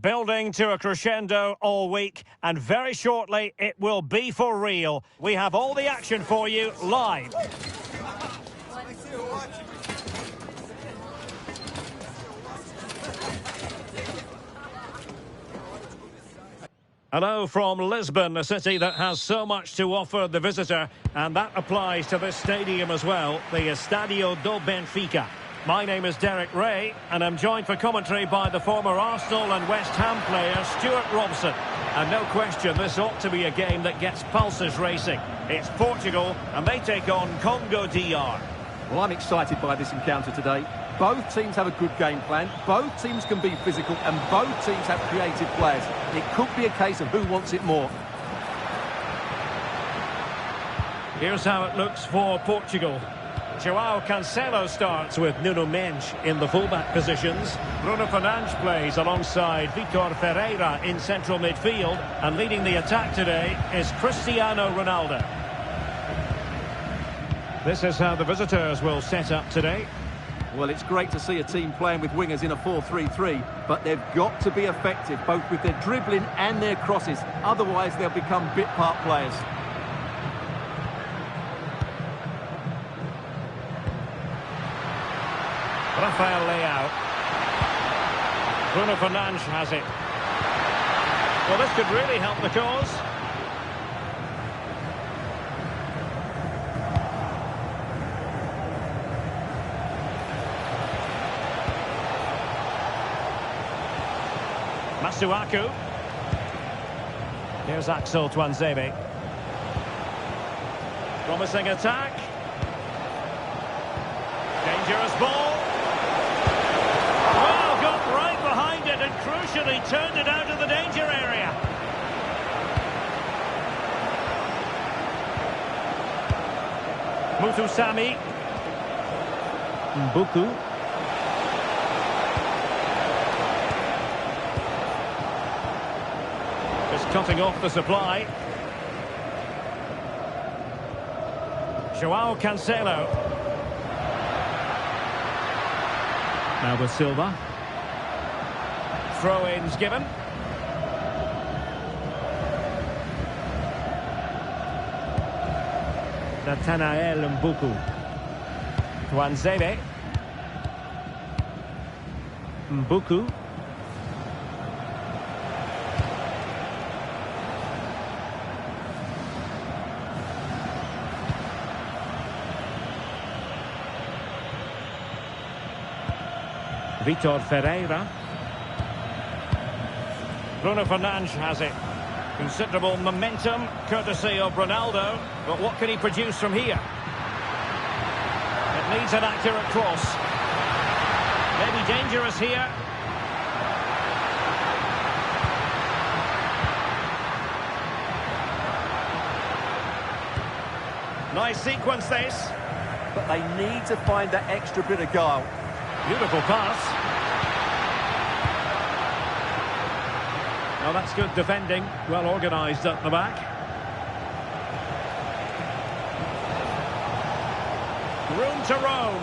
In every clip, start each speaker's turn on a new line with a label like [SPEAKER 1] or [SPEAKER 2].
[SPEAKER 1] Building to a crescendo all week, and very shortly it will be for real. We have all the action for you live. Hello from Lisbon, a city that has so much to offer the visitor, and that applies to this stadium as well, the Estádio do Benfica. My name is Derek Ray, and I'm joined for commentary by the former Arsenal and West Ham player Stuart Robson. And no question, this ought to be a game that gets pulses racing. It's Portugal, and they take on Congo DR.
[SPEAKER 2] Well, I'm excited by this encounter today. Both teams have a good game plan, both teams can be physical, and both teams have creative players. It could be a case of who wants it more.
[SPEAKER 1] Here's how it looks for Portugal. João Cancelo starts with Nuno Mendes in the fullback positions. Bruno Fernandes plays alongside Vitor Ferreira in central midfield. And leading the attack today is Cristiano Ronaldo. This is how the visitors will set up today.
[SPEAKER 2] Well, it's great to see a team playing with wingers in a 4-3-3, but they've got to be effective, both with their dribbling and their crosses. Otherwise, they'll become bit-part players.
[SPEAKER 1] Rafael Leao. Bruno Fernandes has it. Well, this could really help the cause. Masuaku. Here's Axel Tuanzebe. Promising attack. Dangerous ball. Well, got right behind it and crucially turned it out of the danger area. Mutusami. Mbuku. Just cutting off the supply. João Cancelo. Now with Silva. Throw-ins given. Nathanael Mbuku. Tuanzebe. Mbuku. Vitor Ferreira. Bruno Fernandes has it. Considerable momentum, courtesy of Ronaldo. But what can he produce from here? It needs an accurate cross. Maybe dangerous here. Nice sequence this.
[SPEAKER 2] But they need to find that extra bit of guile.
[SPEAKER 1] Beautiful pass. Well, that's good defending. Well organised at the back. Room to roam.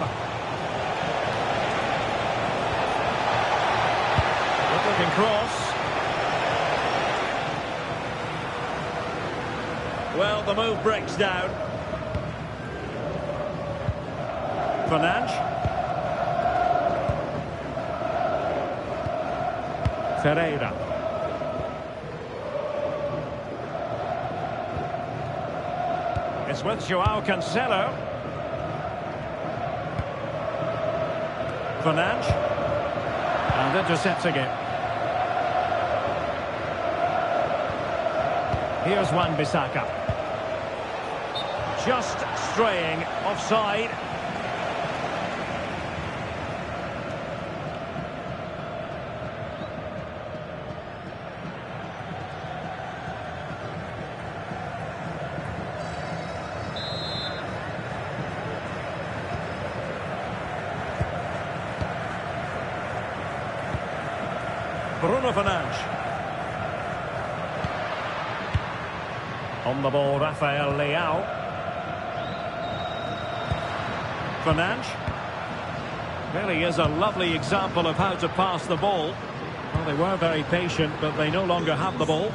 [SPEAKER 1] Good-looking cross. Well, the move breaks down. Fernandes. Ferreira. It's with João Cancelo. Fernandes. And intercepting it. Here's Wan-Bissaka. Just straying offside. Bruno Fernandes. On the ball, Rafael Leao. Fernandes. Really is a lovely example of how to pass the ball. Well, they were very patient, but they no longer have the ball.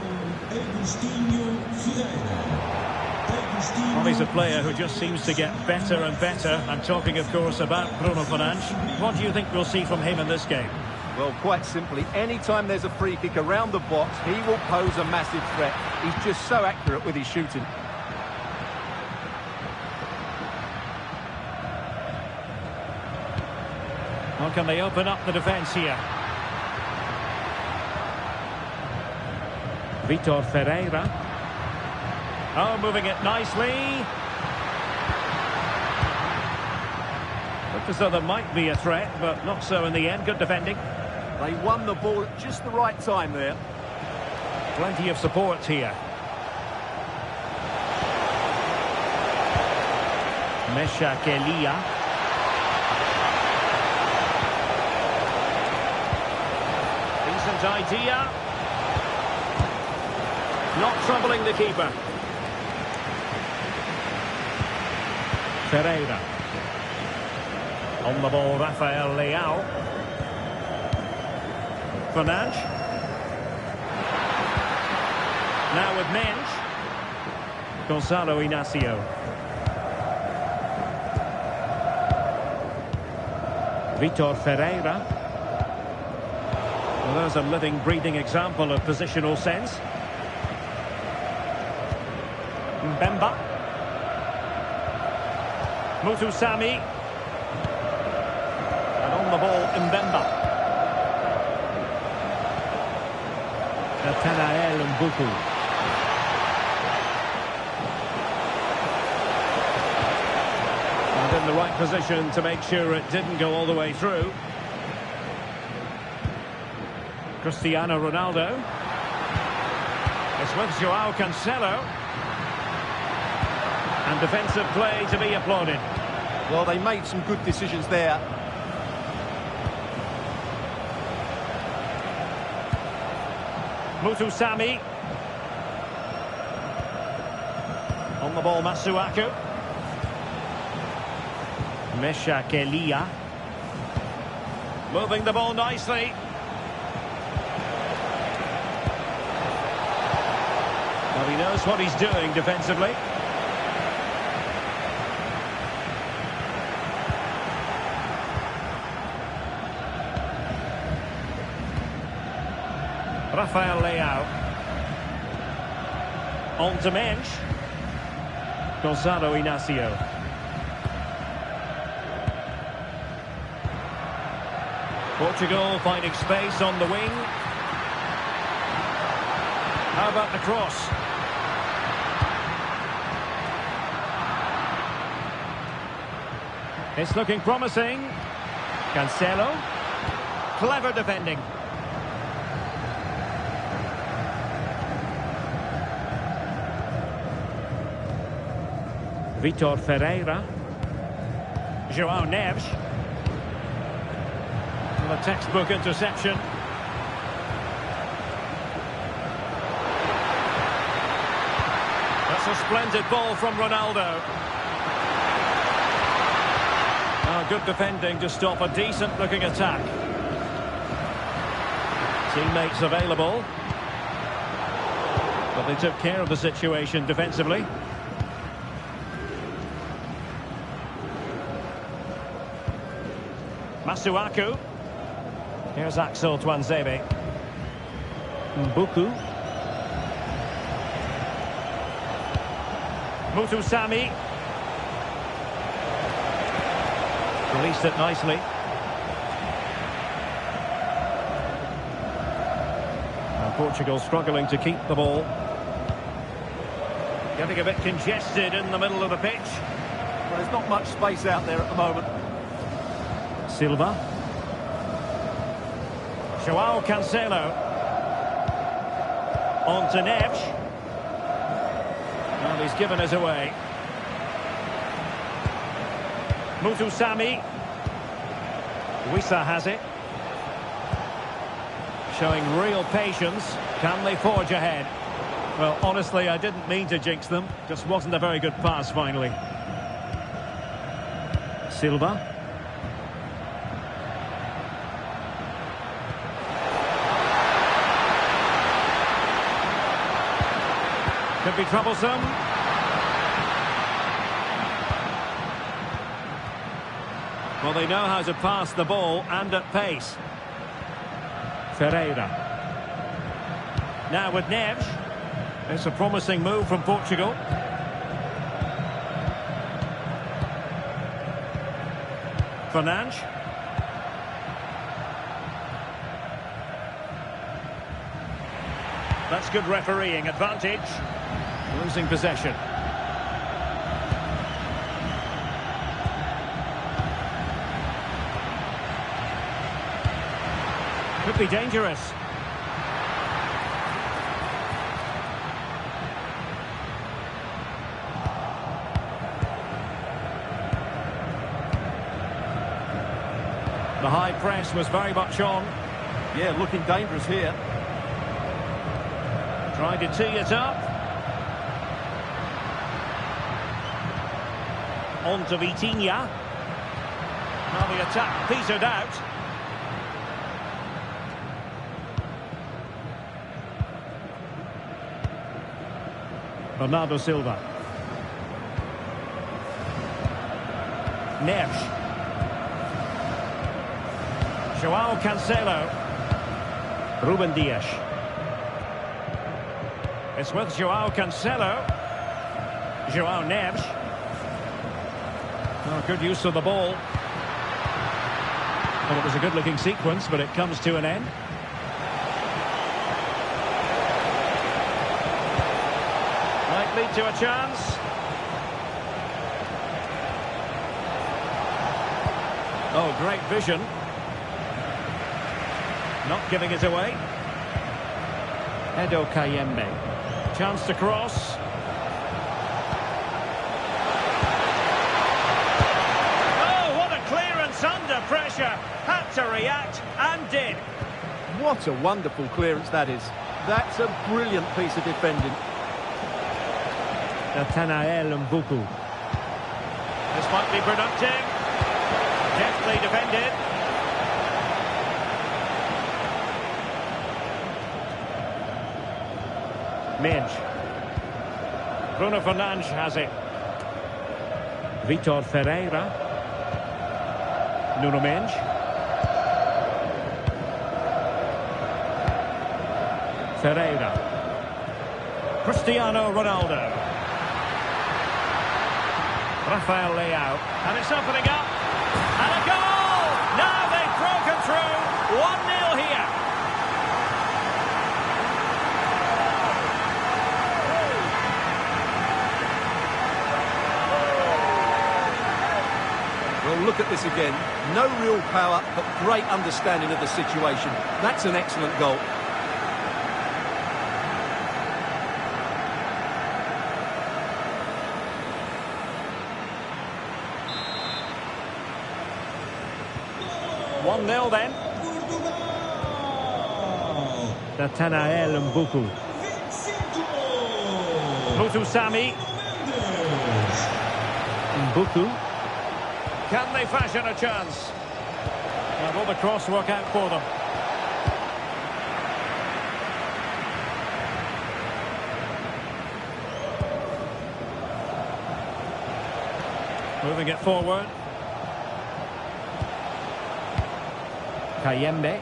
[SPEAKER 1] Well, he's a player who just seems to get better and better. I'm talking, of course, about Bruno Fernandes. What do you think we'll see from him in this game?
[SPEAKER 2] Well, quite simply, anytime there's a free kick around the box, he will pose a massive threat. He's just so accurate with his shooting.
[SPEAKER 1] Well, can they open up the defence here? Vitor Ferreira. Oh, moving it nicely. Looked as though there might be a threat, but not so in the end. Good defending.
[SPEAKER 2] They won the ball at just the right time there.
[SPEAKER 1] Plenty of support here. Meshak Elia. Decent idea. Not troubling the keeper. Ferreira. On the ball, Rafael Leao. Fernandes. Now with Mensch. Gonzalo Inacio. Vitor Ferreira. Well, there's a living, breathing example of positional sense. Mbemba. Mutusami. And on the ball, Mbemba. Nathanael Mbuku. And in the right position to make sure it didn't go all the way through. Cristiano Ronaldo. It's with Joao Cancelo. And defensive play to be applauded.
[SPEAKER 2] Well, they made some good decisions there.
[SPEAKER 1] Mutusami. On the ball, Masuaku. Meshak Elia. Moving the ball nicely. Well, he knows what he's doing defensively. Rafael Leao. On to Mensch. Gonzalo Inacio. Portugal finding space on the wing. How about the cross? It's looking promising. Cancelo. Clever defending. Vitor Ferreira. Joao Neves. And a textbook interception. That's a splendid ball from Ronaldo. Oh, good defending to stop a decent-looking attack. Teammates available. But they took care of the situation defensively. Masuaku. Here's Axel Tuanzebe. Mbuku. Mutusami. Released it nicely. And Portugal struggling to keep the ball. Getting a bit congested in the middle of the pitch.
[SPEAKER 2] Well, there's not much space out there at the moment.
[SPEAKER 1] Silva. Joao Cancelo. On to Neves. And he's given us away. Mutusami. Wissa has it. Showing real patience. Can they forge ahead? Well, honestly, I didn't mean to jinx them. Just wasn't a very good pass, finally. Silva. Could be troublesome. Well, they know how to pass the ball and at pace. Ferreira. Now with Neves. It's a promising move from Portugal. Fernandes. That's good refereeing. Advantage. Losing possession. Could be dangerous. The high press was very much on.
[SPEAKER 2] Yeah, looking dangerous here.
[SPEAKER 1] Trying to tee it up. On to Vitinha. Now the attack petered out. Bernardo Silva. Neves. João Cancelo. Ruben Dias. It's with João Cancelo. João Neves. Oh, good use of the ball. Well, it was a good-looking sequence, but it comes to an end. Might lead to a chance. Oh, great vision. Not giving it away. Edo Kayembe. Chance to cross. Oh, what a clearance under pressure. Had to react and did.
[SPEAKER 2] What a wonderful clearance that is. That's a brilliant piece of defending.
[SPEAKER 1] Nathanael Mbuku. This might be productive. Deftly defended. Minge. Bruno Fernandes has it. Vitor Ferreira. Nuno Minge. Ferreira. Cristiano Ronaldo. Rafael Leao. And it's opening up. And a goal! Now they've broken through. 1-0 here.
[SPEAKER 2] Well, look at this again. No real power, but great understanding of the situation. That's an excellent goal.
[SPEAKER 1] Portugal. 1-0 then. Nathanael Mbuku. Mutusami. Mbuku. Can they fashion a chance? And will the cross work out for them? Moving it forward. Kayembe.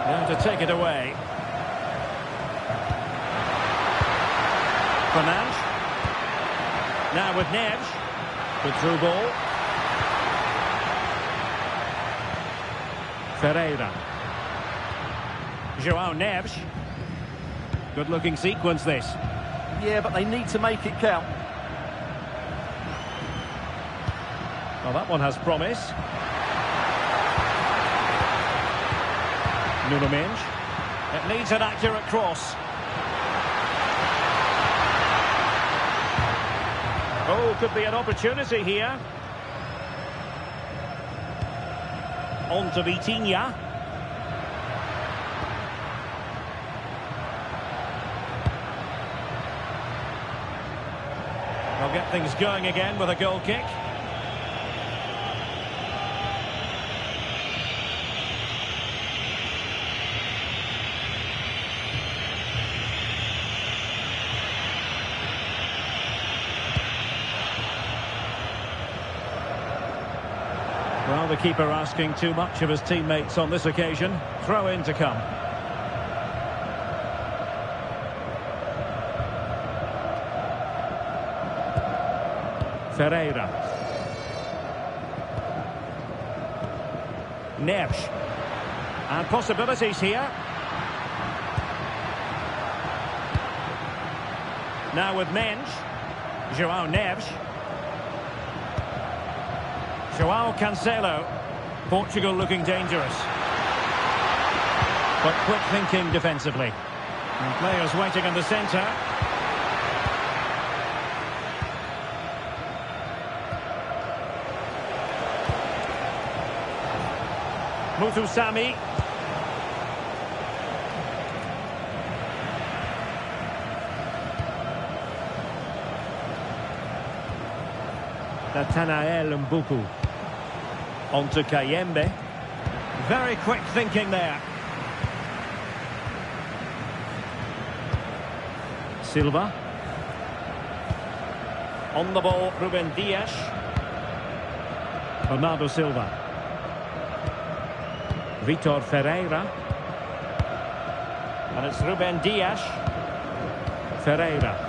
[SPEAKER 1] Now to take it away. Fernandes. Now with Neves. Good through ball. Ferreira. João Neves. Good looking sequence this.
[SPEAKER 2] Yeah, but they need to make it count.
[SPEAKER 1] Well, that one has promise. Nuno Minge. It needs an accurate cross. Oh, could be an opportunity here. On to Vitinha. They'll get things going again with a goal kick. Well, the keeper asking too much of his teammates on this occasion. Throw in to come. Ferreira. Neves. And possibilities here. Now with Mendes. João Neves. João Cancelo. Portugal looking dangerous. But quick thinking defensively. And players waiting in the centre. Muthusami. Nathanael Mbuku. On to Kayembe. Very quick thinking there. Silva. On the ball, Ruben Dias. Bernardo Silva. Vitor Ferreira. And it's Ruben Dias. Ferreira.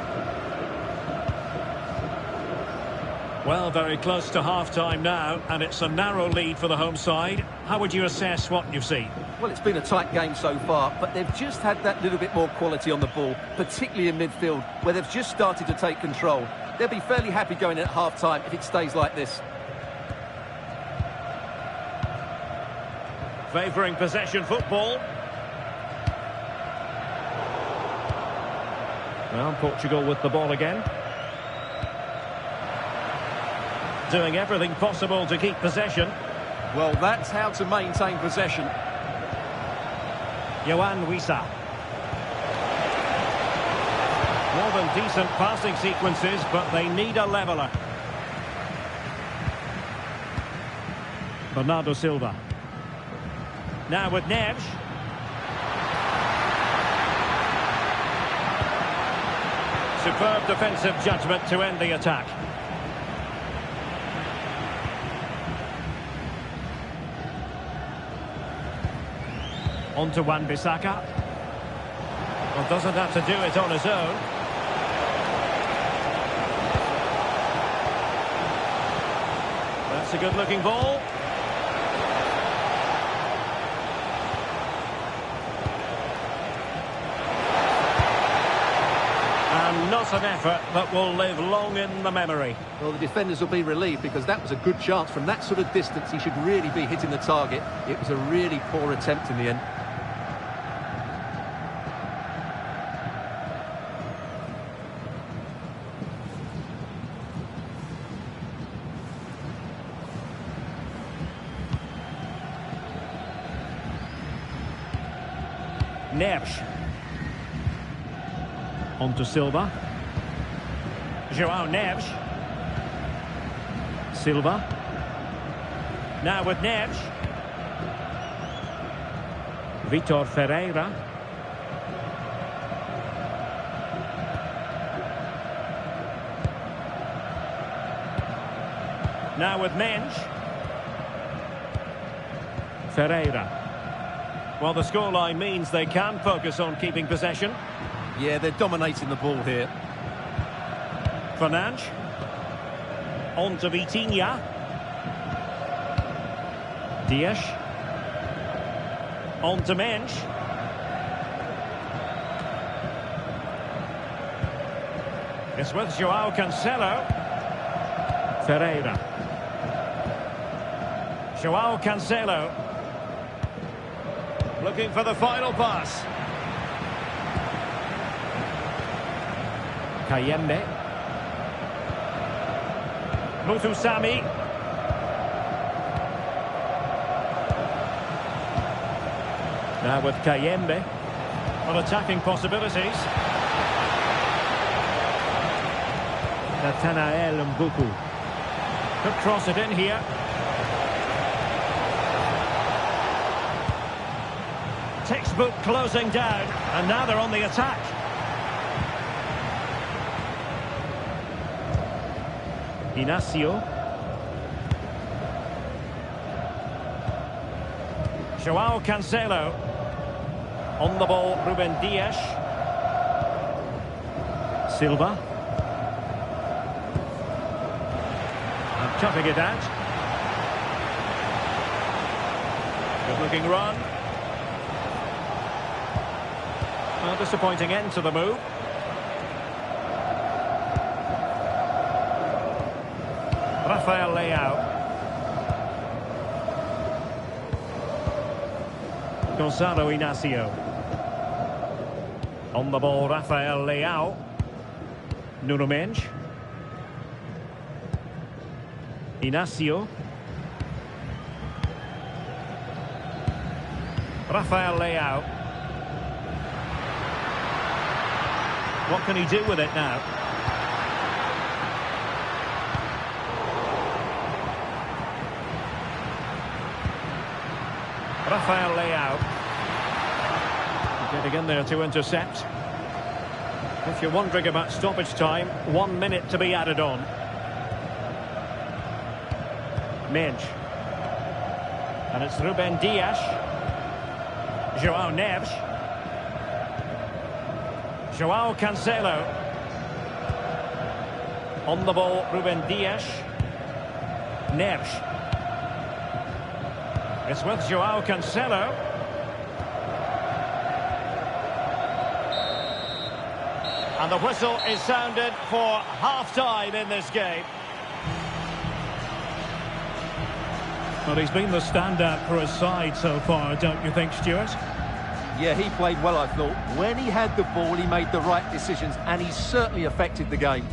[SPEAKER 1] Well, very close to half-time now, and it's a narrow lead for the home side. How would you assess what you've seen?
[SPEAKER 2] Well, it's been a tight game so far, but they've just had that little bit more quality on the ball, particularly in midfield, where they've just started to take control. They'll be fairly happy going in at half-time if it stays like this.
[SPEAKER 1] Favouring possession football. Well, Portugal with the ball again. Doing everything possible to keep possession.
[SPEAKER 2] Well, that's how to maintain possession.
[SPEAKER 1] Yohan Wissa. More than decent passing sequences, but they need a leveller. Bernardo Silva. Now with Neves. Superb defensive judgment to end the attack. On to Wan-Bissaka. Well, doesn't have to do it on his own. That's a good-looking ball. And not an effort that will live long in the memory.
[SPEAKER 2] Well, the defenders will be relieved because that was a good chance. From that sort of distance, he should really be hitting the target. It was a really poor attempt in the end.
[SPEAKER 1] Neves. On to Silva. João Neves. Silva. Now with Neves. Vitor Ferreira. Now with Mendes. Ferreira. Well, the scoreline means they can focus on keeping possession.
[SPEAKER 2] Yeah, they're dominating the ball here.
[SPEAKER 1] Fernandes. On to Vitinha. Dias. On to Mendes. It's with João Cancelo. Ferreira. João Cancelo. Looking for the final pass. Kayembe. Muthusami. Now with Kayembe. On attacking possibilities. Nathanael Mbuku. Could cross it in here. Textbook closing down, and now they're on the attack. Inacio. Joao Cancelo. On the ball, Ruben Dias. Silva. And cutting it out. Good looking run. A disappointing end to the move. Rafael Leao. Gonzalo Inacio. On the ball, Rafael Leao. Nuno Mendes. Inacio. Rafael Leao. What can he do with it now? Rafael Leao. Getting in there to intercept. If you're wondering about stoppage time, 1 minute to be added on. Mendes. And it's Ruben Dias. Joao Neves. Joao Cancelo. On the ball, Ruben Dias. Neves. It's with Joao Cancelo. And the whistle is sounded for half-time in this game. Well, he's been the standout for his side so far, don't you think, Stuart?
[SPEAKER 2] Yeah, he played well, I thought. When he had the ball, he made the right decisions, and he certainly affected the game.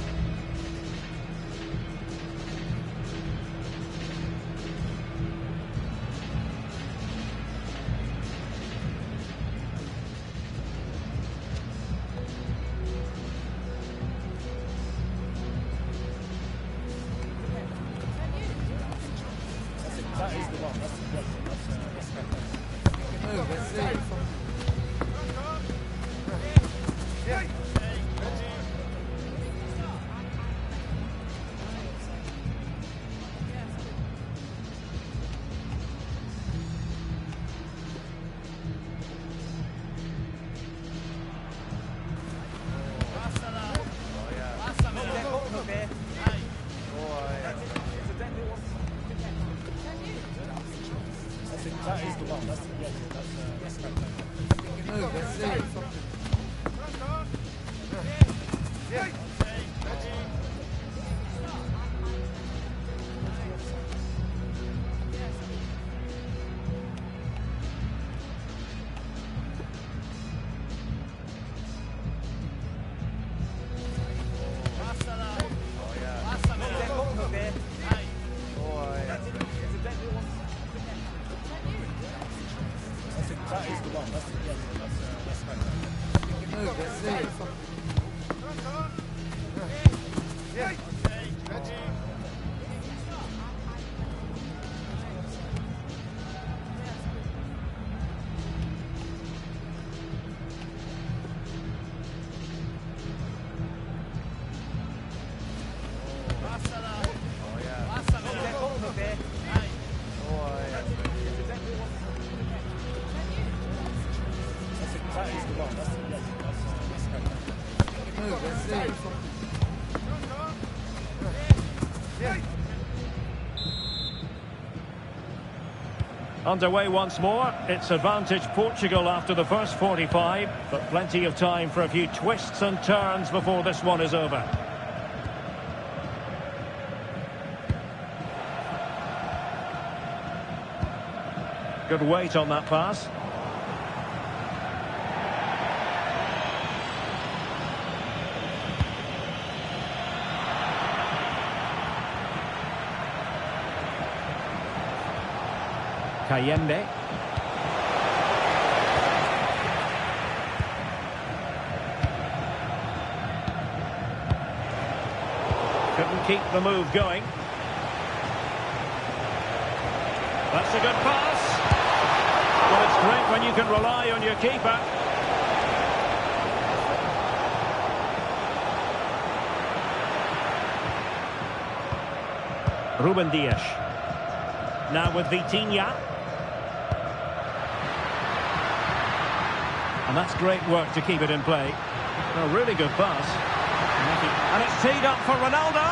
[SPEAKER 1] Underway once more. It's advantage Portugal after the first 45, but plenty of time for a few twists and turns before this one is over. Good weight on that pass. Kayembe. Couldn't keep the move going. That's a good pass. Well, it's great when you can rely on your keeper. Ruben Dias. Now with Vitinha. And that's great work to keep it in play. A really good pass. And it's teed up for Ronaldo.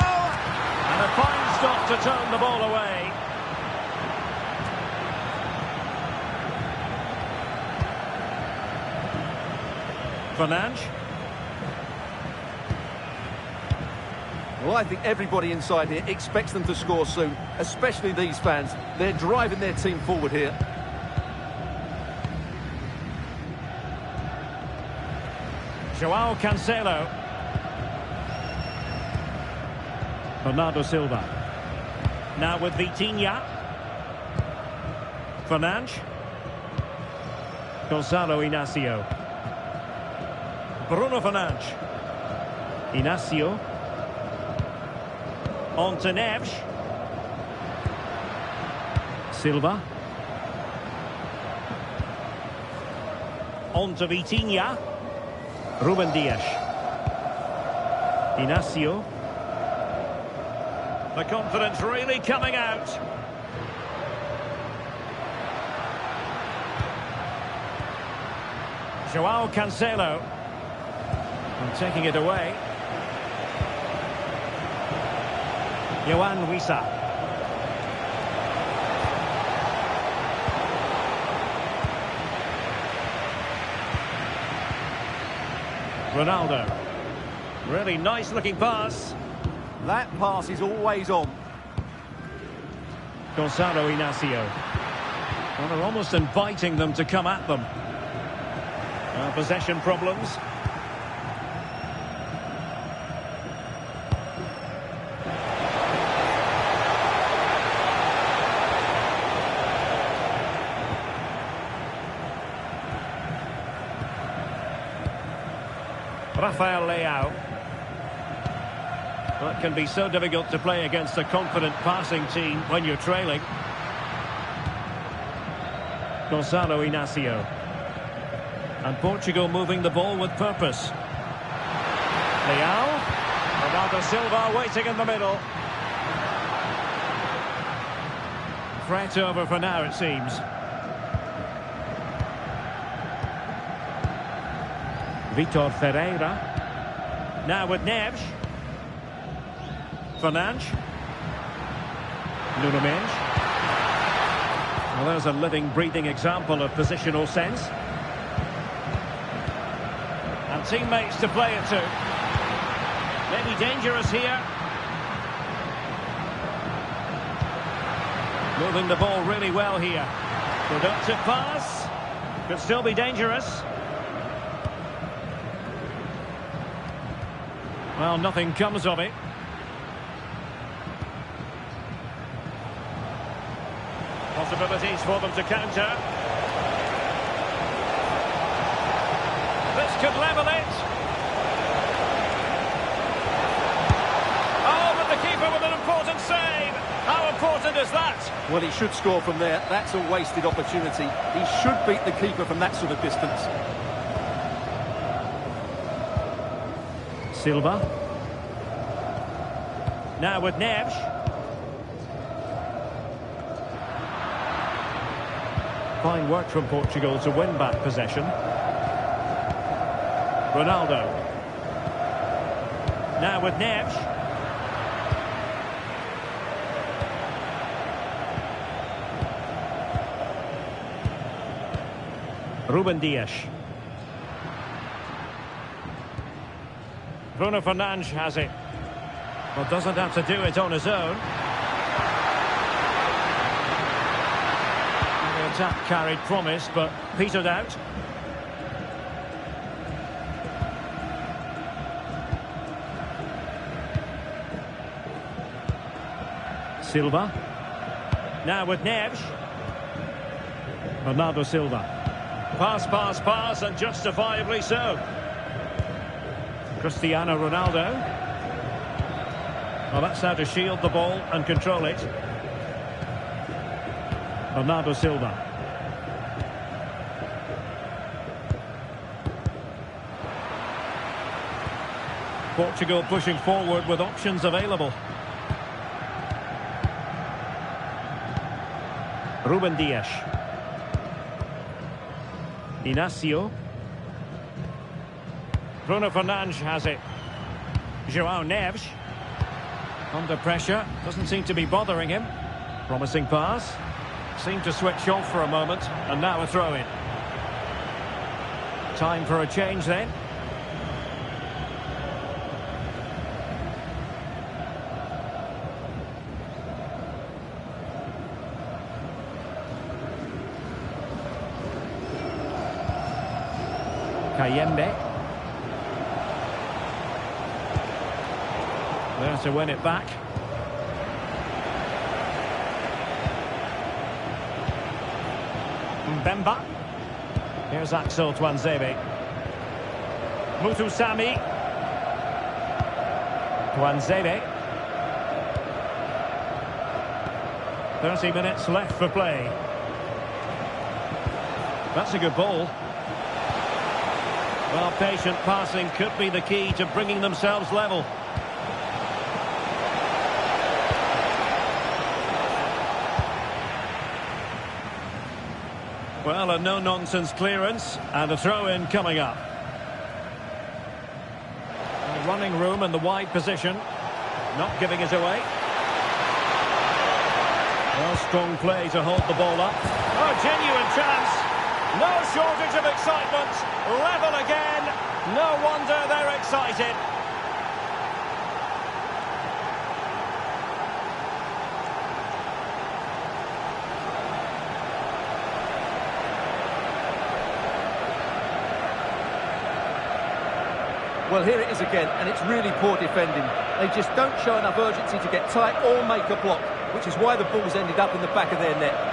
[SPEAKER 1] And a fine stop to turn the ball away. Fernandes.
[SPEAKER 2] Well, I think everybody inside here expects them to score soon, especially these fans. They're driving their team forward here.
[SPEAKER 1] João Cancelo. Bernardo Silva. Now with Vitinha. Fernandes. Gonzalo Inacio. Bruno Fernandes. Inacio. On to Neves. Silva. On to Vitinha. Ruben Dias. Inacio. The confidence really coming out. João Cancelo. And taking it away. Yohan Wissa. Ronaldo. Really nice looking pass.
[SPEAKER 2] That pass is always on.
[SPEAKER 1] Gonzalo Inacio. Well, they're almost inviting them to come at them. Possession problems. Rafael Leao. Well, it can be so difficult to play against a confident passing team when you're trailing. Gonzalo Inacio. And Portugal moving the ball with purpose. Leao. Bernardo Silva waiting in the middle. Threat over for now, it seems. Vitor Ferreira. Now with Neves. Fernandes. Nuno Mendes. Well, there's a living, breathing example of positional sense. And teammates to play it to. Maybe dangerous here. Moving the ball really well here. Productive pass. Could still be dangerous. Well, nothing comes of it. Possibilities for them to counter. This could level it. Oh, but the keeper with an important save. How important is that?
[SPEAKER 2] Well, he should score from there. That's a wasted opportunity. He should beat the keeper from that sort of distance.
[SPEAKER 1] Silva. Now with Neves. Fine work from Portugal to win back possession. Ronaldo. Now with Neves. Ruben Dias. Bruno Fernandes has it. Well, doesn't have to do it on his own. The attack carried promise, but petered out. Silva. Now with Neves. Bernardo Silva. Pass, pass, pass, and justifiably so. Cristiano Ronaldo. Well, that's how to shield the ball and control it. Bernardo Silva. Portugal pushing forward with options available. Ruben Dias. Inacio. Bruno Fernandes has it. João Neves. Under pressure. Doesn't seem to be bothering him. Promising pass. Seemed to switch off for a moment. And now a throw-in. Time for a change then. Kayembe. There to win it back. Mbemba. Here's Axel Tuanzebe. Mutusami. Tuanzebe. 30 minutes left for play. That's a good ball. Well, patient passing could be the key to bringing themselves level. Well, a no-nonsense clearance and a throw-in coming up. Running room in the wide position. Not giving it away. Well, strong play to hold the ball up. Oh, genuine chance. No shortage of excitement. Level again. No wonder they're excited.
[SPEAKER 2] Well, here it is again, and it's really poor defending. They just don't show enough urgency to get tight or make a block, which is why the ball's ended up in the back of their net.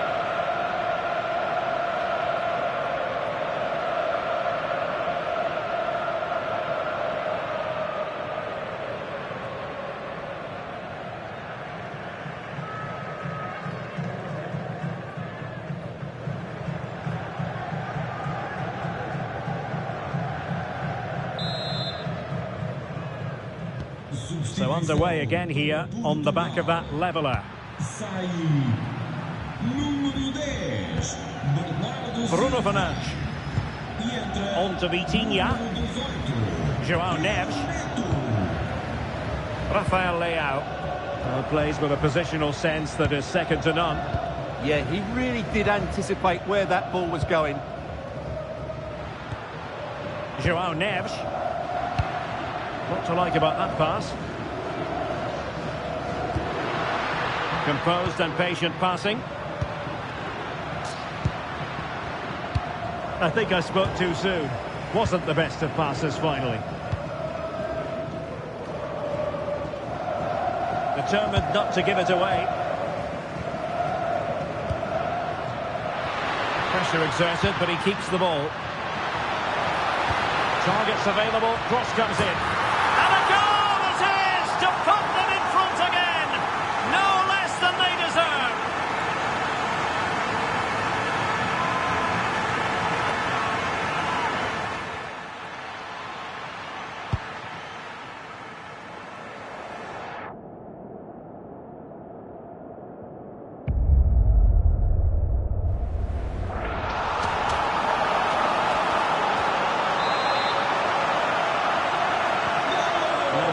[SPEAKER 1] So underway again here on the back of that leveller. Bruno Fernandes. On to Vitinha. João Neves. Rafael Leao. Plays with a positional sense that is second to none.
[SPEAKER 2] Yeah, he really did anticipate where that ball was going.
[SPEAKER 1] João Neves. What to like about that pass? Composed and patient passing. I think I spoke too soon. Wasn't the best of passes finally. Determined not to give it away. Pressure exerted, but he keeps the ball. Targets available, cross comes in. And a goal it is to put them in front again. No less than they deserve.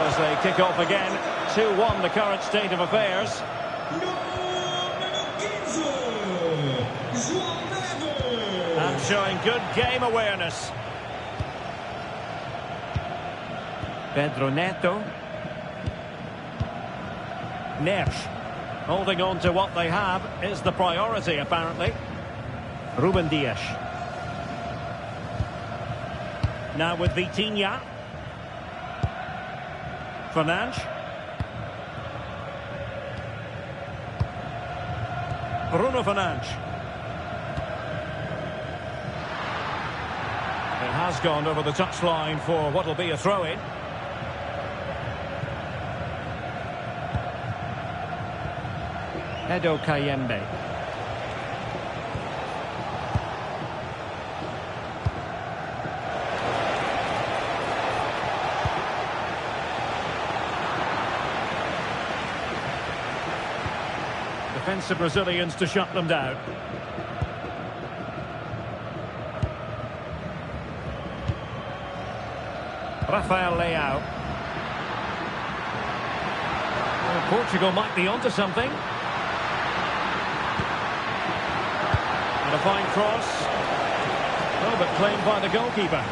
[SPEAKER 1] As they kick off again, 2-1 the current state of affairs. And showing good game awareness. Pedro Neto. Neves. Holding on to what they have is the priority, apparently. Ruben Dias. Now with Vitinha. Fernandes. Bruno Fernandes. It has gone over the touchline for what will be a throw-in. Edo Kayembe. Defensive Brazilians to shut them down. Rafael Leao. Well, Portugal might be onto something. And a fine cross. Oh, but claimed by the goalkeeper.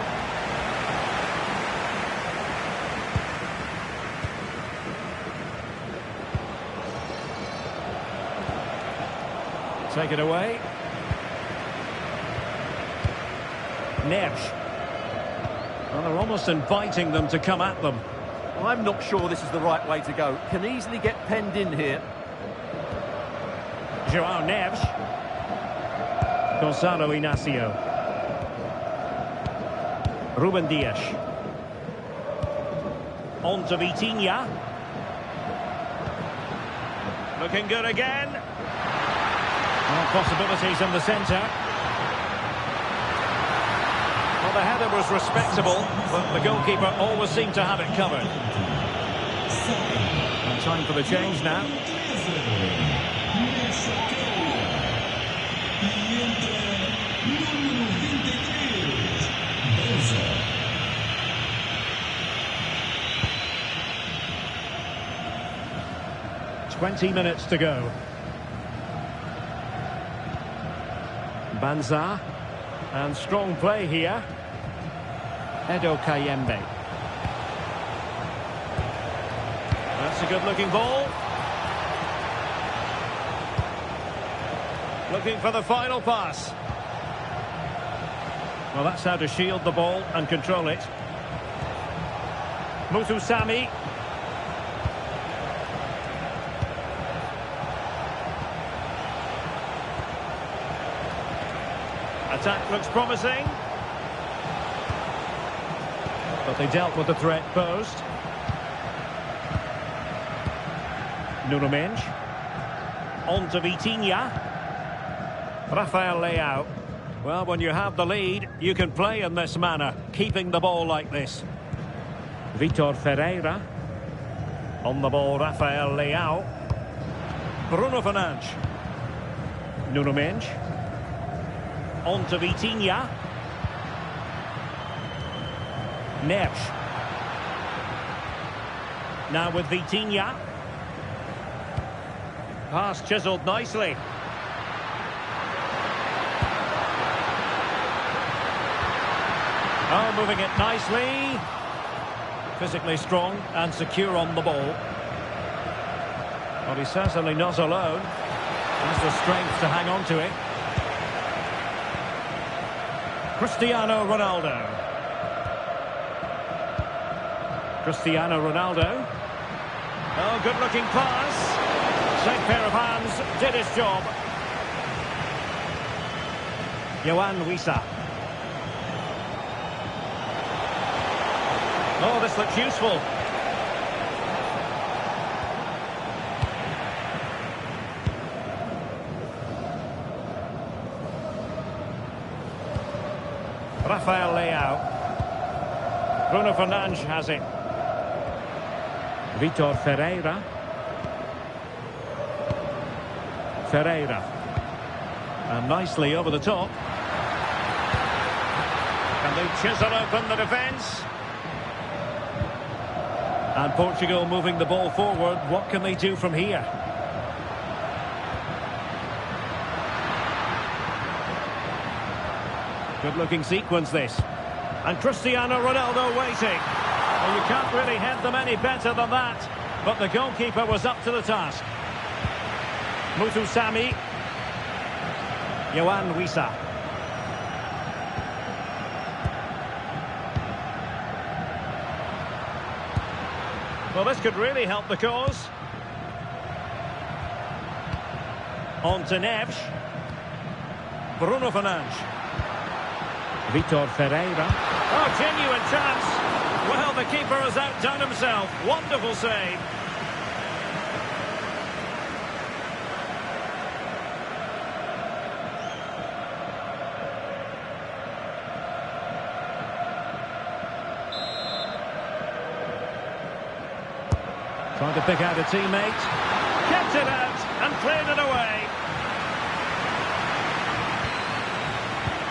[SPEAKER 1] Take it away. Neves. Well, they're almost inviting them to come at them.
[SPEAKER 2] I'm not sure this is the right way to go. Can easily get penned in here.
[SPEAKER 1] João Neves. Gonzalo Inacio. Ruben Dias. On to Vitinha. Looking good again. Well, possibilities in the centre. Well, the header was respectable, but the goalkeeper always seemed to have it covered. And time for the change now. Twenty minutes to go. Banza. And strong play here. Edo Kayembe. That's a good-looking ball. Looking for the final pass. Well, that's how to shield the ball and control it. Mutusami. Attack looks promising. But they dealt with the threat posed. Nuno Mendes. On to Vitinha. Rafael Leao. Well, when you have the lead, you can play in this manner, keeping the ball like this. Vitor Ferreira. On the ball, Rafael Leao. Bruno Fernandes. Nuno Mendes. On to Vitinha. Neves. Now with Vitinha. Pass chiselled nicely. Oh, moving it nicely. Physically strong and secure on the ball. Well, he's certainly not alone. He has the strength to hang on to it. Cristiano Ronaldo. Cristiano Ronaldo. Oh, good-looking pass. Same pair of hands, did his job. Yohan Wissa. Oh, this looks useful. Rafael Leao. Bruno Fernandes has it. Vitor Ferreira. Ferreira. And nicely over the top. Can they chisel open the defence? And Portugal moving the ball forward. What can they do from here? Good-looking sequence, this. And Cristiano Ronaldo waiting. Well, you can't really head them any better than that. But the goalkeeper was up to the task. Mutusami. Yohan Wissa. Well, this could really help the cause. On to Neves. Bruno Fernandes. Vitor Ferreira. Oh, genuine chance. Well, the keeper has outdone himself. Wonderful save. Trying to pick out a teammate. Kept it out and cleared it away.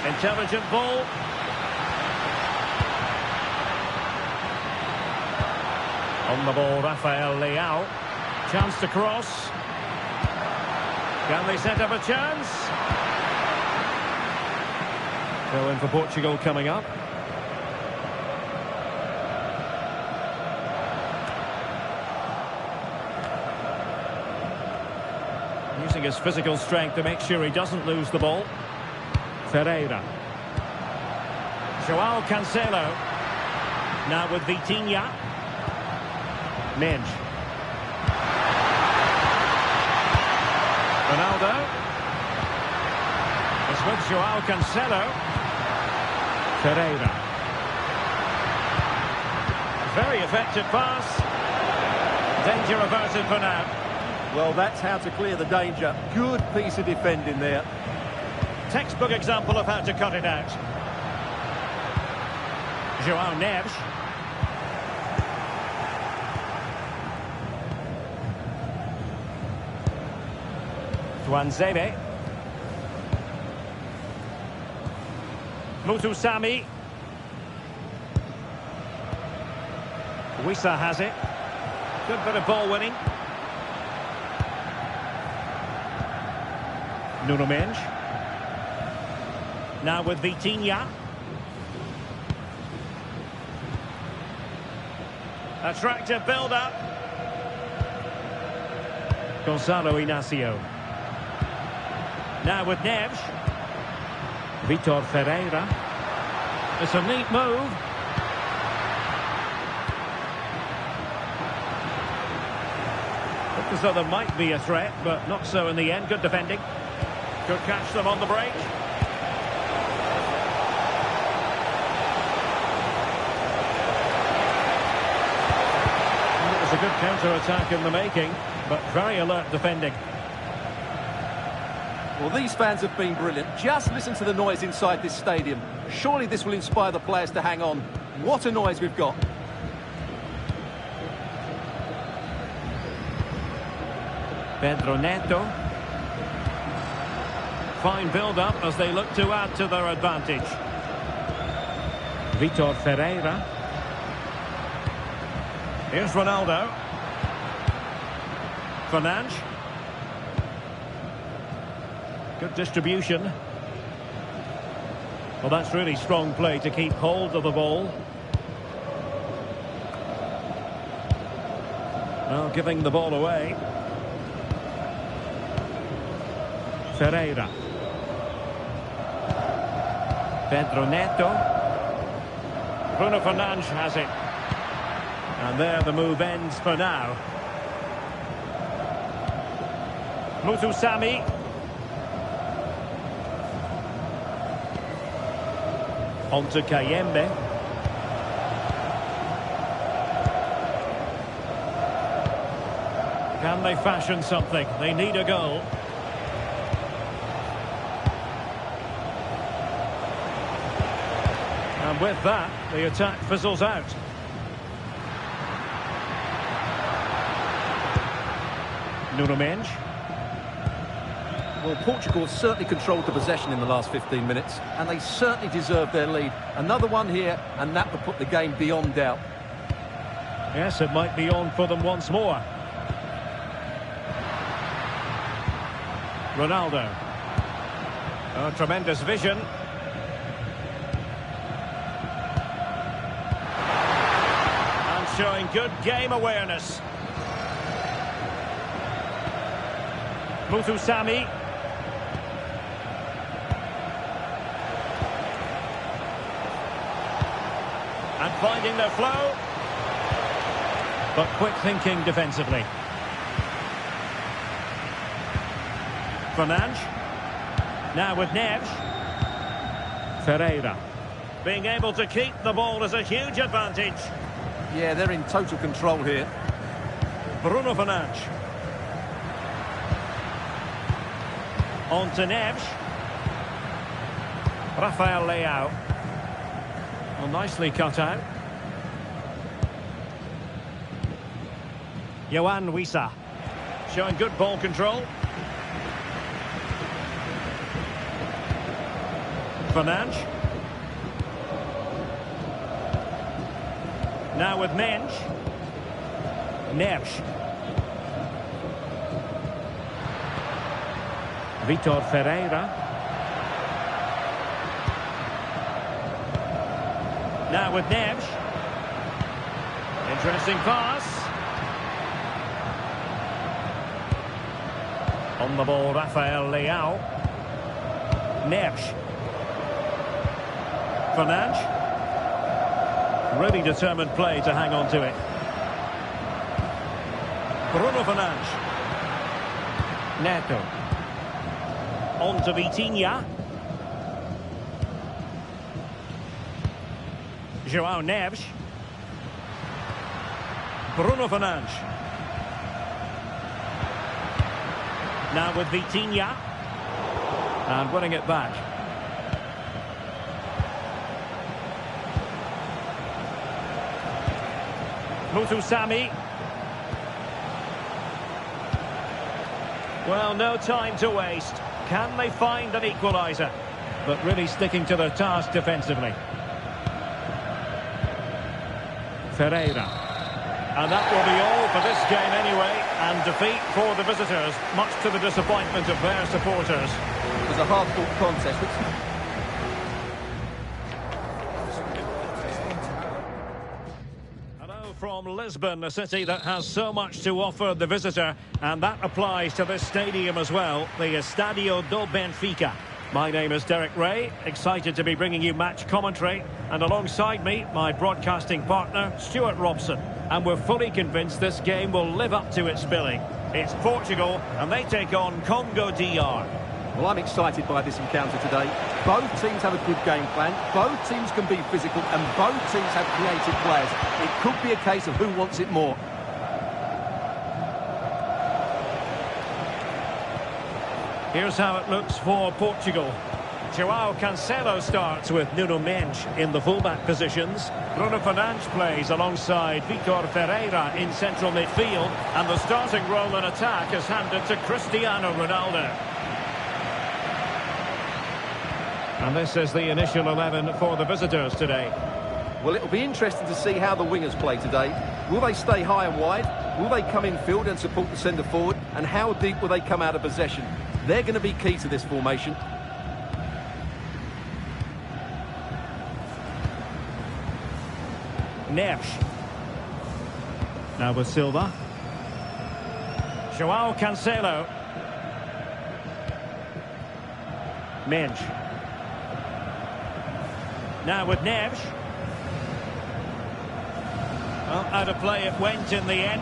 [SPEAKER 1] Intelligent ball. On the ball, Rafael Leao. Chance to cross. Can they set up a chance? Throw in for Portugal coming up. Using his physical strength to make sure he doesn't lose the ball. Ferreira. Joao Cancelo. Now with Vitinha. Minge. Ronaldo. It's with Joao Cancelo. Ferreira. Very effective pass. Danger averted for now.
[SPEAKER 2] Well, that's how to clear the danger. Good piece of defending there.
[SPEAKER 1] Textbook example of how to cut it out. Joao Neves. Tuanzebe. Mutusami. Wissa has it. Good bit of ball winning. Nuno Mendes. Now with Vitinha. Attractive build-up. Gonzalo Inacio. Now with Neves. Vitor Ferreira. It's a neat move. Looked as though there might be a threat, but not so in the end. Good defending. Could catch them on the break. It was a good counter-attack in the making, but very alert defending.
[SPEAKER 2] Well, these fans have been brilliant. Just listen to the noise inside this stadium. Surely this will inspire the players to hang on. What a noise we've got.
[SPEAKER 1] Pedro Neto. Fine build-up as they look to add to their advantage. Vitor Ferreira. Here's Ronaldo. Fernandes. Good distribution. Well, that's really strong play to keep hold of the ball. Well, giving the ball away. Ferreira. Pedro Neto. Bruno Fernandes has it. And there the move ends for now. Mutusami. On to Kayembe. Can they fashion something? They need a goal. And with that, the attack fizzles out. Nuno Mendes.
[SPEAKER 2] Well, Portugal certainly controlled the possession in the last 15 minutes, and they certainly deserve their lead. Another one here, and that will put the game beyond doubt.
[SPEAKER 1] Yes, it might be on for them once more. Ronaldo. Oh, tremendous vision. And showing good game awareness. Mutusami. And finding their flow. But quick thinking defensively. Fernandes. Now with Neves. Ferreira. Being able to keep the ball is a huge advantage.
[SPEAKER 2] Yeah, they're in total control here.
[SPEAKER 1] Bruno Fernandes. On to Neves. Rafael Leao. Well, nicely cut out. Yohan Wissa. Showing good ball control. Fernandes. Now with Mendes. Neves. Vitor Ferreira. Now with Neves. Interesting pass. On the ball, Rafael Leao. Neves. Fernandes. Really determined play to hang on to it. Bruno Fernandes. Neto. On to Vitinha. João Neves. Bruno Fernandes. Now with Vitinha. And winning it back. Mutusami. Well, no time to waste. Can they find an equaliser? But really sticking to their task defensively. Ferreira. And that will be all for this game anyway. And defeat for the visitors, much to the disappointment of their supporters.
[SPEAKER 2] It was a hard-fought contest.
[SPEAKER 1] From Lisbon, a city that has so much to offer the visitor, and that applies to this stadium as well, the Estadio do Benfica. My name is Derek Ray, excited to be bringing you match commentary, and alongside me, my broadcasting partner, Stuart Robson. And we're fully convinced this game will live up to its billing. It's Portugal, and they take on Congo DR.
[SPEAKER 2] Well, I'm excited by this encounter today. Both teams have a good game plan, both teams can be physical, and both teams have creative players. It could be a case of who wants it more.
[SPEAKER 1] Here's how it looks for Portugal. João Cancelo starts with Nuno Mendes in the fullback positions. Bruno Fernandes plays alongside Vitor Ferreira in central midfield, and the starting role in attack is handed to Cristiano Ronaldo. And this is the initial 11 for the visitors today.
[SPEAKER 2] Well, it'll be interesting to see how the wingers play today. Will they stay high and wide? Will they come in field and support the centre forward? And how deep will they come out of possession? They're going to be key to this formation.
[SPEAKER 1] Neves. Now with Silva. João Cancelo. Mendes. Now with Neves. Well, out of play it went in the end.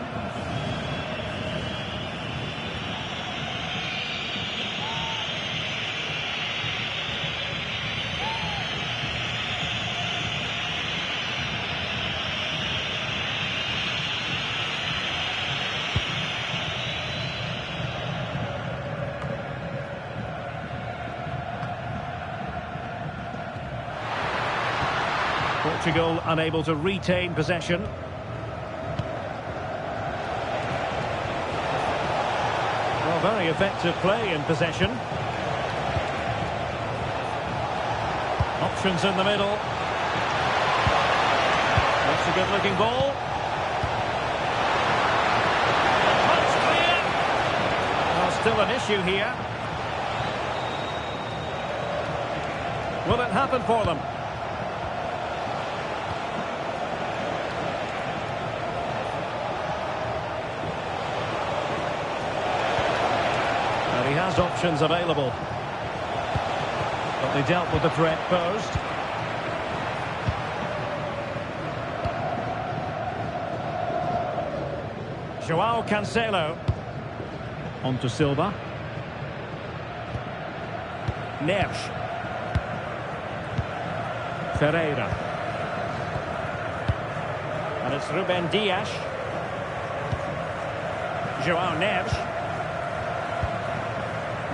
[SPEAKER 1] Portugal unable to retain possession. Well, very effective play in possession. Options in the middle. That's a good-looking ball. That's clear. Well, still an issue here. Will it happen for them? He has options available, but they dealt with the threat posed. João Cancelo. On to Silva. Neves. Ferreira. And it's Ruben Dias. João Neves.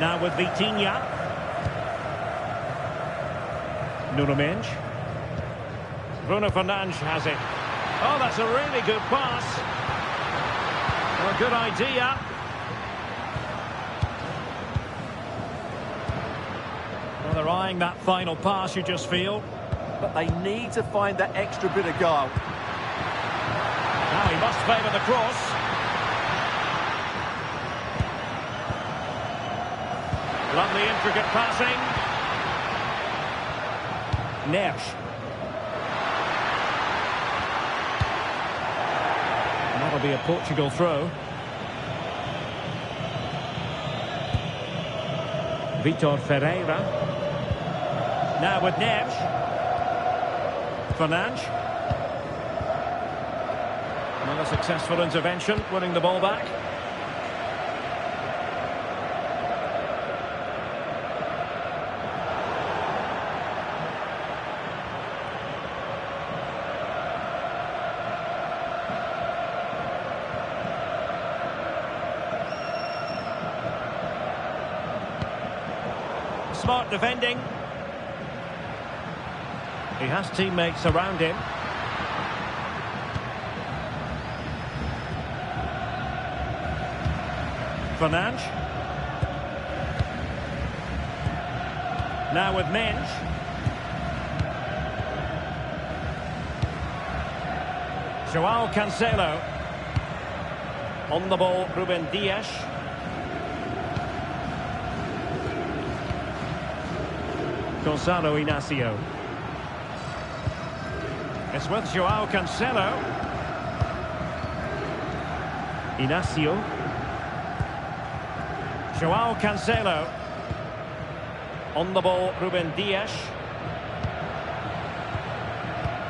[SPEAKER 1] Now with Vitinha. Nuno Mendes. Bruno Fernandes has it. Oh, that's a really good pass. Well, a good idea. Well, they're eyeing that final pass, you just feel.
[SPEAKER 2] But they need to find that extra bit of guile.
[SPEAKER 1] Now he must favour the cross. Lovely intricate passing. Neves. And that'll be a Portugal throw. Vitor Ferreira. Now with Neves. Fernandes. Another successful intervention, winning the ball back. Smart defending. He has teammates around him. Fernandes. Now with Mensch. Joao Cancelo. On the ball, Ruben Dias. Gonzalo Inacio. It's with Joao Cancelo. Inacio. Joao Cancelo. On the ball, Ruben Dias.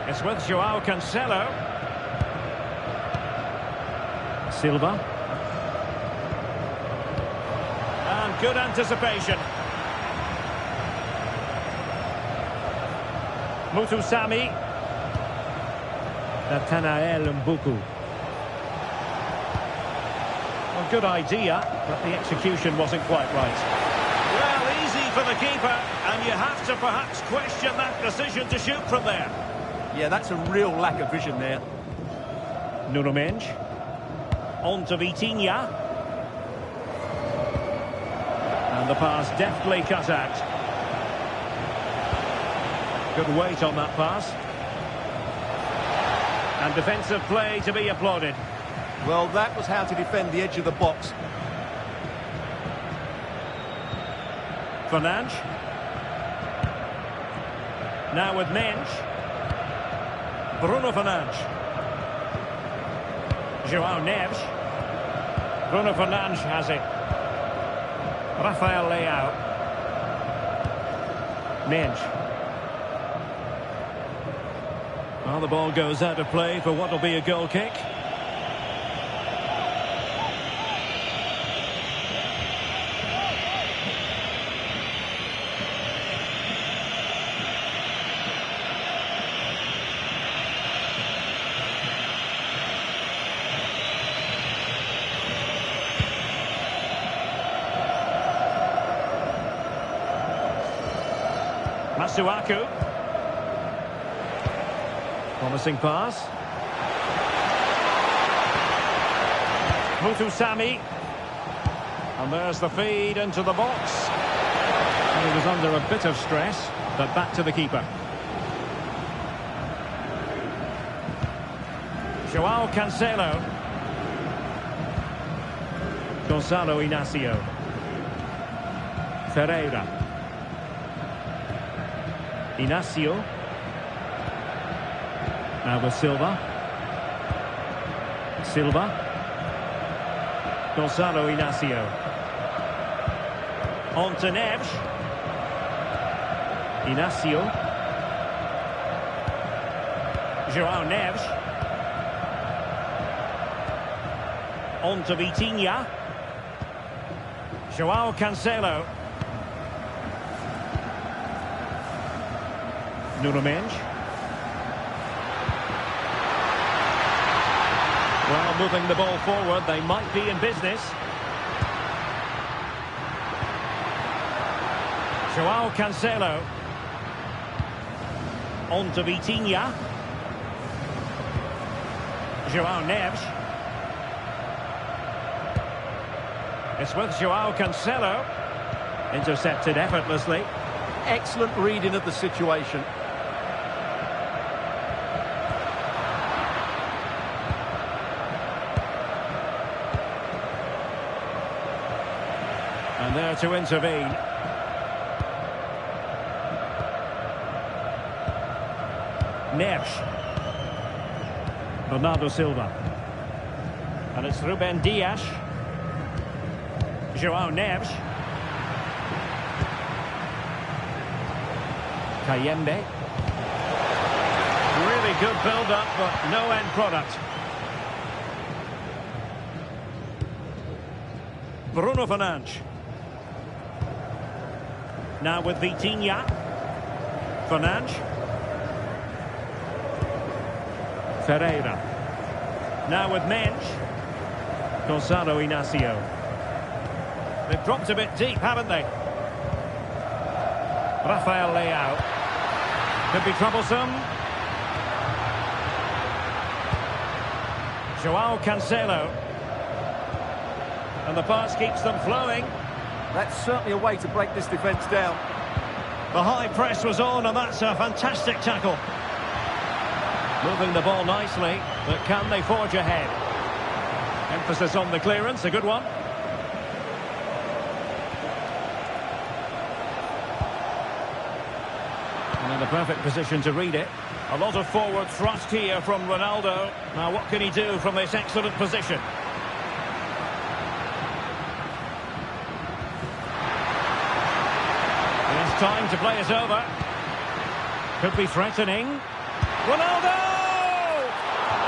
[SPEAKER 1] It's with Joao Cancelo. Silva. And good anticipation. Mutusami. Nathanael Mbuku. Well, good idea, but the execution wasn't quite right.
[SPEAKER 3] Well, easy for the keeper, and you have to perhaps question that decision to shoot from there.
[SPEAKER 2] Yeah, that's a real lack of vision there.
[SPEAKER 1] Nuno Mendes. On to Vitinha. And the pass deftly cut out. Good weight on that pass. And defensive play to be applauded.
[SPEAKER 2] Well, that was how to defend the edge of the box.
[SPEAKER 1] Fernandes. Now with Mensch. Bruno Fernandes. Joao Neves. Bruno Fernandes has it. Rafael Leao. Mensch. Well, the ball goes out of play for what will be a goal kick. Masuaku. Promising pass. Mutusami. And there's the feed into the box. And he was under a bit of stress, but back to the keeper. Joao Cancelo. Gonzalo Inacio. Ferreira. Inacio. Now with Silva. Silva. Gonzalo Inacio. On to Neves. Inacio. Joao Neves. On to Vitinha. Joao Cancelo. Nuno Mendes. Well, moving the ball forward, they might be in business. Joao Cancelo. On to Vitinha. Joao Neves. It's with Joao Cancelo. Intercepted effortlessly.
[SPEAKER 2] Excellent reading of the situation.
[SPEAKER 1] And there to intervene. Neves. Bernardo Silva. And it's Ruben Dias. João Neves. Kayembe. Really good build-up, but no end product. Bruno Fernandes. Now with Vitinha. Fernandes. Ferreira. Now with Mensch. Gonzalo Inacio. They've dropped a bit deep, haven't they? Rafael Leao. Could be troublesome. João Cancelo. And the pass keeps them flowing.
[SPEAKER 2] That's certainly a way to break this defence down.
[SPEAKER 1] The high press was on, and that's a fantastic tackle. Moving the ball nicely, but can they forge ahead? Emphasis on the clearance, a good one. And in the perfect position to read it. A lot of forward thrust here from Ronaldo. Now what can he do from this excellent position? It's time to play it over. Could be threatening. Ronaldo!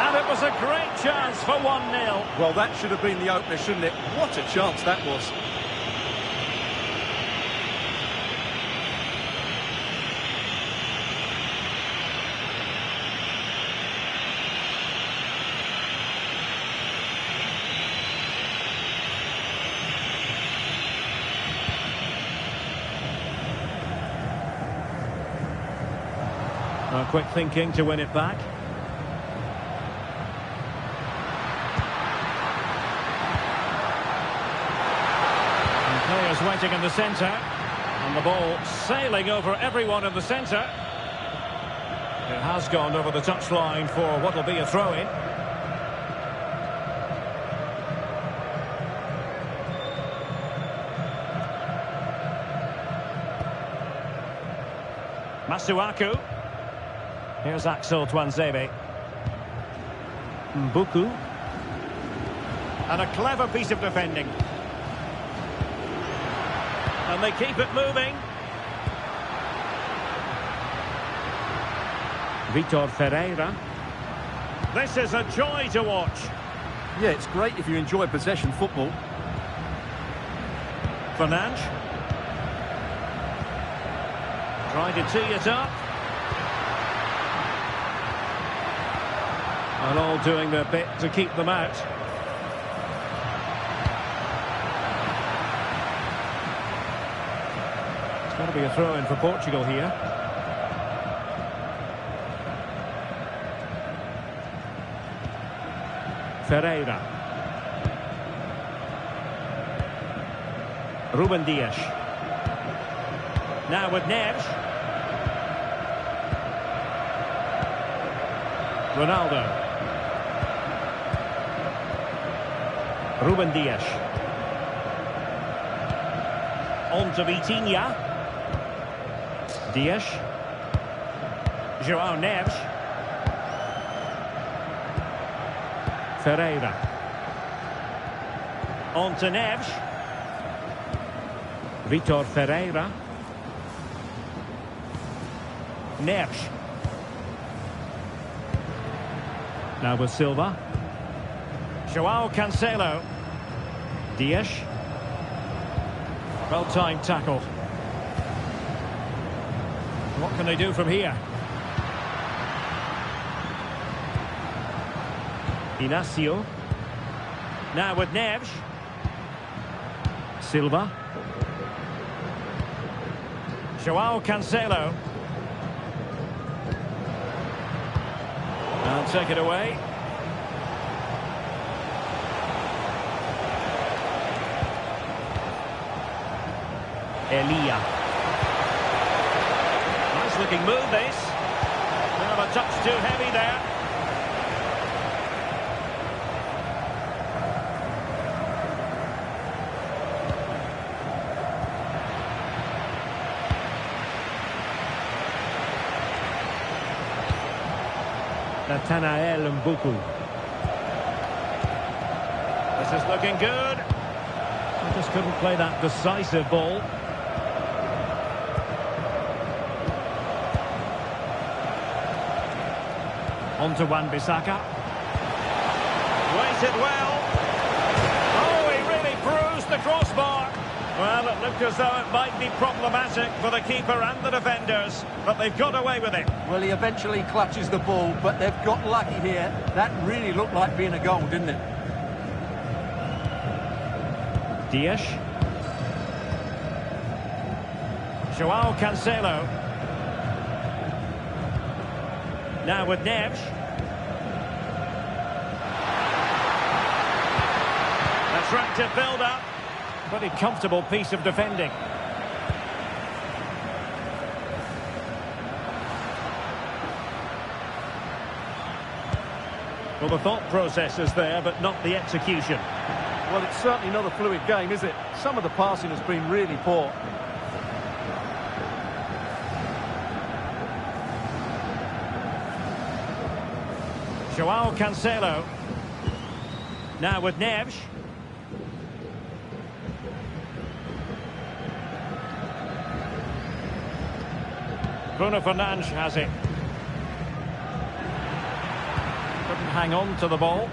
[SPEAKER 1] And it was a great chance for 1-0.
[SPEAKER 2] Well, that should have been the opener, shouldn't it? What a chance that was.
[SPEAKER 1] Quick thinking to win it back. And players waiting in the centre. And the ball sailing over everyone in the centre. It has gone over the touchline for what will be a throw-in. Masuaku. Here's Axel Tuanzebe. Mbuku. And a clever piece of defending. And they keep it moving. Vitor Ferreira. This is a joy to watch.
[SPEAKER 2] Yeah, it's great if you enjoy possession football.
[SPEAKER 1] Fernandes. Trying to tee it up. And all doing their bit to keep them out. It's got to be a throw-in for Portugal here. Ferreira. Ruben Dias. Now with Neves. Ronaldo. Ruben Dias. On to Vitinha. Dias. João Neves. Ferreira. On to Neves. Vitor Ferreira. Neves. Now with Silva. João Cancelo. Dias. Well-timed tackle. What can they do from here? Inacio. Now with Neves. Silva. João Cancelo. And take it away. Elia. Nice looking move this. Kind of a touch too heavy there. Nathanael Mbuku. This is looking good. He just couldn't play that decisive ball. On to Wan-Bissaka.
[SPEAKER 3] Waited well. Oh, he really bruised the crossbar.
[SPEAKER 1] Well, it looked as though it might be problematic for the keeper and the defenders, but they've got away with it.
[SPEAKER 2] Well, he eventually clutches the ball, but they've got lucky here. That really looked like being a goal, didn't it?
[SPEAKER 1] Dias. Joao Cancelo. Now with Neves. Attractive build-up. Pretty comfortable piece of defending. Well, the thought process is there, but not the execution.
[SPEAKER 2] Well, it's certainly not a fluid game, is it? Some of the passing has been really poor.
[SPEAKER 1] Joao Cancelo. Now with Neves. Bruno Fernandes has it. Couldn't hang on to the ball.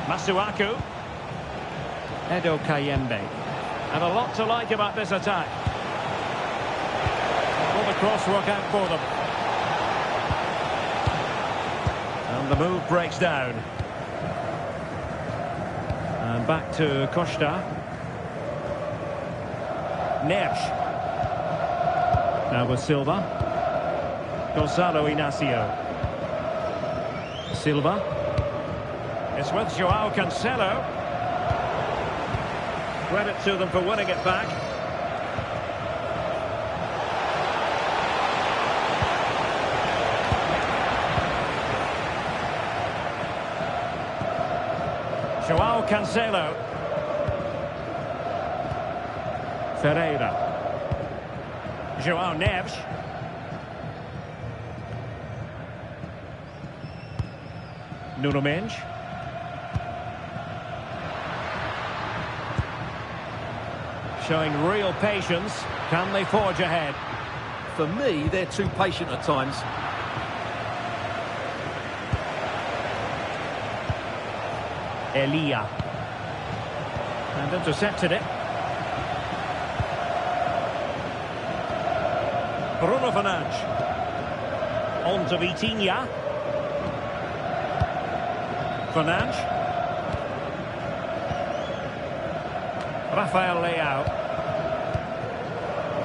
[SPEAKER 1] Masuaku. Edo Kayembe. And a lot to like about this attack. Will the cross work out for them? And the move breaks down. And back to Costa. Neves. Now with Silva. Gonzalo Inacio. Silva. It's with Joao Cancelo. Credit to them for winning it back. Joao Cancelo. Ferreira. Joao Neves. Nuno Mendes. Showing real patience. Can they forge ahead?
[SPEAKER 2] For me, they're too patient at times.
[SPEAKER 1] Elia. And intercepted it. Bruno Fernandes. On to Vitinha. Fernandes. Rafael Leao.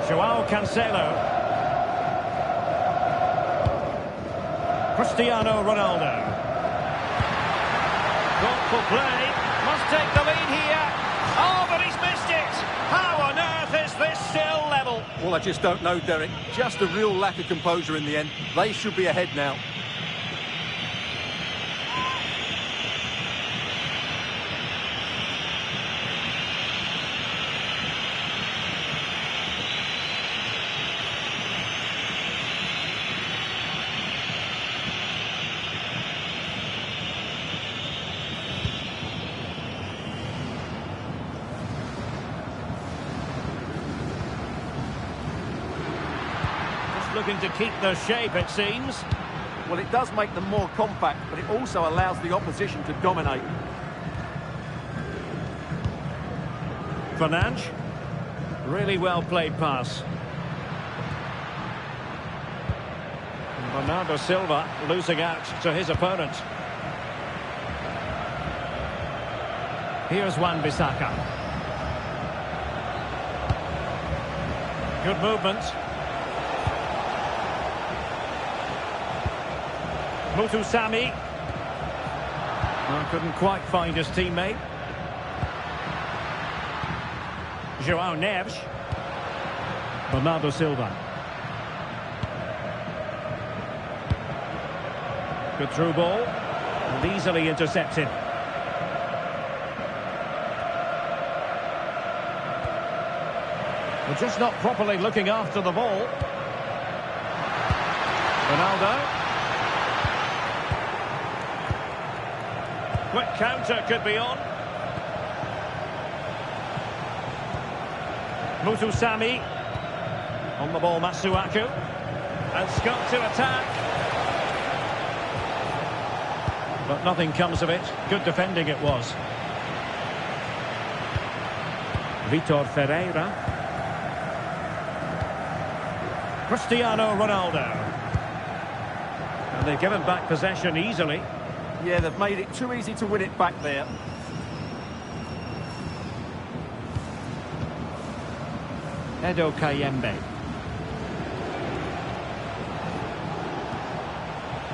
[SPEAKER 1] Joao Cancelo. Cristiano Ronaldo. Thoughtful play. Must take the lead here. Oh, but he's missed it. How on earth is this still level?
[SPEAKER 2] Well, I just don't know, Derek. Just a real lack of composure in the end. They should be ahead now.
[SPEAKER 1] Looking to keep the shape, it seems.
[SPEAKER 2] Well, it does make them more compact, but it also allows the opposition to dominate.
[SPEAKER 1] Fernandes. Really well played pass. Bernardo Silva losing out to his opponent. Here's Wan-Bissaka. Good movement. Mutusami. Couldn't quite find his teammate. Joao Neves. Bernardo Silva. Good through ball. And easily intercepted. We're just not properly looking after the ball. Ronaldo. Quick counter could be on. Mutusami. On the ball, Masuaku. And Scott to attack. But nothing comes of it. Good defending it was. Vitor Ferreira. Cristiano Ronaldo. And they've given back possession easily.
[SPEAKER 2] Yeah, they've made it too easy to win it back there.
[SPEAKER 1] Edo Kayembe.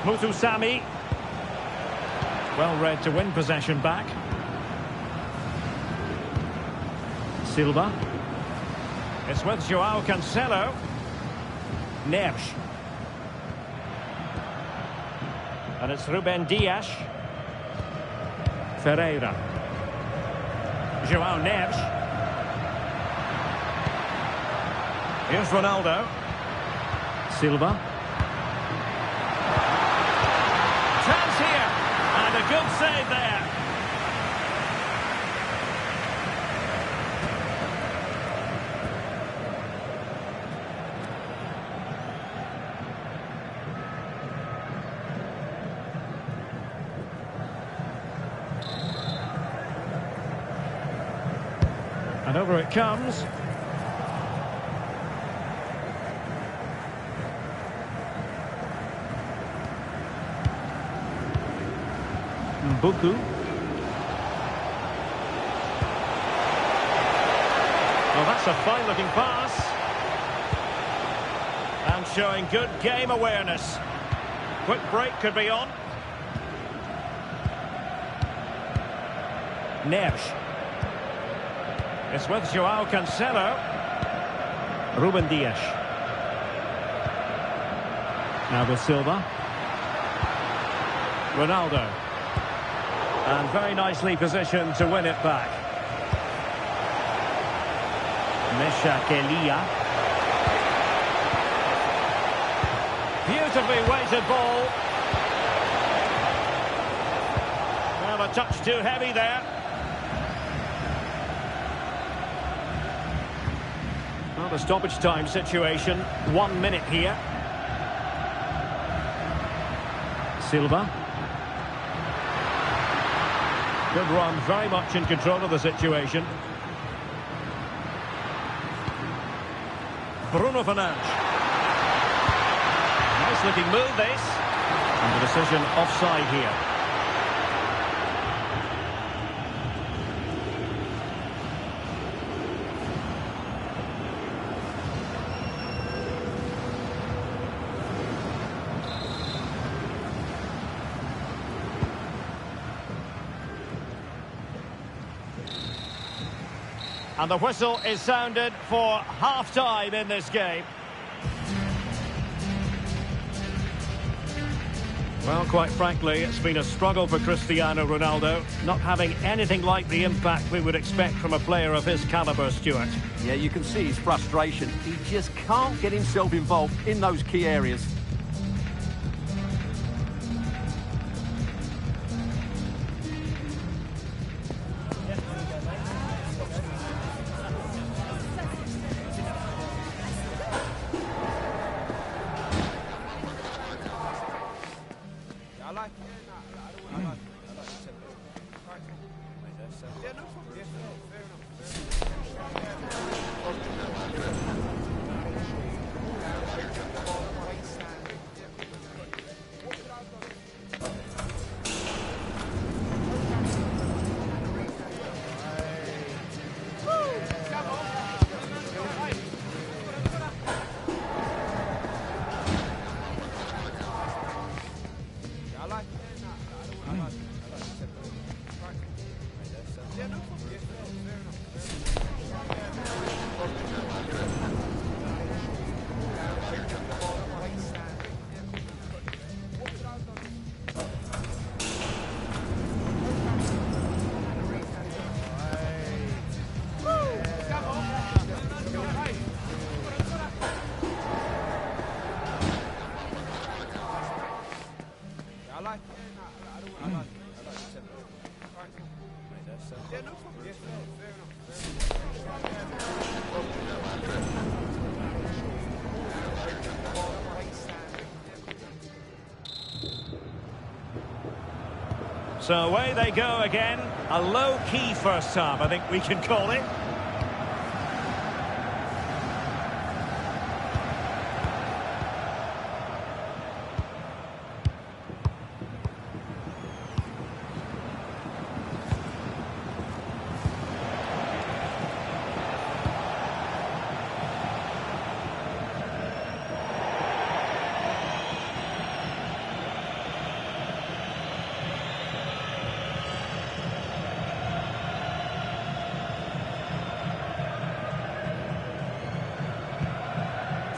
[SPEAKER 1] Mutusami. Well read to win possession back. Silva. It's with Joao Cancelo. Neves. And it's Ruben Dias. Ferreira. Joao Neves. Here's Ronaldo. Silva. Chance here. And a good save there. And over it comes. Mbuku. Well, that's a fine-looking pass. And showing good game awareness. Quick break could be on. Neves. It's with Joao Cancelo. Ruben Dias. Now with Silva. Ronaldo. And very nicely positioned to win it back. Mesha Kelia. Beautifully weighted ball. Well, a touch too heavy there. Well, the stoppage time situation. 1 minute here. Silva. Good run, very much in control of the situation. Bruno Fernandes. Nice looking move this. And the decision offside here. And the whistle is sounded for half-time in this game. Well, quite frankly, it's been a struggle for Cristiano Ronaldo, not having anything like the impact we would expect from a player of his calibre, Stuart.
[SPEAKER 2] Yeah, you can see his frustration. He just can't get himself involved in those key areas.
[SPEAKER 1] So away they go again. A low-key first half, I think we can call it.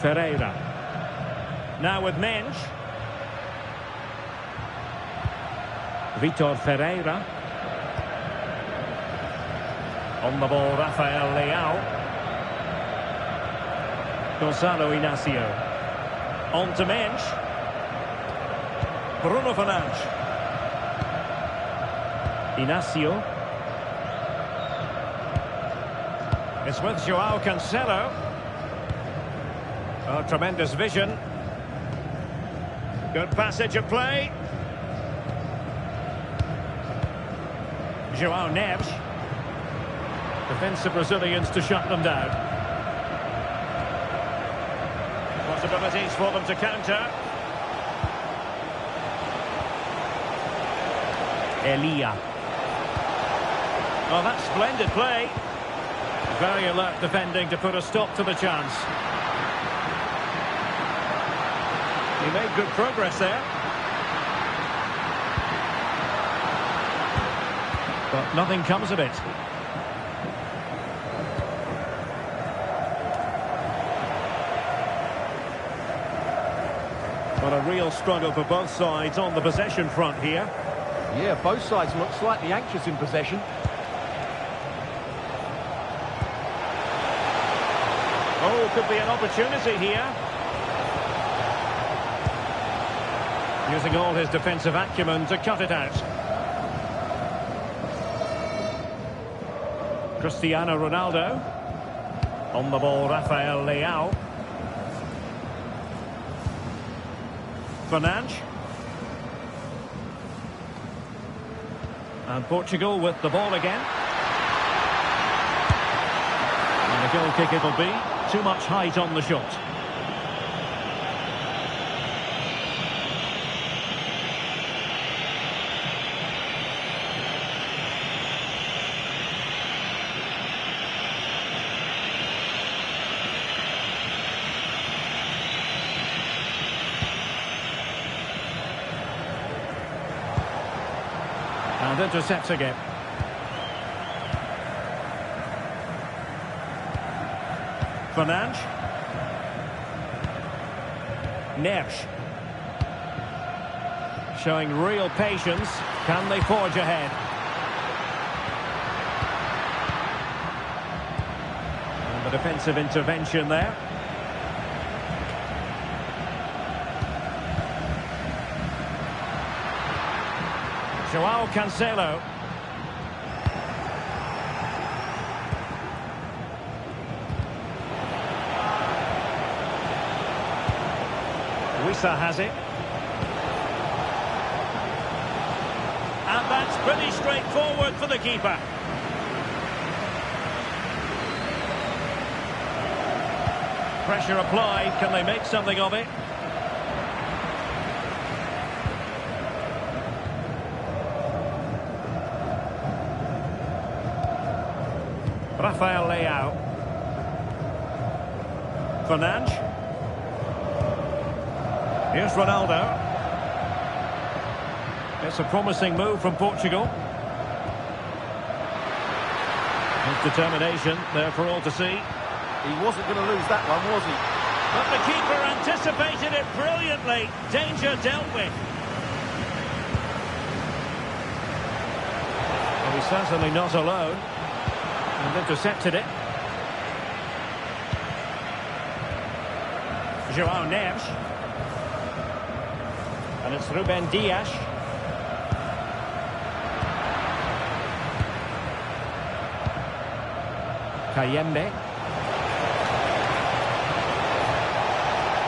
[SPEAKER 1] Ferreira. Now with Mensch. Vitor Ferreira. On the ball, Rafael Leao. Gonzalo Inacio. On to Mensch. Bruno Fernandes. Inacio. It's with Joao Cancelo. Oh, tremendous vision. Good passage of play. Joao Neves. Defensive Brazilians to shut them down. Possibilities for them to counter. Elia. Oh, that's splendid play. Very alert defending to put a stop to the chance. He made good progress there. But nothing comes of it. But a real struggle for both sides on the possession front here.
[SPEAKER 2] Yeah, both sides look slightly anxious in possession.
[SPEAKER 1] Oh, could be an opportunity here. Using all his defensive acumen to cut it out. Cristiano Ronaldo. On the ball, Rafael Leao. Fernandes. And Portugal with the ball again. And a goal kick it'll be. Too much height on the shot. And intercepts again. Fernandes. Neves. Showing real patience. Can they forge ahead? And the defensive intervention there. Joao Cancelo. Wissa has it. And that's pretty straightforward for the keeper. Pressure applied. Can they make something of it? Rafael Leao. Fernandes. Here's Ronaldo. It's a promising move from Portugal. His determination there for all to see.
[SPEAKER 2] He wasn't going to lose that one, was he?
[SPEAKER 1] But the keeper anticipated it brilliantly. Danger dealt with. Well, he's certainly not alone. And intercepted it. Joao Neves. And it's Ruben Dias. Kayembe.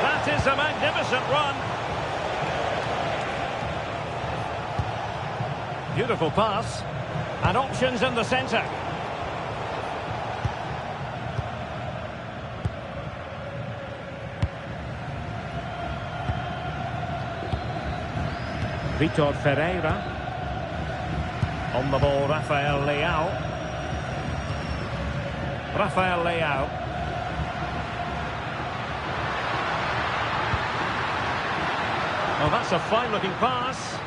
[SPEAKER 1] That is a magnificent run. Beautiful pass. And options in the centre. Vitor Ferreira. On the ball, Rafael Leao. Rafael Leao. Oh, that's a fine-looking pass.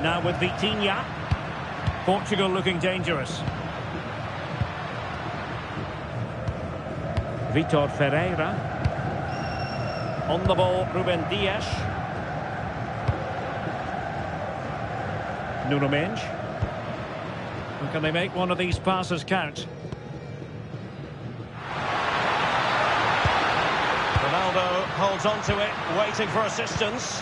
[SPEAKER 1] Now with Vitinha. Portugal looking dangerous. Vitor Ferreira. On the ball, Ruben Dias. Nuno Mendes. Can they make one of these passes count? Ronaldo holds on to it, waiting for assistance.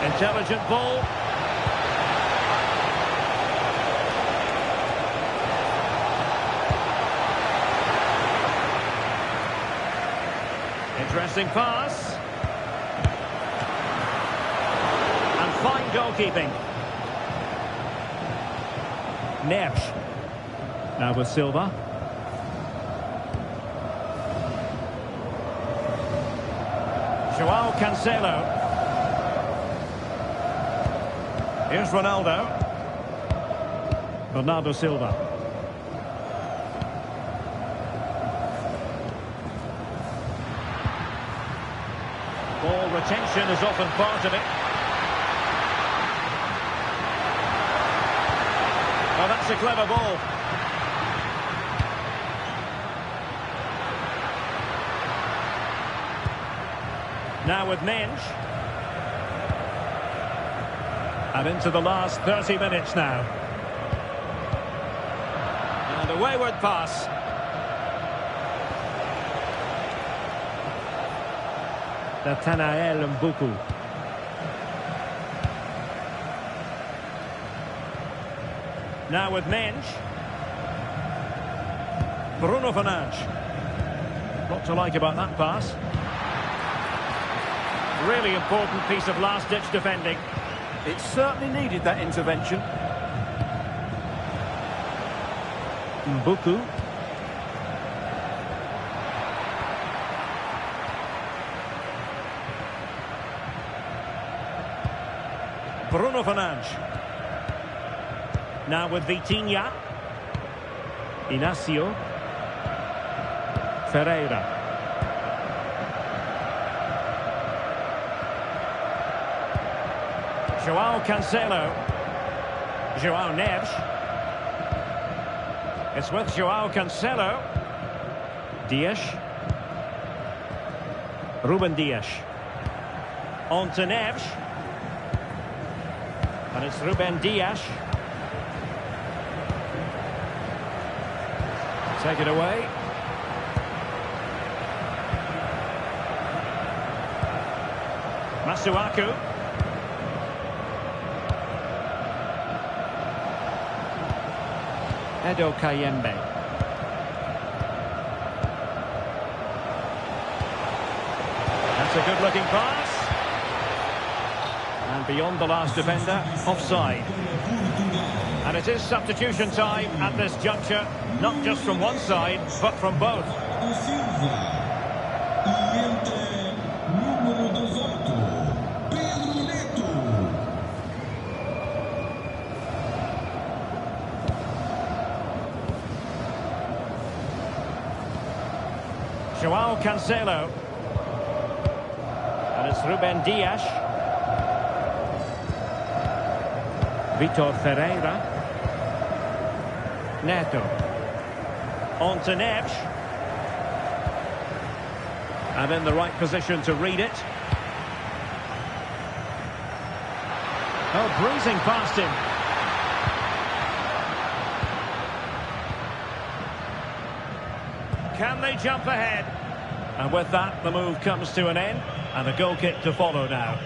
[SPEAKER 1] Intelligent ball. Interesting pass. And fine goalkeeping. Neves. Now with Silva. Joao Cancelo. Here's Ronaldo. Bernardo Silva. Ball retention is often part of it. Oh, that's a clever ball. Now with Mendes. And into the last 30 minutes now. And a wayward pass. Nathanael Mbuku. Now with Mendes. Bruno Fernandes. What to like about that pass? Really important piece of last-ditch defending.
[SPEAKER 2] It certainly needed that intervention.
[SPEAKER 1] Mbuku. Bruno Fernandes. Now with Vitinha. Inacio. Ferreira. Joao Cancelo. Joao Neves. It's with Joao Cancelo. Dias. Ruben Dias. On to Neves. And it's Ruben Dias. Take it away. Masuaku. Edo Kayembe. That's a good-looking pass. And beyond the last defender, offside. And it is substitution time at this juncture, not just from one side, but from both. Joao Cancelo. And it's Ruben Dias. Vitor Ferreira. Neto. On to Neves. And in the right position to read it. Oh, breezing past him. Can they jump ahead? And with that, the move comes to an end. And a goal kick to follow now.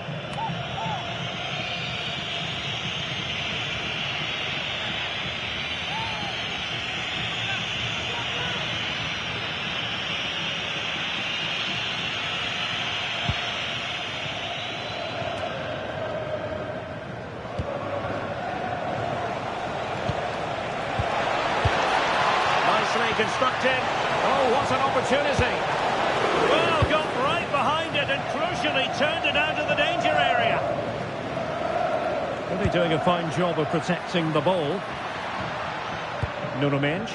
[SPEAKER 1] constructed. Oh, what an opportunity. Well, got right behind it and crucially turned it out of the danger area. Really doing a fine job of protecting the ball. Nuno Mendes.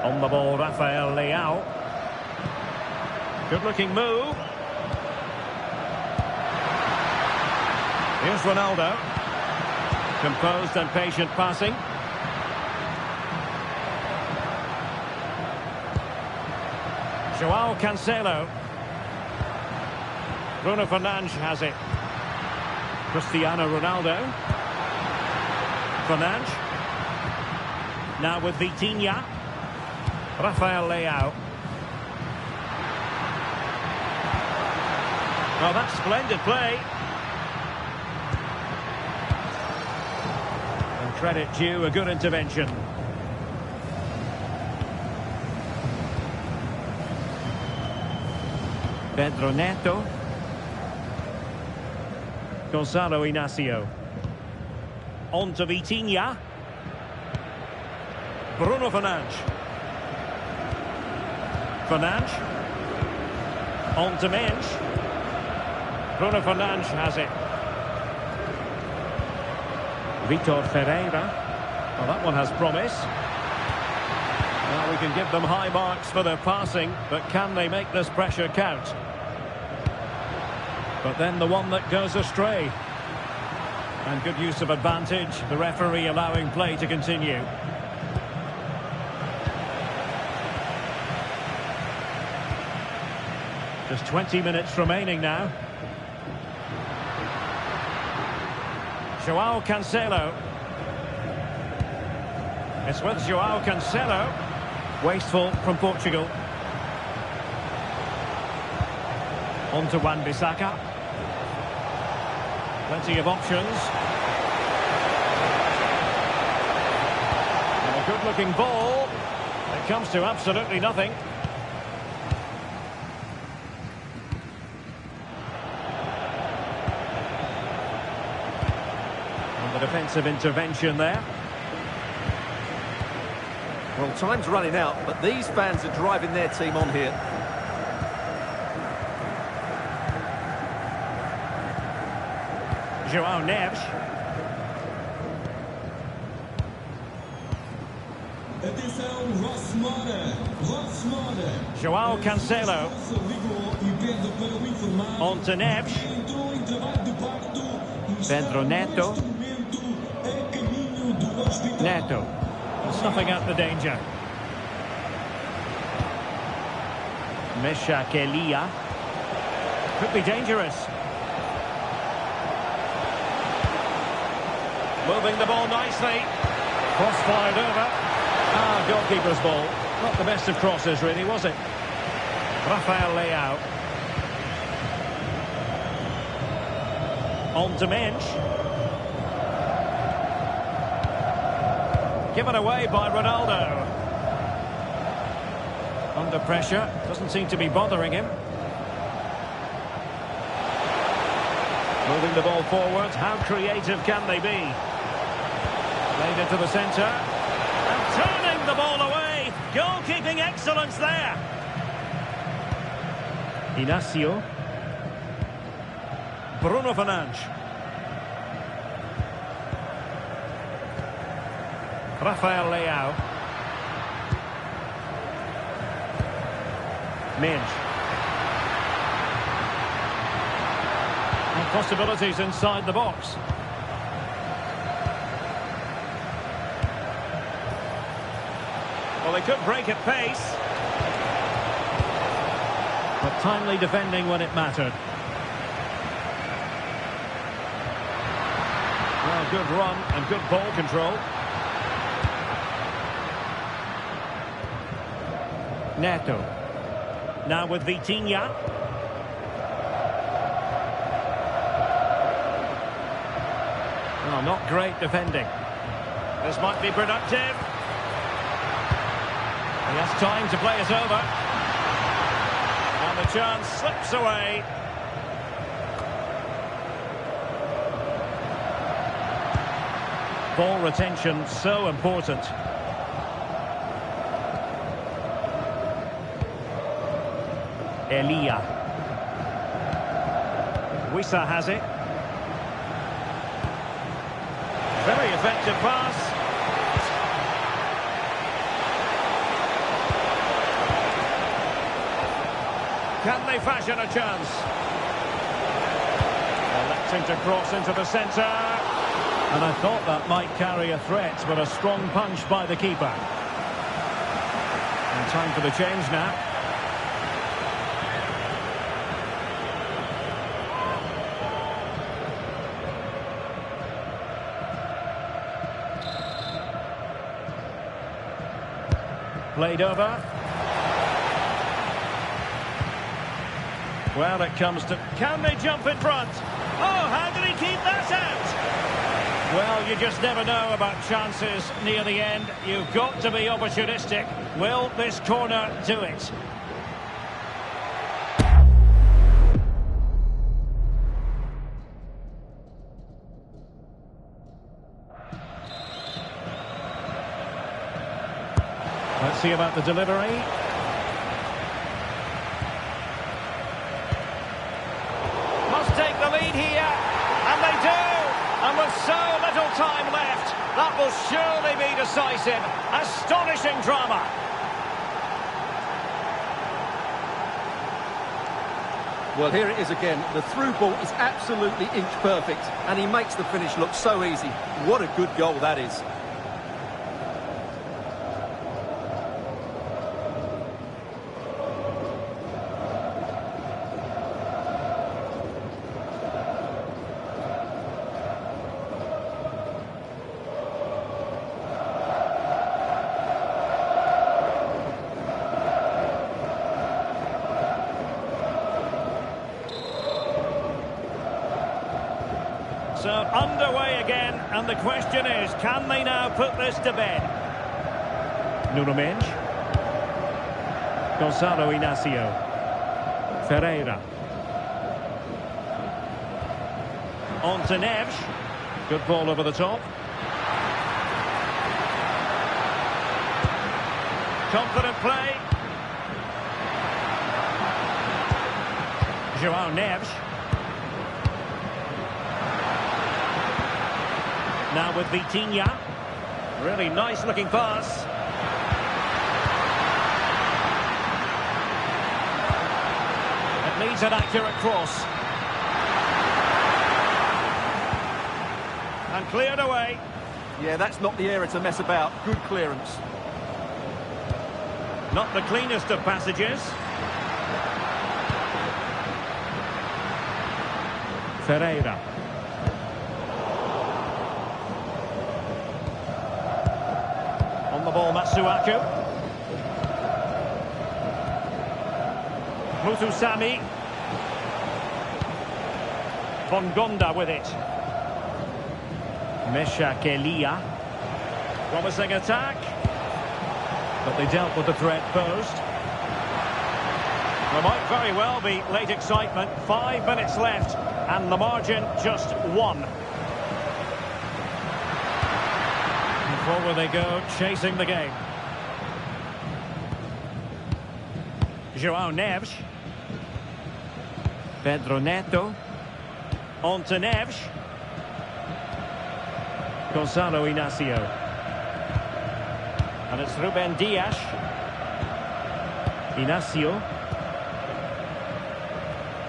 [SPEAKER 1] On the ball, Rafael Leao. Good-looking move. Here's Ronaldo. Composed and patient passing. Joao Cancelo. Bruno Fernandes has it. Cristiano Ronaldo. Fernandes. Now with Vitinha. Rafael Leao. Well, that's splendid play. And credit due, a good intervention. Pedro Neto. Gonzalo Inacio. On to Vitinha. Bruno Fernandes. Fernandes. On to Mendes. Bruno Fernandes has it. Vitor Ferreira. Well, that one has promise. Well, we can give them high marks for their passing, but can they make this pressure count? But then the one that goes astray. And good use of advantage. The referee allowing play to continue. Just 20 minutes remaining now. Joao Cancelo. It's with Joao Cancelo. Wasteful from Portugal. On to Wan-Bissaka. Plenty of options. And a good-looking ball. It comes to absolutely nothing. And the defensive intervention there.
[SPEAKER 2] Well, time's running out, but these fans are driving their team on here.
[SPEAKER 1] Joao Neves. Joao Cancelo. On to Neves. Pedro Neto. Neto. Snuffing out the danger. Mesha Kelia. Could be dangerous. Moving the ball nicely. Cross fired over. Goalkeeper's ball. Not the best of crosses, really, was it? Rafael Leao. On to Mendes. Given away by Ronaldo. Under pressure. Doesn't seem to be bothering him. Moving the ball forward. How creative can they be? Played into the centre. And turning the ball away. Goalkeeping excellence there. Inacio. Bruno Fernandes. Rafael Leao. Mendes. And possibilities inside the box. Well, they could break at pace. But timely defending when it mattered. Well, good run and good ball control. Neto. Now with Vitinha. Oh, not great defending. This might be productive. He has time to play it over. And the chance slips away. Ball retention so important. Elia. Wissa has it. Very effective pass. Can they fashion a chance? Electing to cross into the centre. And I thought that might carry a threat, but a strong punch by the keeper. And time for the change now. Played over. Well, it comes to... Can they jump in front? Oh, how did he keep that out? Well, you just never know about chances near the end. You've got to be opportunistic. Will this corner do it? Let's see about the delivery. Must take the lead here, and they do! And with so little time left, that will surely be decisive. Astonishing drama.
[SPEAKER 2] Well, here it is again. The through ball is absolutely inch perfect, and he makes the finish look so easy. What a good goal that is.
[SPEAKER 1] So underway again, and the question is, can they now put this to bed? Nuno Mendes. Gonzalo Inacio. Ferreira. On to Neves. Good ball over the top. Confident play. João Neves. Now with Vitinha. Really nice looking pass. It needs an accurate cross. And cleared away.
[SPEAKER 2] Yeah, that's not the area to mess about. Good clearance.
[SPEAKER 1] Not the cleanest of passages. Ferreira. On the ball, Matsuaku. Mutusami. Bongonda with it. Mesha Kelia. Promising attack. But they dealt with the threat posed. There might very well be late excitement. 5 minutes left. And the margin just 1. Forward they go, chasing the game. João Neves. Pedro Neto. On to Neves. Gonzalo Inacio. And it's Ruben Dias. Inacio.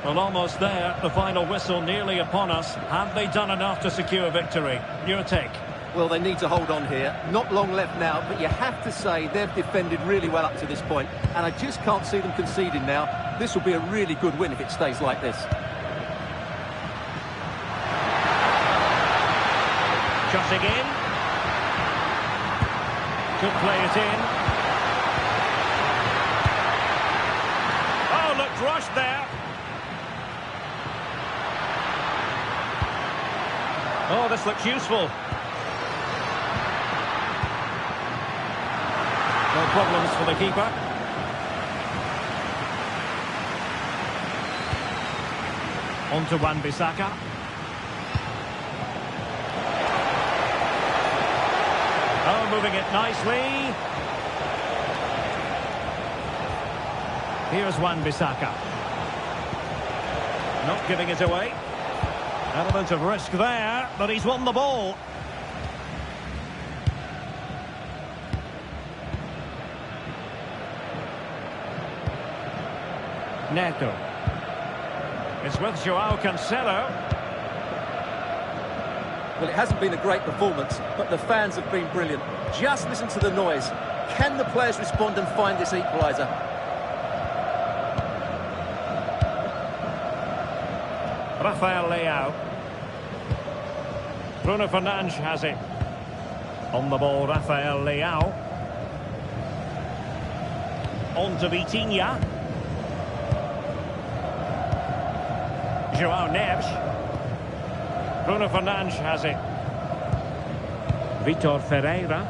[SPEAKER 1] Well, almost there. The final whistle nearly upon us. Have they done enough to secure victory? Your take?
[SPEAKER 2] Well, they need to hold on here. Not long left now, but you have to say they've defended really well up to this point, and I just can't see them conceding now. This will be a really good win if it stays like this.
[SPEAKER 1] Crossing in. Could play it in. Oh, looked rushed there. Oh, this looks useful. No problems for the keeper. On to Wan-Bissaka. moving it nicely. Here's Wan-Bissaka. Not giving it away. Element of risk there, but he's won the ball. Neto. It's with Joao Cancelo.
[SPEAKER 2] Well, it hasn't been a great performance, but the fans have been brilliant. Just listen to the noise. Can the players respond and find this equaliser?
[SPEAKER 1] Rafael Leao. Bruno Fernandes has it. On the ball, Rafael Leao. On to Vitinha. Joao Neves. Bruno Fernandes has it. Vitor Ferreira.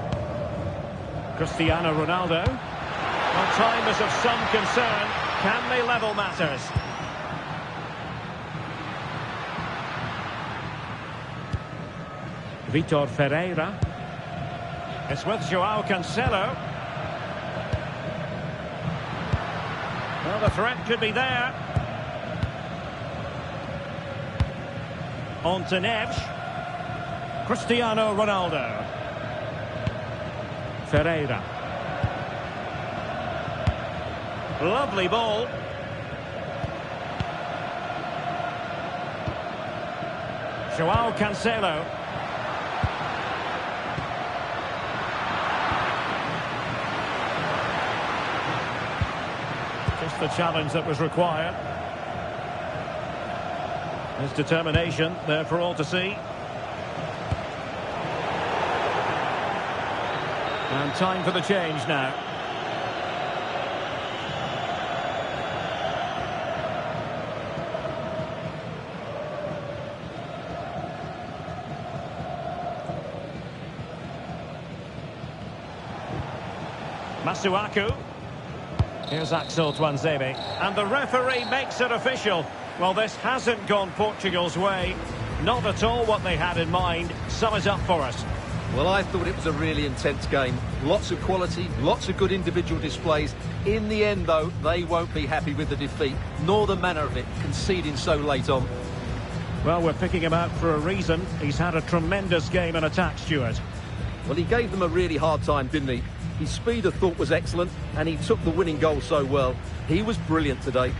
[SPEAKER 1] Cristiano Ronaldo. Well, time is of some concern. Can they level matters? Vitor Ferreira. It's with Joao Cancelo. Well, the threat could be there. On to Neves. Cristiano Ronaldo. Ferreira. Lovely ball. Joao Cancelo. Just the challenge that was required. His determination there for all to see. And time for the change now. Masuaku. Here's Axel Tuanzebe. And the referee makes it official. Well, this hasn't gone Portugal's way. Not at all what they had in mind. Sum it up for us.
[SPEAKER 2] Well, I thought it was a really intense game. Lots of quality, lots of good individual displays. In the end, though, they won't be happy with the defeat, nor the manner of it, conceding so late on.
[SPEAKER 1] Well, we're picking him out for a reason. He's had a tremendous game in attack, Stuart.
[SPEAKER 2] Well, he gave them a really hard time, didn't he? His speed, I thought, was excellent, and he took the winning goal so well. He was brilliant today.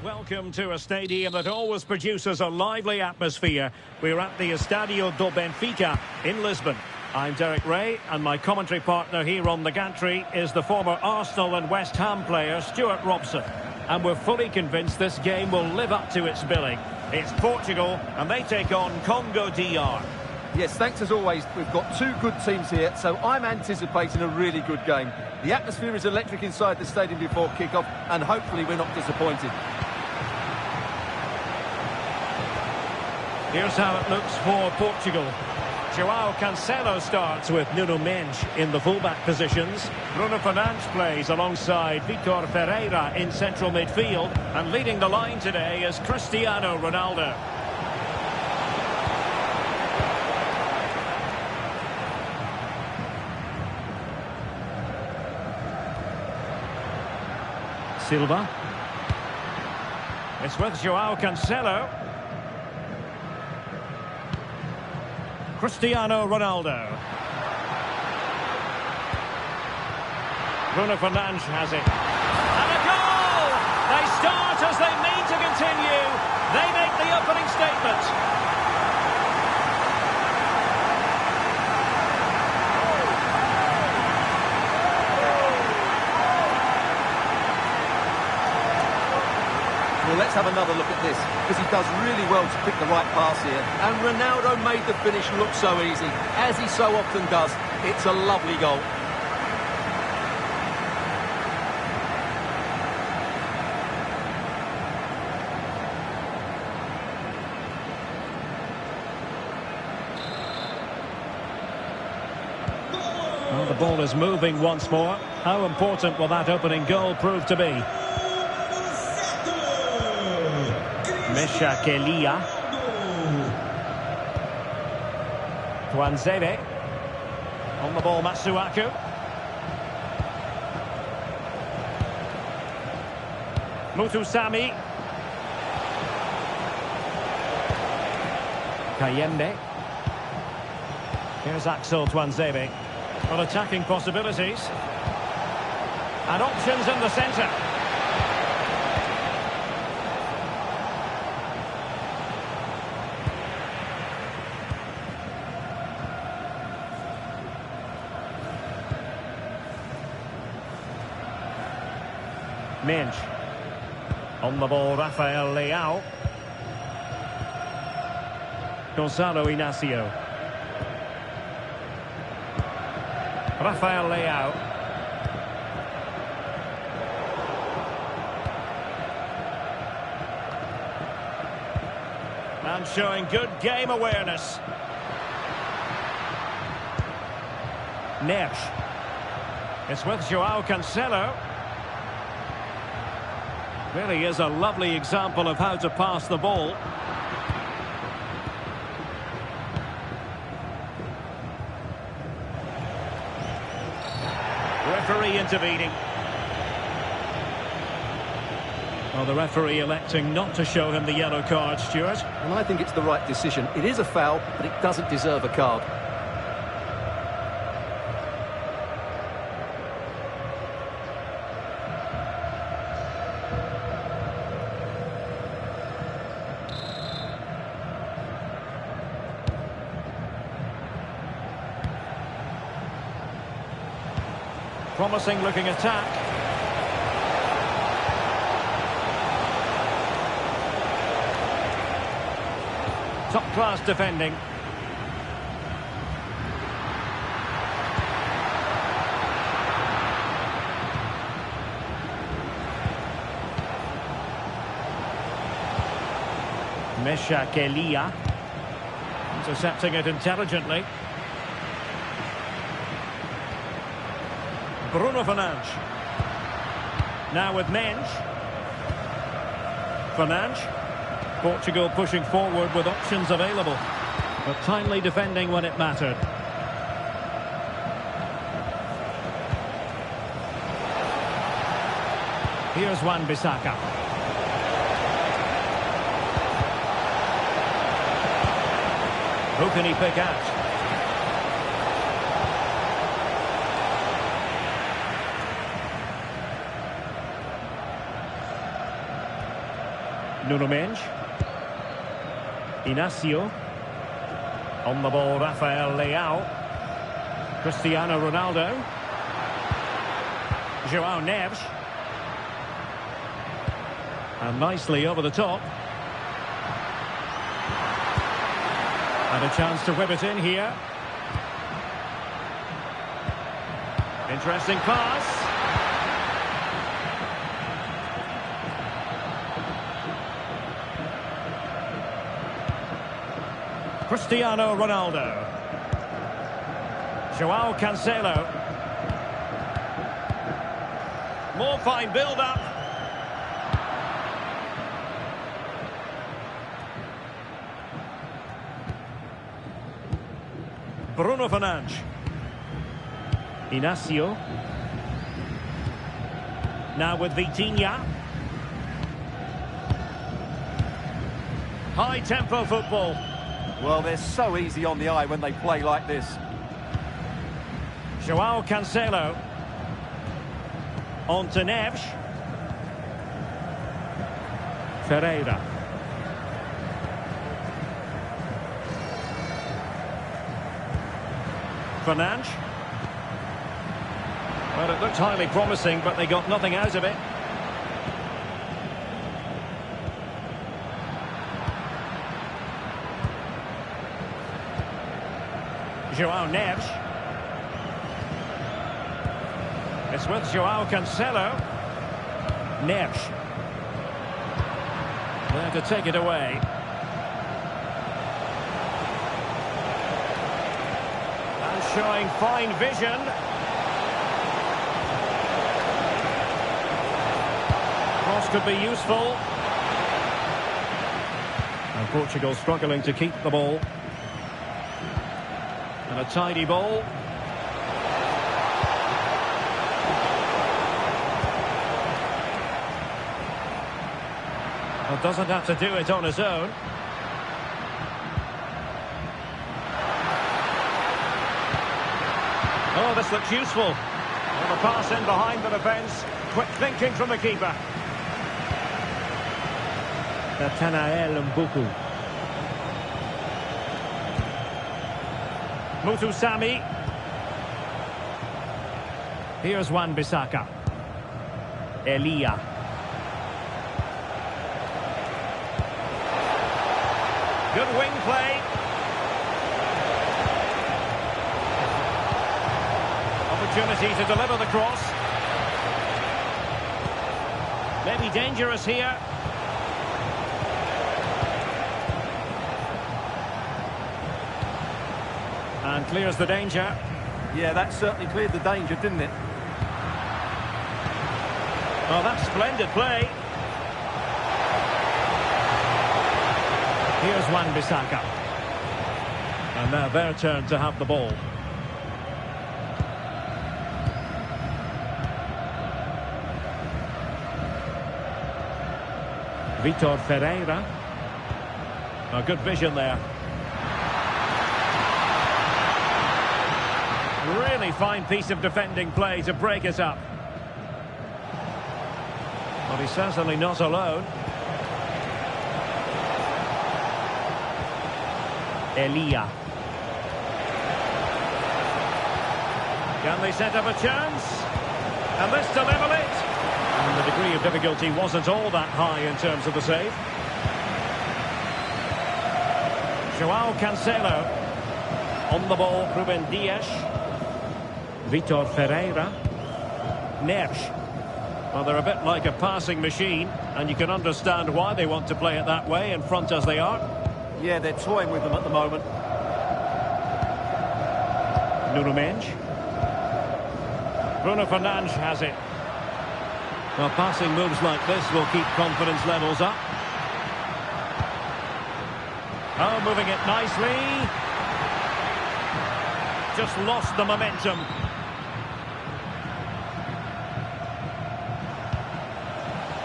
[SPEAKER 1] Welcome to a stadium that always produces a lively atmosphere. We're at the Estadio do Benfica in Lisbon. I'm Derek Ray, and my commentary partner here on the gantry is the former Arsenal and West Ham player Stuart Robson. And we're fully convinced this game will live up to its billing. It's Portugal, and they take on Congo DR.
[SPEAKER 2] Yes, thanks as always. We've got two good teams here, so I'm anticipating a really good game. The atmosphere is electric inside the stadium before kick-off, and hopefully we're not disappointed.
[SPEAKER 1] Here's how it looks for Portugal. João Cancelo starts with Nuno Mendes in the fullback positions. Bruno Fernandes plays alongside Vitor Ferreira in central midfield. And leading the line today is Cristiano Ronaldo. Silva. It's with João Cancelo. Cristiano Ronaldo. Bruno Fernandes has it. And a goal! They start as they mean to continue. They make the opening statement.
[SPEAKER 2] Well, let's have another look at this, because he does really well to pick the right pass here. And Ronaldo made the finish look so easy, as he so often does. It's a lovely goal.
[SPEAKER 1] Well, the ball is moving once more. How important will that opening goal prove to be? Mesha Kelia. Tuanzebe. On the ball, Matsuaku. Mutusami. Kayembe. Here's Axel Tuanzebe. Well, attacking possibilities. And options in the centre. Mendes. On the ball, Rafael Leao. Gonzalo Inacio. Rafael Leao. And showing good game awareness. Neres. It's with João Cancelo. Really is a lovely example of how to pass the ball. Referee intervening. Well, the referee electing not to show him the yellow card, Stuart.
[SPEAKER 2] And I think it's the right decision. It is a foul, but it doesn't deserve a card.
[SPEAKER 1] Promising looking attack. Top class defending. Mesha Kelia. Intercepting it intelligently. Bruno Fernandes. Now with Mendes. Fernandes. Portugal pushing forward with options available, but timely defending when it mattered. Here's Wan-Bissaka. Who can he pick out? Nuno Mendes. Inacio. On the ball, Rafael Leao. Cristiano Ronaldo. João Neves. And nicely over the top. And a chance to whip it in here. Interesting pass. Cristiano Ronaldo. João Cancelo. More fine build-up. Bruno Fernandes. Inacio. Now with Vitinha. High-tempo football.
[SPEAKER 2] Well, they're so easy on the eye when they play like this.
[SPEAKER 1] João Cancelo. On to Neves. Ferreira. Fernandes. Well, it looked highly promising, but they got nothing out of it. João Neves. It's with João Cancelo. Neves. There to take it away. And showing fine vision. Cross could be useful. And Portugal struggling to keep the ball. And a tidy ball. Well, doesn't have to do it on his own. Oh, this looks useful. Well, the pass in behind the defence. Quick thinking from the keeper. Nathanael Mbuku. Mutusami. Here's Wan-Bissaka. Elia. Good wing play. Opportunity to deliver the cross. Maybe dangerous here. And clears the danger.
[SPEAKER 2] Yeah, that certainly cleared the danger, didn't it?
[SPEAKER 1] Oh, that's splendid play. Here's Wan-Bissaka. And now their turn to have the ball. Vitor Ferreira. A good vision there. Really fine piece of defending play to break it up. But he's certainly not alone. Elia. Can they set up a chance? And this to level it. And the degree of difficulty wasn't all that high in terms of the save. João Cancelo. On the ball, Ruben Dias. Vitor Ferreira. Neves. Well, they're a bit like a passing machine, and you can understand why they want to play it that way, in front as they are.
[SPEAKER 2] Yeah, they're toying with them at the moment.
[SPEAKER 1] Nuno Mendes. Bruno Fernandes has it. Well, passing moves like this will keep confidence levels up. Oh, moving it nicely. Just lost the momentum.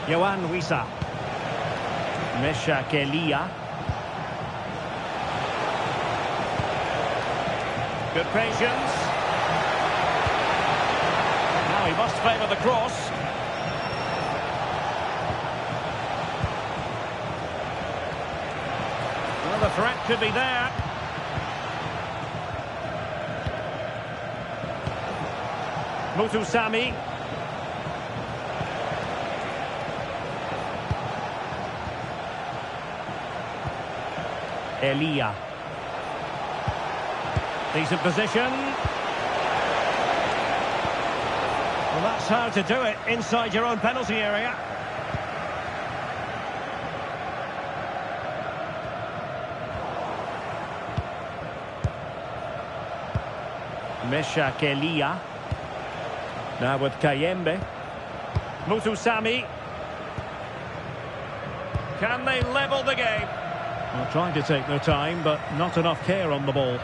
[SPEAKER 1] Yohan Wissa. Mesha Elia. Good patience. Now he must favour the cross. Well, the threat could be there. Mutusami. Elia. Decent position. Well, that's how to do it inside your own penalty area. Meshak Elia. Now with Kayembe. Mutusami. Can they level the game? Well, trying to take their time, but not enough care on the ball.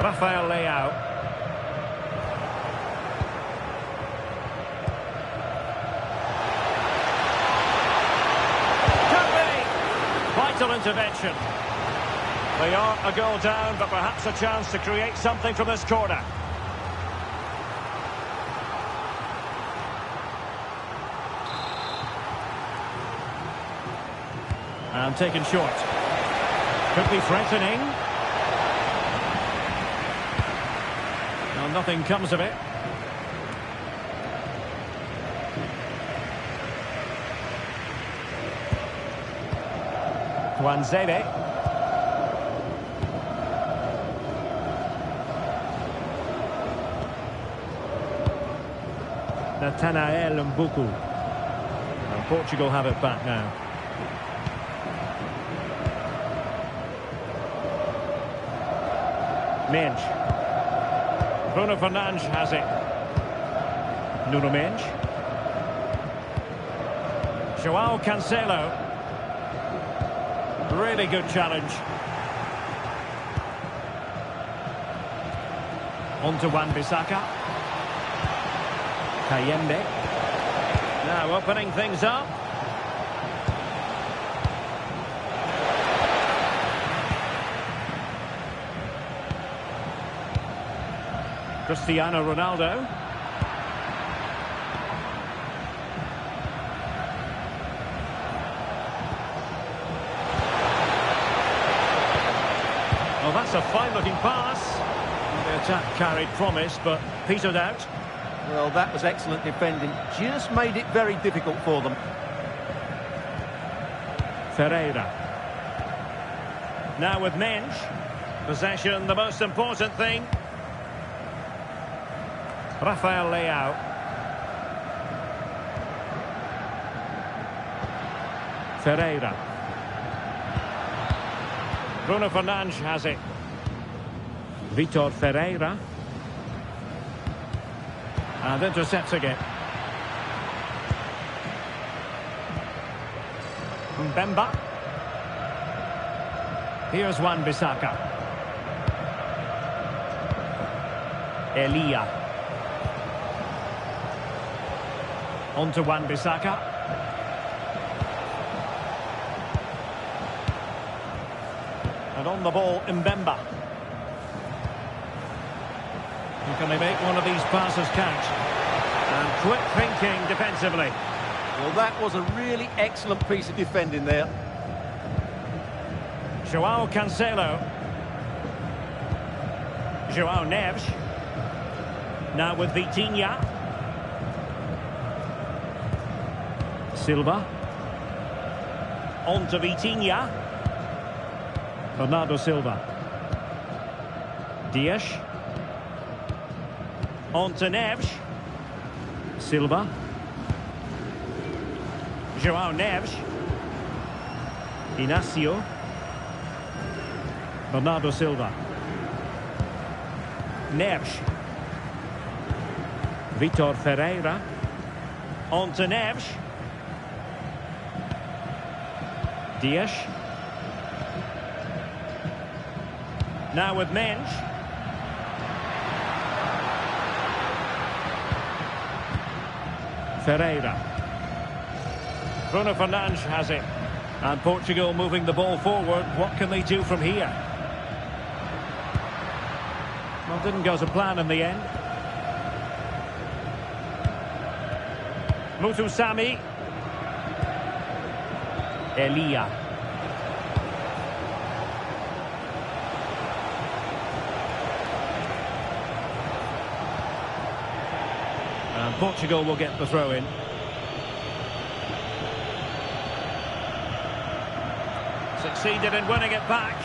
[SPEAKER 1] Rafael Leao. Could be! Vital intervention. They are a goal down, but perhaps a chance to create something from this corner. And taken short. Could be threatening. No, nothing comes of it. Tuanzebe. Nathanael Mbuku. And Portugal have it back now. Mensch. Bruno Fernandes has it. Nuno Mensch. Joao Cancelo. Really good challenge. On to Wan-Bissaka. Kayembe. Now opening things up. Cristiano Ronaldo. Well, that's a fine-looking pass. The attack carried promise, but petered out.
[SPEAKER 2] Well, that was excellent defending. Just made it very difficult for them.
[SPEAKER 1] Ferreira. Now with Mensch. Possession, the most important thing. Rafael Leao. Ferreira. Bruno Fernandes has it. Vitor Ferreira. And intercepting it. Mbemba. Here's Wan-Bissaka. Elia. On to Wan-Bissaka. And on the ball, Mbemba. And can they make one of these passes count? And quick thinking defensively.
[SPEAKER 2] Well, that was a really excellent piece of defending there.
[SPEAKER 1] Joao Cancelo. Joao Neves. Now with Vitinha. Silva. On to Vitinha. Bernardo Silva. Dias. On to Neves. Silva. Joao Neves. Inacio. Bernardo Silva. Neves. Vitor Ferreira. On to Neves. Dias. Now with Mensch. Ferreira. Bruno Fernandes has it. And Portugal moving the ball forward. What can they do from here? Well, didn't go to plan in the end. Mutusami. Elia. Portugal will get the throw in. Succeeded in winning it back.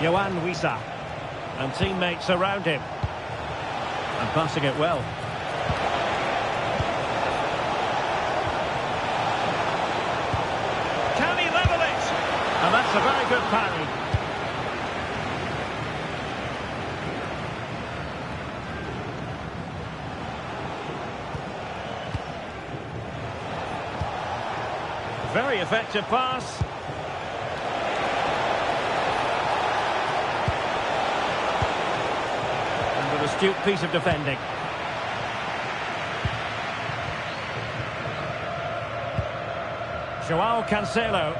[SPEAKER 1] Johan Wissa. And teammates around him. And passing it well.
[SPEAKER 3] Can he level it?
[SPEAKER 1] And that's a very good parry. Very effective pass. And an astute piece of defending. João Cancelo.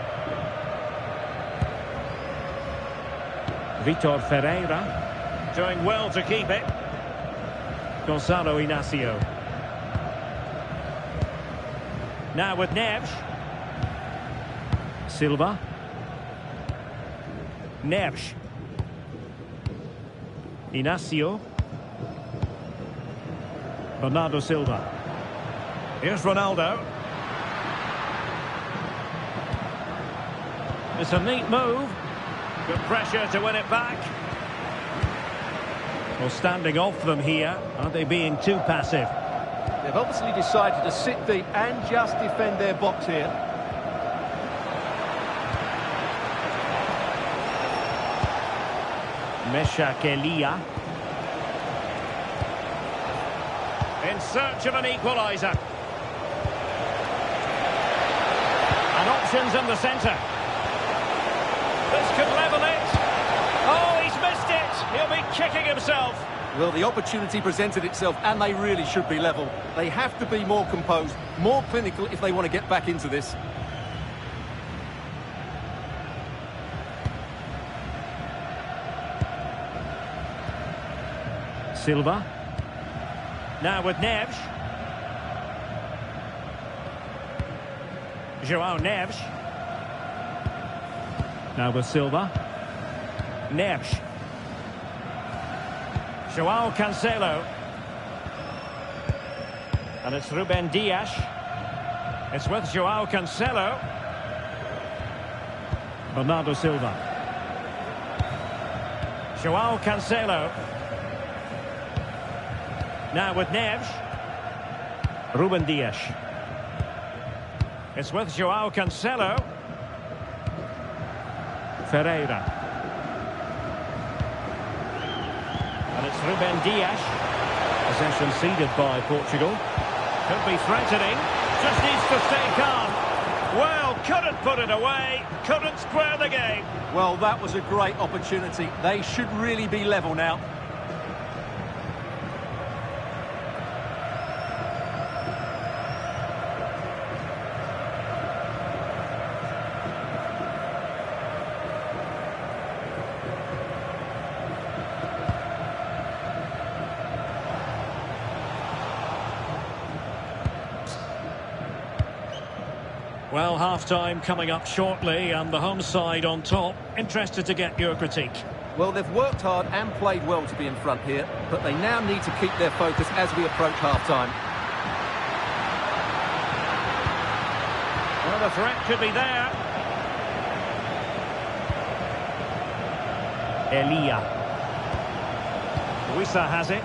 [SPEAKER 1] Vitor Ferreira.
[SPEAKER 3] Doing well to keep it.
[SPEAKER 1] Gonzalo Inacio. Now with Neves. Silva. Neves. Inacio. Bernardo Silva. Here's Ronaldo. It's a neat move. Good pressure to win it back. Well, standing off them here. Are they being too passive?
[SPEAKER 2] They've obviously decided to sit deep and just defend their box here.
[SPEAKER 1] Mesha Kelia.
[SPEAKER 3] In search of an equaliser.
[SPEAKER 1] And options in the centre.
[SPEAKER 3] This could level it. Oh, he's missed it. He'll be kicking himself.
[SPEAKER 2] Well, the opportunity presented itself, and they really should be level. They have to be more composed, more clinical if they want to get back into this.
[SPEAKER 1] Silva. Now with Neves. João Neves. Now with Silva. Neves. João Cancelo. And it's Ruben Dias. It's with João Cancelo. Bernardo Silva. João Cancelo. Now with Neves. Ruben Dias. It's with João Cancelo. Ferreira. And it's Ruben Dias. Possession ceded by Portugal.
[SPEAKER 3] Could be threatening. Just needs to stay calm. Well, couldn't put it away. Couldn't square the game.
[SPEAKER 2] Well, that was a great opportunity. They should really be level now.
[SPEAKER 1] Well, half-time coming up shortly and the home side on top. Interested to get your critique.
[SPEAKER 2] Well, they've worked hard and played well to be in front here, but they now need to keep their focus as we approach half-time.
[SPEAKER 3] Well, the threat could be there.
[SPEAKER 1] Elia. Wissa has it.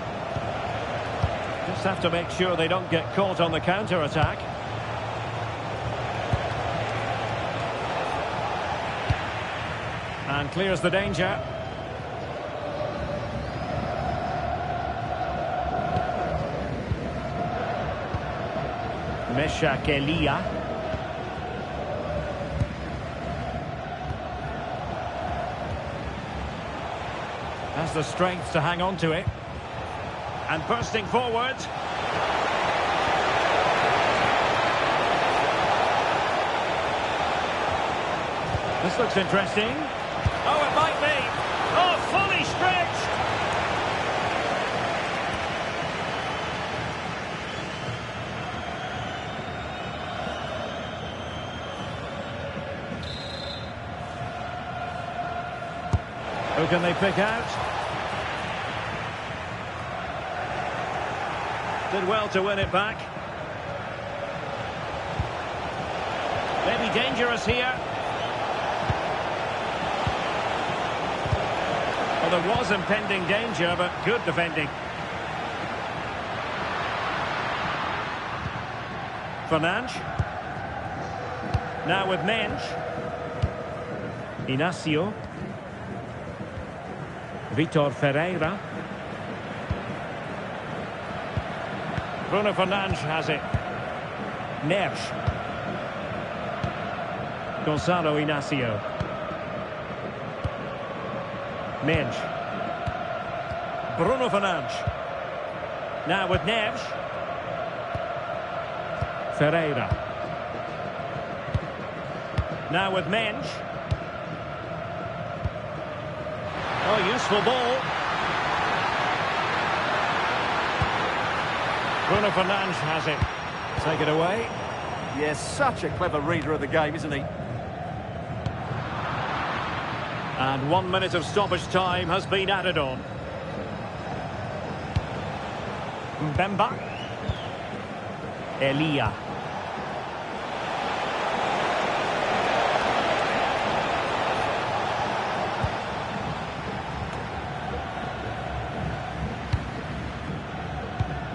[SPEAKER 1] Just have to make sure they don't get caught on the counter-attack. And clears the danger. Mesha Kelia. Has the strength to hang on to it.
[SPEAKER 3] And bursting forward.
[SPEAKER 1] This looks interesting.
[SPEAKER 3] Oh, it might be. Oh, fully stretched.
[SPEAKER 1] Who can they pick out? Did well to win it back. Maybe dangerous here. Well, there was impending danger, but good defending. Fernandes. Now with Mensch. Inacio. Vitor Ferreira. Bruno Fernandes has it. Neves. Gonzalo Inacio. Mensch. Bruno Fernandes. Now with Neves. Ferreira. Now with Mensch. Oh, useful ball. Bruno Fernandes has it. Take it away.
[SPEAKER 2] Yes, such a clever reader of the game, isn't he?
[SPEAKER 1] And 1 minute of stoppage time has been added on. Mbemba. Elia.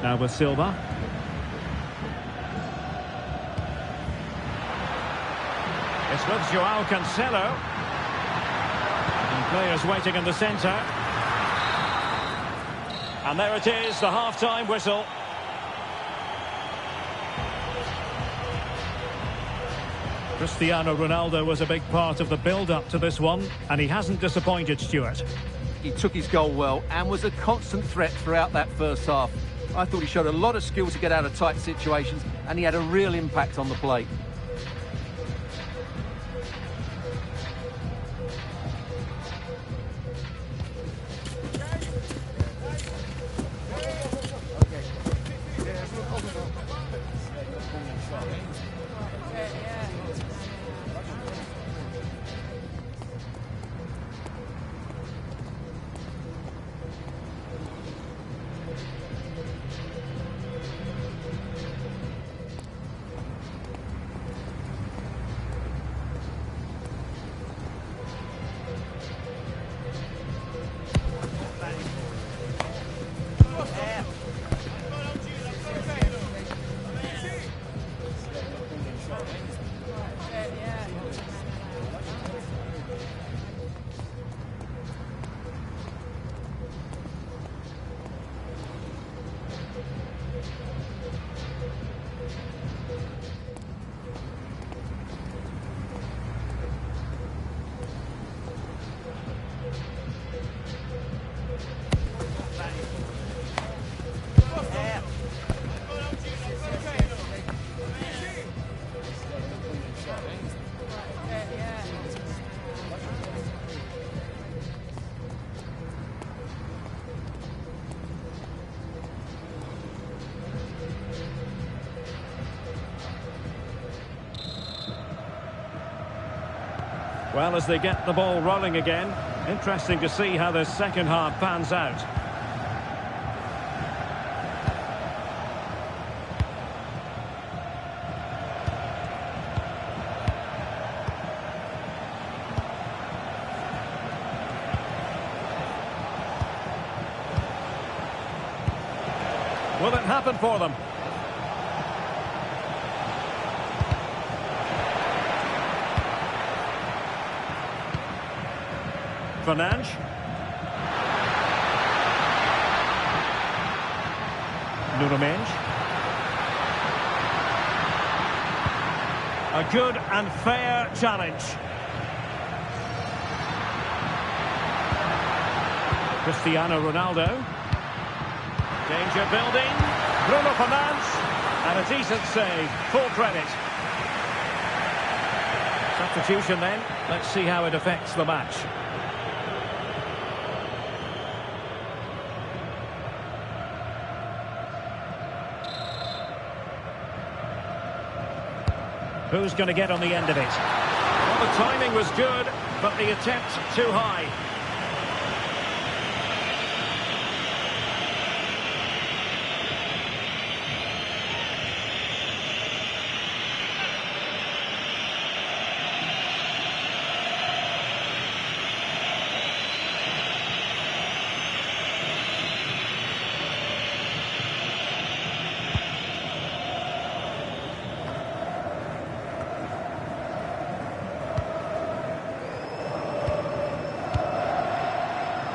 [SPEAKER 1] Now with Silva. It's with João Cancelo. And players waiting in the centre. And there it is, the half-time whistle. Cristiano Ronaldo was a big part of the build-up to this one, and he hasn't disappointed, Stuart.
[SPEAKER 2] He took his goal well and was a constant threat throughout that first half. I thought he showed a lot of skill to get out of tight situations, and he had a real impact on the plate.
[SPEAKER 1] Well, as they get the ball rolling again, interesting to see how the second half pans out. Will it happen for them? Fernandes. Nuno Mendes. A good and fair challenge. Cristiano Ronaldo. Danger building. Bruno Fernandes. And a decent save. Full credit. Substitution then. Let's see how it affects the match. Who's going to get on the end of it? Well, the timing was good, but the attempt too high.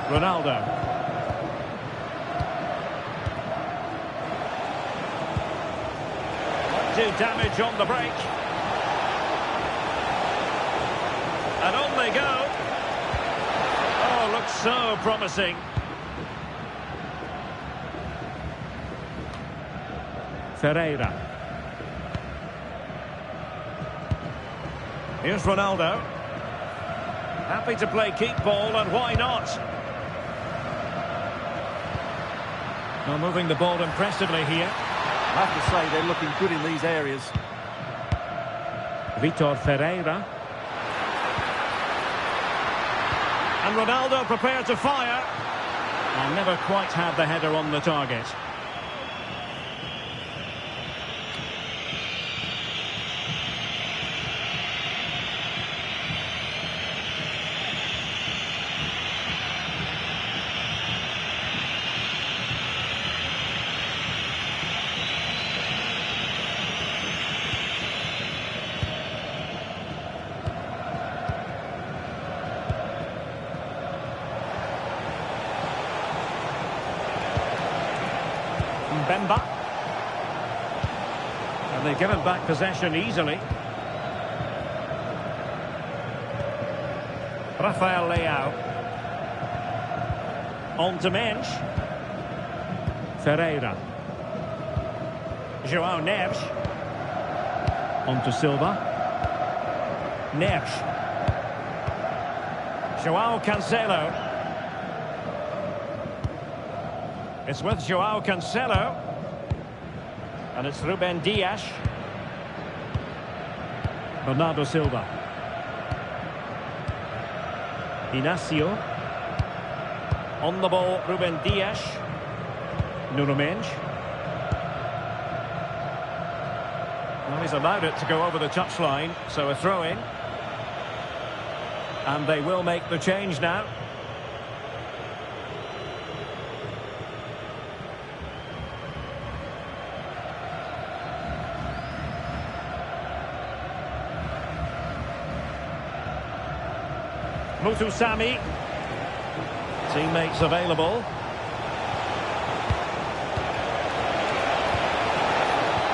[SPEAKER 1] Ronaldo. Do damage on the break. And on they go. Oh, looks so promising. Ferreira. Here's Ronaldo. Happy to play keep ball, and why not? Well, moving the ball impressively here.
[SPEAKER 2] I have to say they're looking good in these areas.
[SPEAKER 1] Vitor Ferreira. And Ronaldo prepared to fire. And never quite had the header on the target. Bemba. And they've given back possession easily. Rafael Leao. On to Mensch. Ferreira. João Neves. On to Silva. Neves. João Cancelo. It's with João Cancelo. And it's Ruben Dias. Bernardo Silva. Inacio. On the ball, Ruben Dias. Nuno Mendes. Well, he's allowed it to go over the touchline, so a throw-in. And they will make the change now. Mutusami. Teammates available.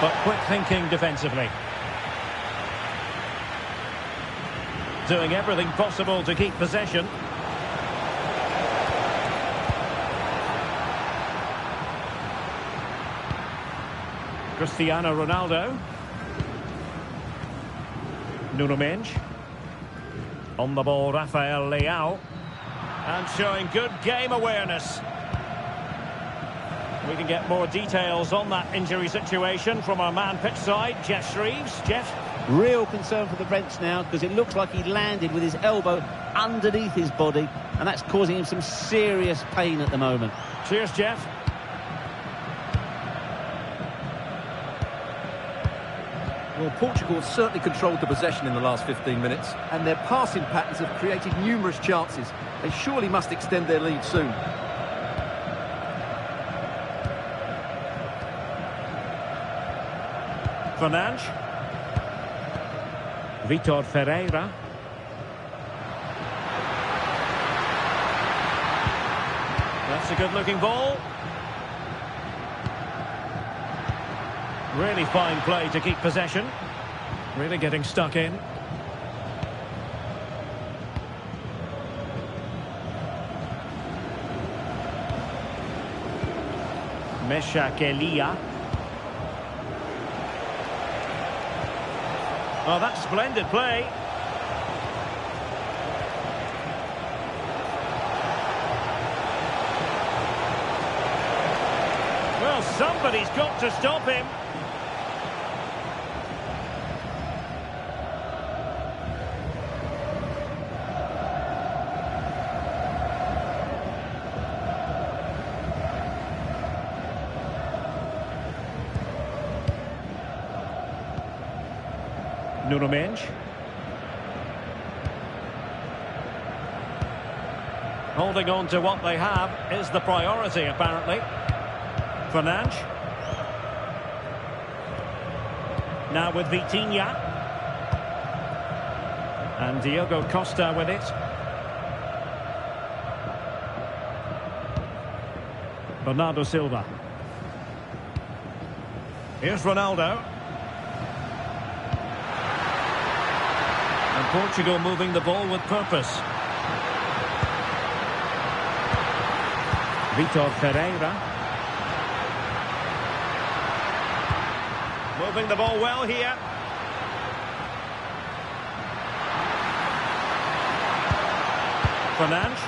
[SPEAKER 1] But quick thinking defensively. Doing everything possible to keep possession. Cristiano Ronaldo. Nuno Mendes. On the ball, Rafael Leao. And showing good game awareness. We can get more details on that injury situation from our man pitch side, Jeff Shreves. Jeff?
[SPEAKER 4] Real concern for the Reds now, because it looks like he landed with his elbow underneath his body, and that's causing him some serious pain at the moment.
[SPEAKER 1] Cheers, Jeff.
[SPEAKER 2] Well, Portugal have certainly controlled the possession in the last 15 minutes, and their passing patterns have created numerous chances. They surely must extend their lead soon.
[SPEAKER 1] Fernandes. Vitor Ferreira. That's a good-looking ball. Really fine play to keep possession. Really getting stuck in. Mesha Kelia. Oh, that's splendid play. Well, somebody's got to stop him. Nuno Mendes. Holding on to what they have is the priority, apparently. Fernandes. Now with Vitinha. And Diogo Costa with it. Bernardo Silva. Here's Ronaldo. And Portugal moving the ball with purpose. Vitor Ferreira.
[SPEAKER 3] Moving the ball well here.
[SPEAKER 1] Fernandes.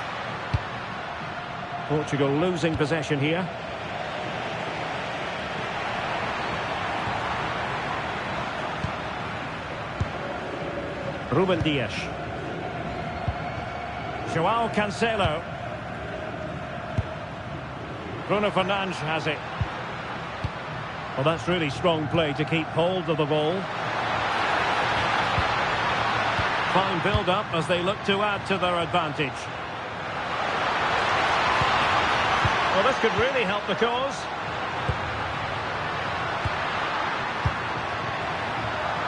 [SPEAKER 1] Portugal losing possession here. Ruben Dias. João Cancelo. Bruno Fernandes has it. Well, that's really strong play to keep hold of the ball. Fine build-up as they look to add to their advantage. Well, this could really help the cause.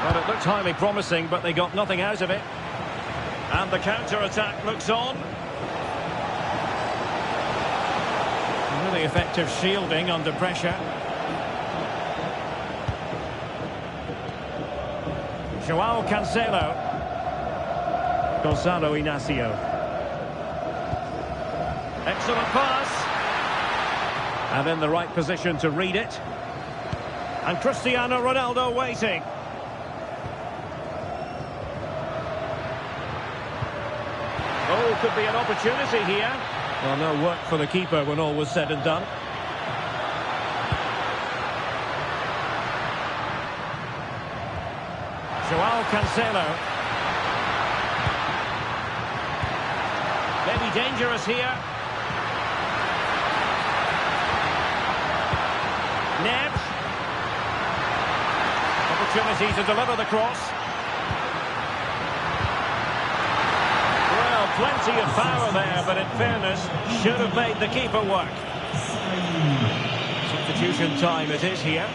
[SPEAKER 1] Well, it looked highly promising, but they got nothing out of it. And the counter-attack looks on. Really effective shielding under pressure. João Cancelo. Gonzalo Inacio. Excellent pass. And in the right position to read it. And Cristiano Ronaldo waiting. Oh, could be an opportunity here. Well, no work for the keeper when all was said and done. João Cancelo. Maybe dangerous here. Neves. Opportunity to deliver the cross. Well, plenty of power there, but in fairness, should have made the keeper work. Substitution time it is here.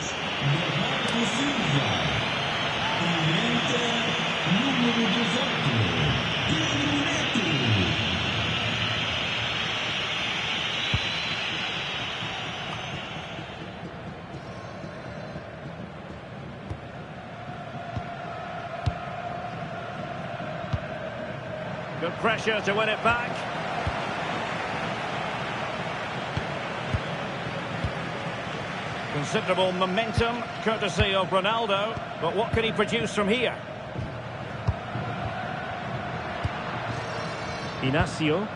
[SPEAKER 1] Good pressure to win it back. Considerable momentum, courtesy of Ronaldo. But what can he produce from here? Inacio.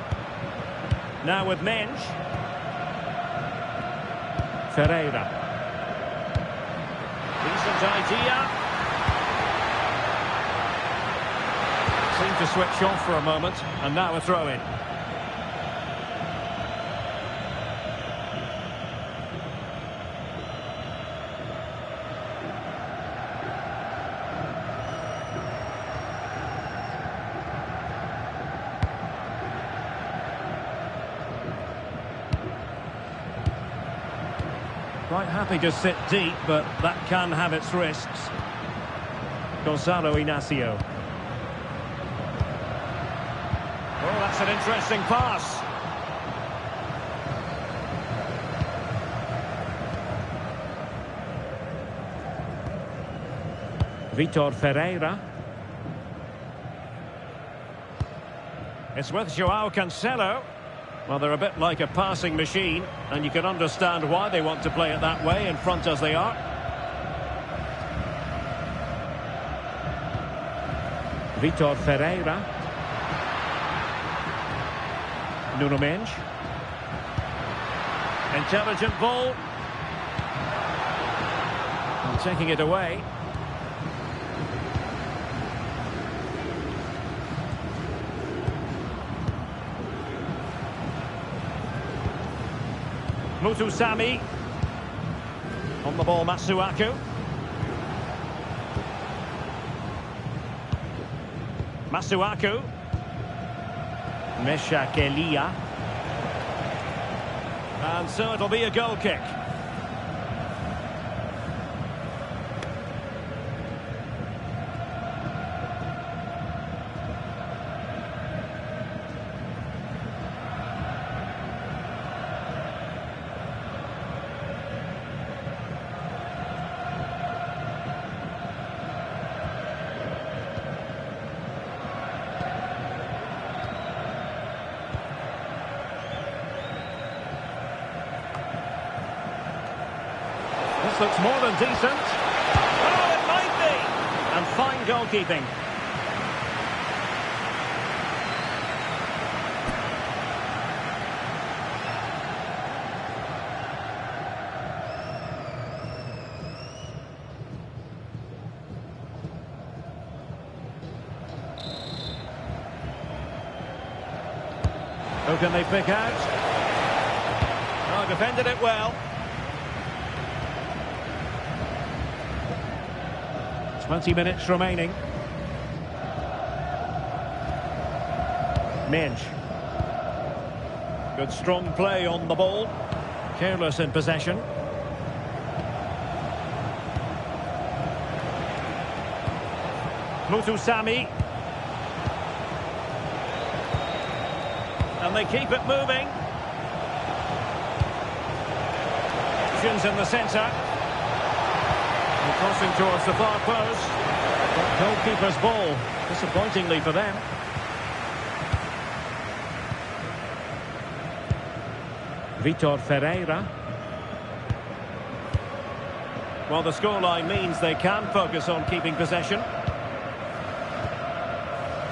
[SPEAKER 1] Now with Mensch. Ferreira. Decent idea. Seemed to switch off for a moment, and now a throw-in. Quite happy to sit deep, but that can have its risks. Gonzalo Inacio. Oh, that's an interesting pass. Vitor Ferreira. It's with João Cancelo. Well, they're a bit like a passing machine, and you can understand why they want to play it that way, in front as they are. Vitor Ferreira. Nuno Mensch. Intelligent ball. And taking it away. Mutusami. On the ball, Masuaku. Masuaku. Mesha Kelia. And so it'll be a goal kick. This looks more than decent. Oh, it might be. And fine goalkeeping. Who can they pick out? Oh, defended it well. 20 minutes remaining. Minch. Good strong play on the ball. Careless in possession. Sami. And they keep it moving. Options in the centre. Crossing towards the far post. But goalkeeper's ball, disappointingly for them. Vitor Ferreira. Well, the scoreline means they can focus on keeping possession.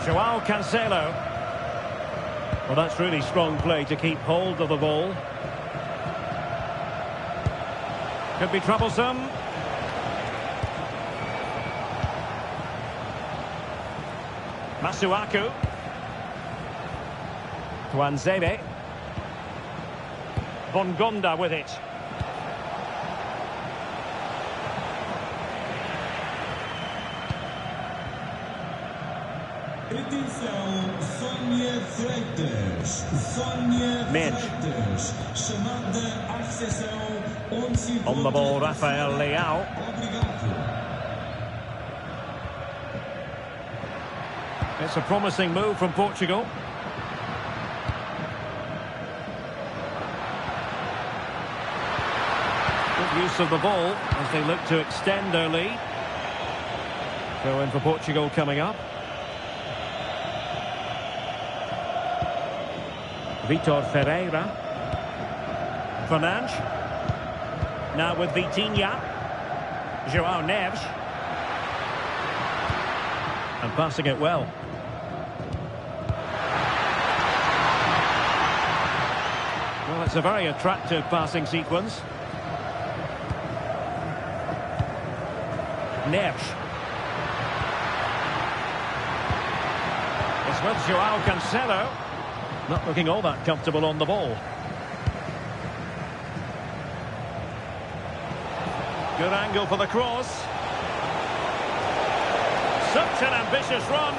[SPEAKER 1] Joao Cancelo. Well, that's really strong play to keep hold of the ball. Could be troublesome. Masuaku. Tuanzebe. Bongonda with it. Minch. On the ball, Rafael Leao. It's a promising move from Portugal. Good use of the ball as they look to extend their lead. Throw in for Portugal coming up. Vitor Ferreira. Fernandes. Now with Vitinha. Joao Neves. And passing it well. Well, it's a very attractive passing sequence. Neves. It's with Joao Cancelo. Not looking all that comfortable on the ball. Good angle for the cross. Such an ambitious run.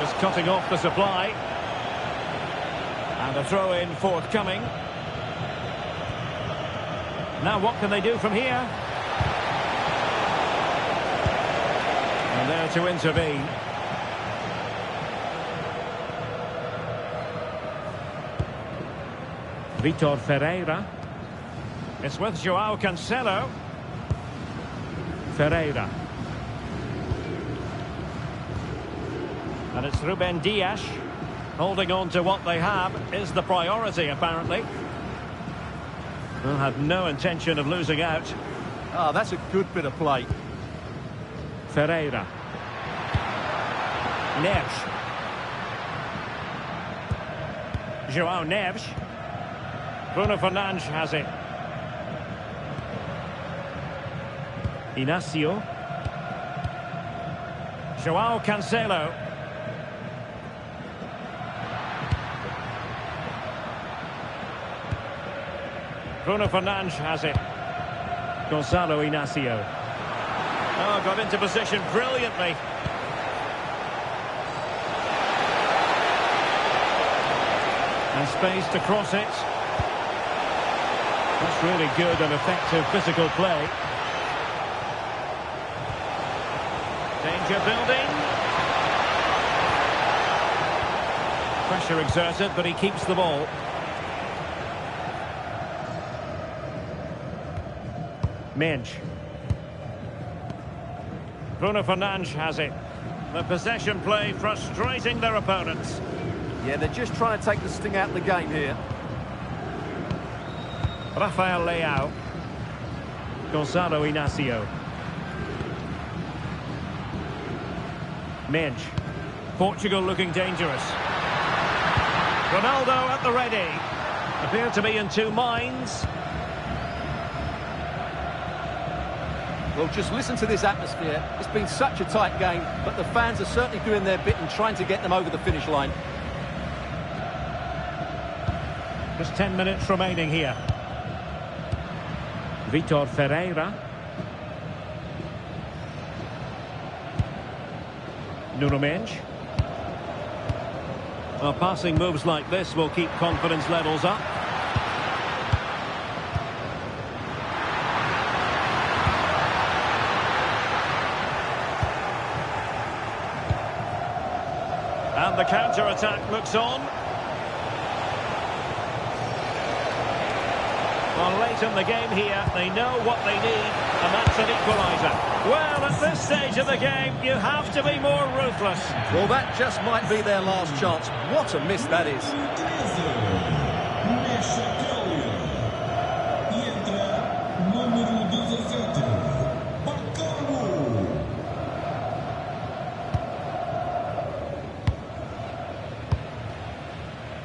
[SPEAKER 1] Just cutting off the supply. And a throw-in forthcoming. Now what can they do from here? And there to intervene. Vitor Ferreira. It's with Joao Cancelo. Ferreira. And it's Ruben Dias. Holding on to what they have is the priority, apparently. They'll have no intention of losing out.
[SPEAKER 2] Ah, that's a good bit of play.
[SPEAKER 1] Ferreira. Neves. Joao Neves. Bruno Fernandes has it. Inacio. Joao Cancelo. Bruno Fernandes has it. Gonzalo Inacio. Oh, got into position brilliantly. And space to cross it. That's really good and effective physical play. Danger building. Pressure exerted, but he keeps the ball. Minch. Bruno Fernandes has it. The possession play frustrating their opponents.
[SPEAKER 2] Yeah, they're just trying to take the sting out of the game here.
[SPEAKER 1] Rafael Leao. Gonzalo Inacio. Minge. Portugal looking dangerous. Ronaldo at the ready. Appear to be in two minds.
[SPEAKER 2] Well, just listen to this atmosphere. It's been such a tight game, but the fans are certainly doing their bit and trying to get them over the finish line.
[SPEAKER 1] Just 10 minutes remaining here. Vitor Ferreira. Nuno Mendes. Well, passing moves like this will keep confidence levels up.
[SPEAKER 3] And the counter-attack looks on. Well, late in the game here, they know what they need, and that's an equaliser. Well, at this stage of the game, you have to be more ruthless.
[SPEAKER 2] Well, that just might be their last chance. What a miss that is.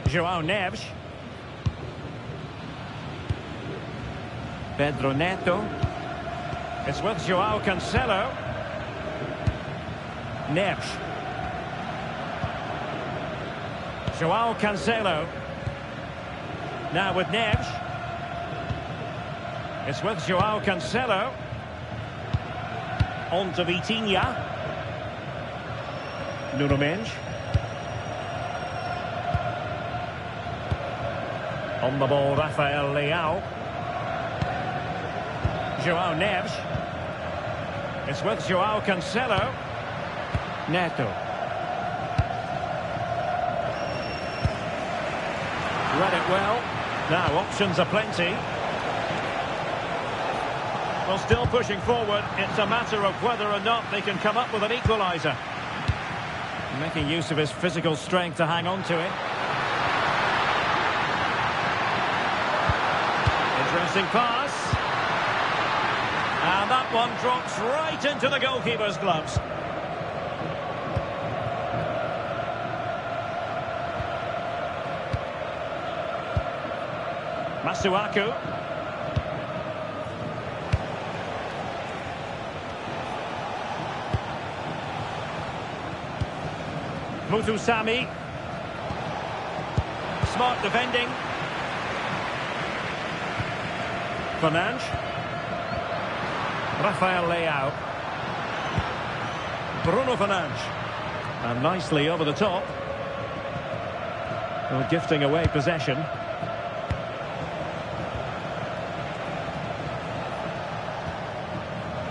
[SPEAKER 1] João Neves. Pedro Neto. It's with João Cancelo. Neves. João Cancelo. Now with Neves. It's with João Cancelo. On to Vitinha. Nuno Mendes. On the ball, Rafael Leao. João Neves. It's with João Cancelo. Neto. Read it well. Now options are plenty. Well, still pushing forward. It's a matter of whether or not they can come up with an equaliser. Making use of his physical strength to hang on to it. Interesting pass. And that one drops right into the goalkeeper's gloves. Masuaku. Mutusami. Smart defending. Fernandes. Rafael Leao. Bruno Fernandes. And nicely over the top. Well, gifting away possession.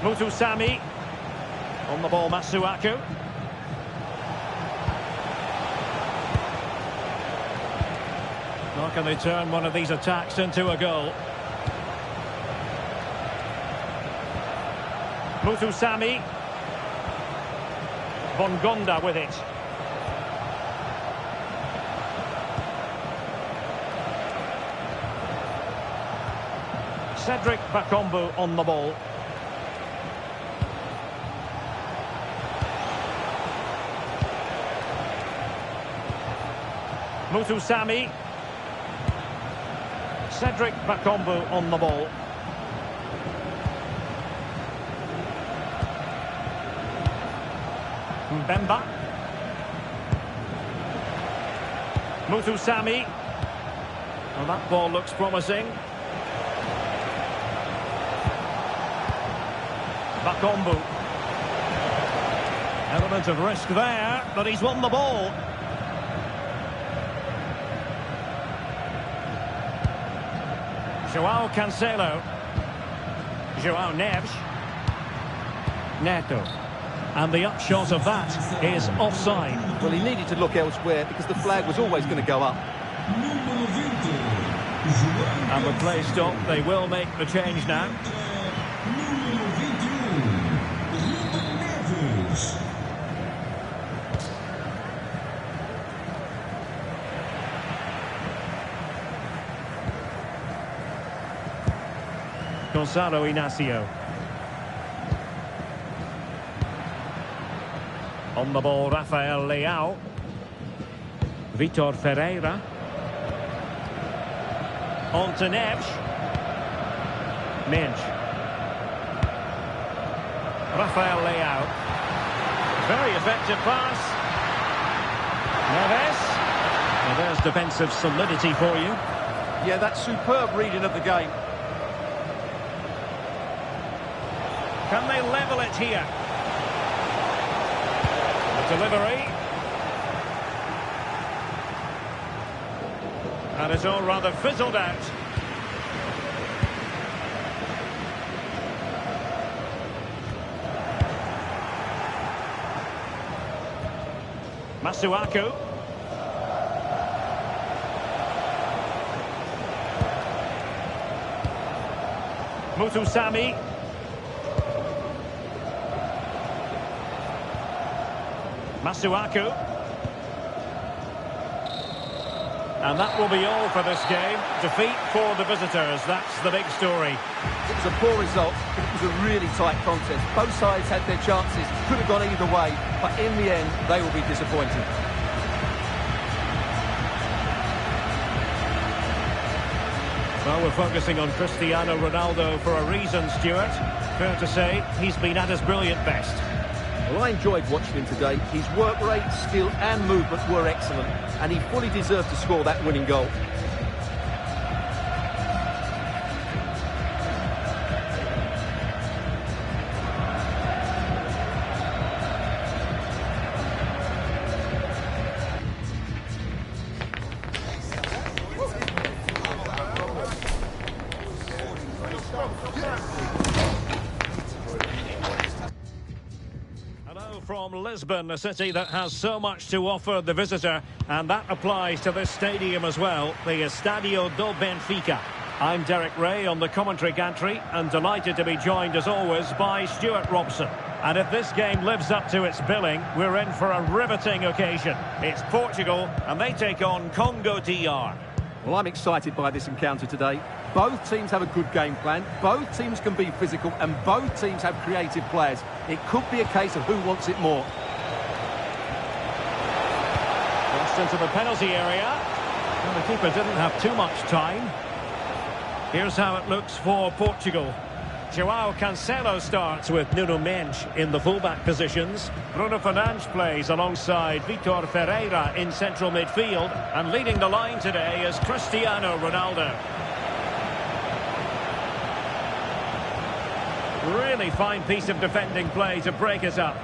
[SPEAKER 1] Mutusami. On the ball, Masuaku. How can they turn one of these attacks into a goal? Mutusami. Bongonda with it. Cedric Bakambu on the ball. Mutusami. Cedric Bakambu on the ball. Mbemba. Mutusami. Well, that ball looks promising. Bakambu. Element of risk there, but he's won the ball. João Cancelo. João Neves. Neto. And the upshot of that is offside.
[SPEAKER 2] Well, he needed to look elsewhere because the flag was always going to go up.
[SPEAKER 1] And the play stopped. They will make the change now. Gonzalo Inacio. On the ball, Rafael Leao. Vitor Ferreira. On to Neves. Mensch. Rafael Leao. Very effective pass. Neves. Well, there's defensive solidity for you.
[SPEAKER 2] Yeah, that's superb reading of the game.
[SPEAKER 1] Can they level it here? The delivery. And it's all rather fizzled out. Masuaku. Mutusami. Masuaku. And that will be all for this game. Defeat for the visitors. That's the big story.
[SPEAKER 2] It was a poor result, but it was a really tight contest. Both sides had their chances, could have gone either way, but in the end, they will be disappointed.
[SPEAKER 1] Well, we're focusing on Cristiano Ronaldo for a reason, Stuart. Fair to say, he's been at his brilliant best.
[SPEAKER 2] Well, I enjoyed watching him today. His work rate, skill and movement were excellent, and he fully deserved to score that winning goal.
[SPEAKER 1] From Lisbon, a city that has so much to offer the visitor, and that applies to this stadium as well, the Estadio do Benfica. I'm Derek Ray on the commentary gantry, and delighted to be joined as always by Stuart Robson. And if this game lives up to its billing, we're in for a riveting occasion. It's Portugal, and they take on Congo DR.
[SPEAKER 2] Well, I'm excited by this encounter today. Both teams have a good game plan, both teams can be physical, and both teams have creative players. It could be a case of who wants it more.
[SPEAKER 1] Just into the penalty area. Well, the keeper didn't have too much time. Here's how it looks for Portugal. João Cancelo starts with Nuno Mendes in the fullback positions. Bruno Fernandes plays alongside Vitor Ferreira in central midfield. And leading the line today is Cristiano Ronaldo. Really fine piece of defending play to break us up.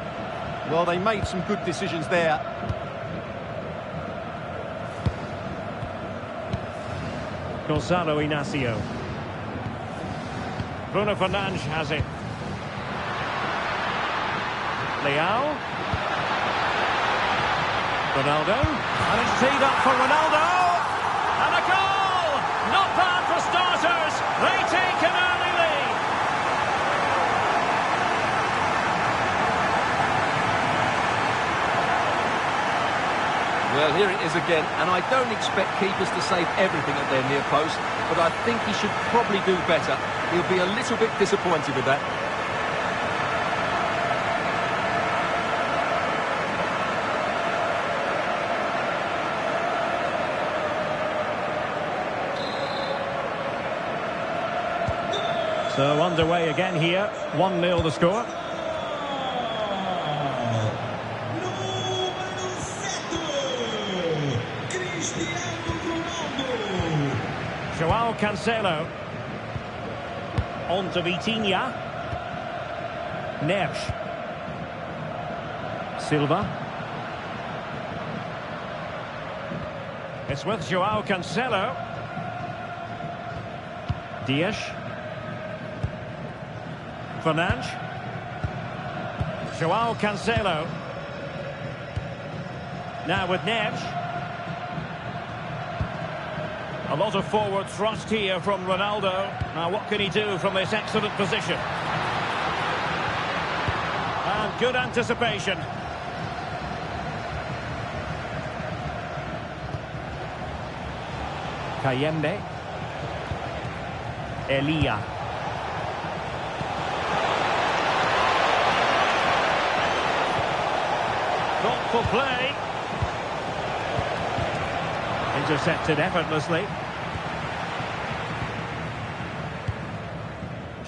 [SPEAKER 2] Well, they made some good decisions there.
[SPEAKER 1] Gonzalo Inacio. Bruno Fernandes has it. Leao. Ronaldo. And it's teed up for Ronaldo. And a goal! Not bad for starters. They take an early lead.
[SPEAKER 2] Well, here it is again, and I don't expect keepers to save everything at their near post, but I think he should probably do better. He'll be a little bit disappointed with that.
[SPEAKER 1] So underway again here, 1-0 the score. João Cancelo. On to Vitinha. Neves. Silva. It's with João Cancelo. Dias. Fernandes. João Cancelo. Now with Neves. A lot of forward thrust here from Ronaldo. Now what can he do from this excellent position? And good anticipation. Kayembe. Elia. Thoughtful play. Intercepted effortlessly.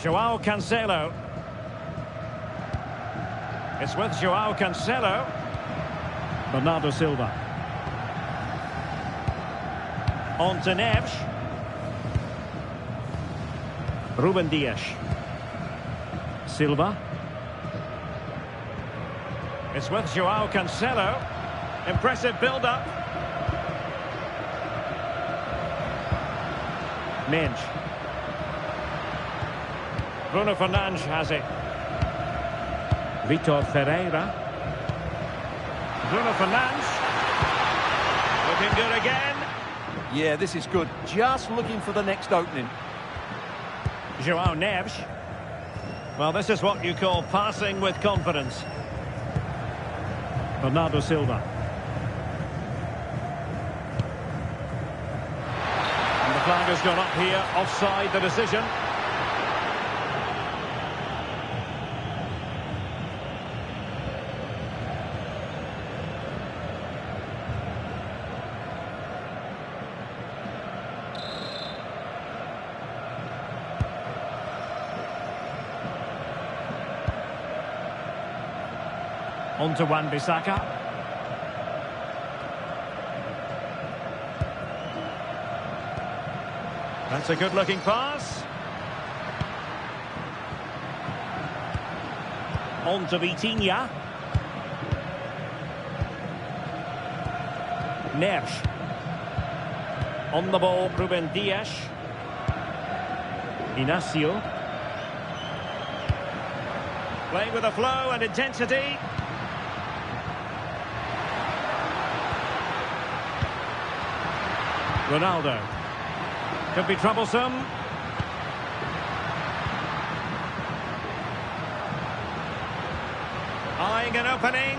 [SPEAKER 1] Joao Cancelo. It's with Joao Cancelo. Bernardo Silva. On to Neves. Ruben Dias. Silva. It's with Joao Cancelo. Impressive build-up. Minge. Bruno Fernandes has it. Vitor Ferreira. Bruno Fernandes. Looking good again.
[SPEAKER 2] Yeah, this is good. Just looking for the next opening.
[SPEAKER 1] Joao Neves. Well, this is what you call passing with confidence. Bernardo Silva. And the flag has gone up here. Offside the decision. On to Wan-Bissaka. That's a good-looking pass. On to Vitinha. Neves. On the ball, Ruben Dias. Inacio. Playing with a flow and intensity. Ronaldo. Could be troublesome. Eyeing an opening.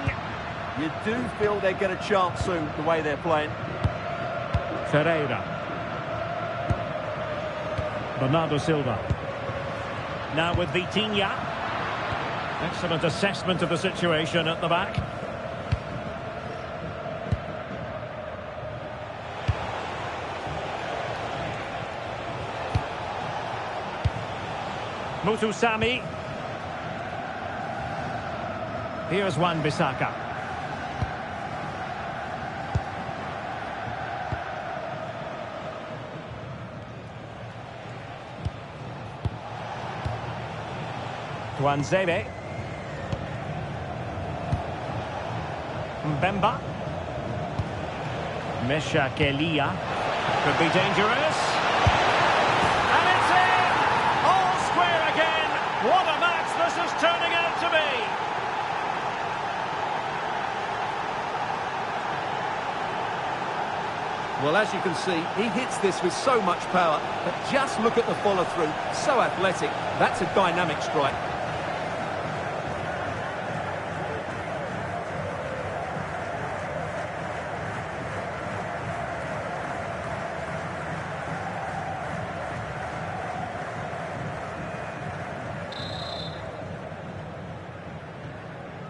[SPEAKER 2] You do feel they get a chance soon, the way they're playing.
[SPEAKER 1] Ferreira. Bernardo Silva. Now with Vitinha. Excellent assessment of the situation at the back. Mutusami. Here's Wan-Bissaka. Tuanzebe. Mbemba. Mesha Kelia. Could be dangerous. And it's in! All square again. What a match this is turning out to be.
[SPEAKER 2] Well, as you can see, he hits this with so much power, but just look at the follow-through. So athletic. That's a dynamic strike.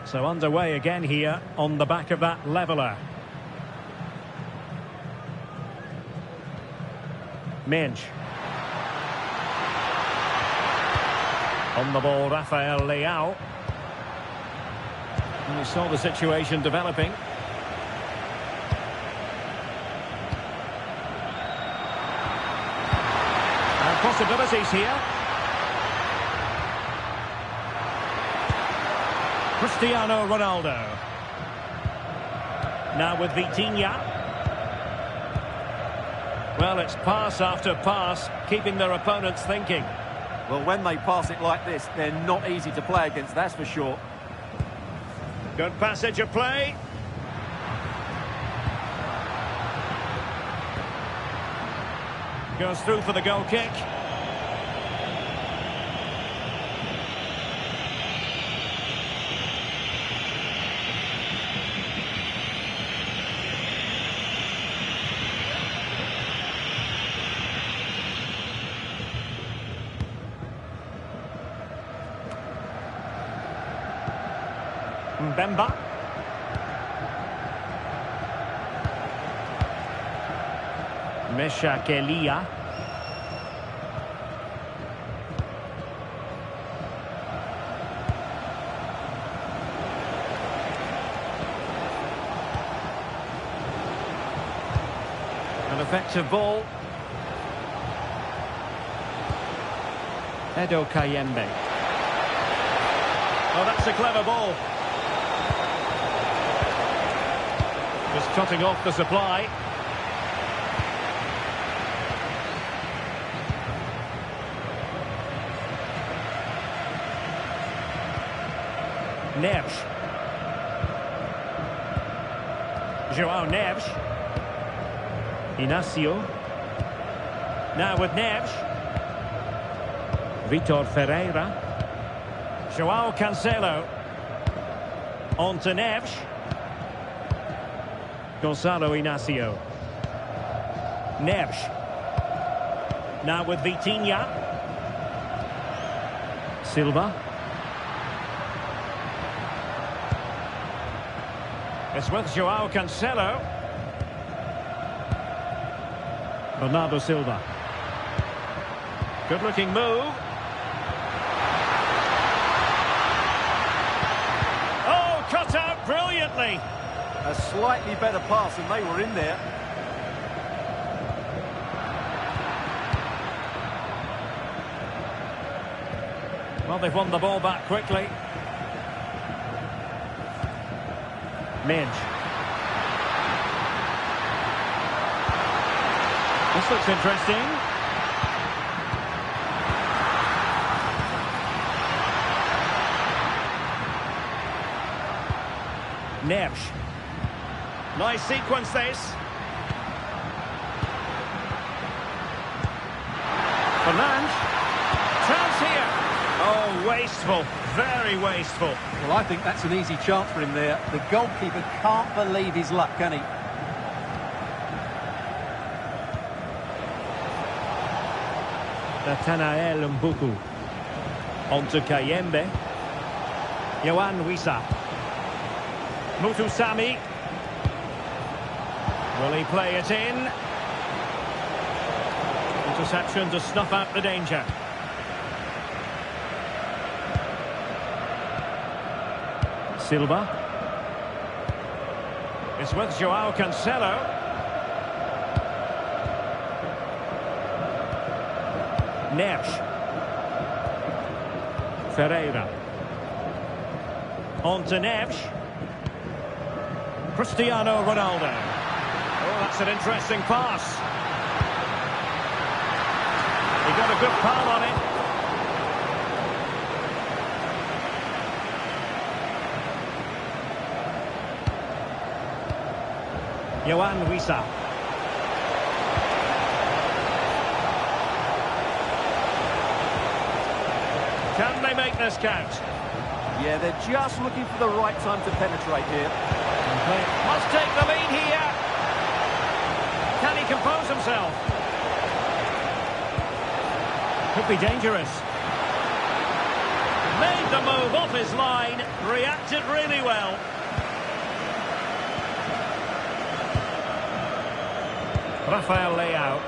[SPEAKER 1] So underway again here on the back of that leveller. Minge. On the ball, Rafael Leao. And we saw the situation developing. And possibilities here. Cristiano Ronaldo. Now with Vitinha. Well, it's pass after pass, keeping their opponents thinking.
[SPEAKER 2] Well, when they pass it like this, they're not easy to play against, that's for sure.
[SPEAKER 1] Good passage of play. Goes through for the goal kick. Mbemba. Mesha Kelia. An effective ball. Edo Kayembe. Oh, that's a clever ball. Just cutting off the supply. Neves. João Neves. Inacio. Now with Neves. Vitor Ferreira. João Cancelo. On to Neves. Gonçalo Inacio. Neves. Now with Vitinha. Silva. It's with João Cancelo. Bernardo Silva. Good looking move. Oh, cut out brilliantly.
[SPEAKER 2] A slightly better pass and they were in there.
[SPEAKER 1] Well, they've won the ball back quickly. Midge. This looks interesting. Neves. Nice sequence this. Fernand. Chance here. Oh, wasteful. Very wasteful.
[SPEAKER 2] Well, I think that's an easy chance for him there. The goalkeeper can't believe his luck, can he?
[SPEAKER 1] Nathanael Mbuku. On to Kayembe. Yohan Wissa. Mutusami. Will he play it in? Interception to snuff out the danger. Silva. It's with João Cancelo. Neves. Ferreira. On to Neves. Cristiano Ronaldo. Oh, that's an interesting pass. He got a good palm on it. Yohan Wissa. Can they make this count?
[SPEAKER 2] Yeah, they're just looking for the right time to penetrate here.
[SPEAKER 1] Must take the lead here. Can he compose himself? Could be dangerous. Made the move off his line. Reacted really well. Rafael Leao.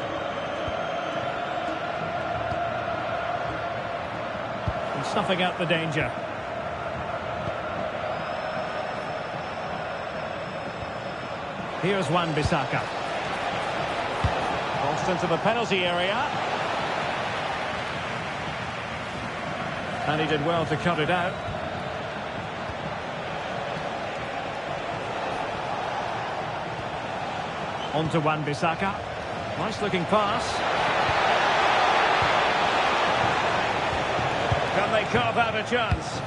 [SPEAKER 1] And snuffing out the danger. Here's Wan-Bissaka. Crossed into the penalty area. And he did well to cut it out. On to Wan-Bissaka. Nice looking pass. Can they carve out a chance?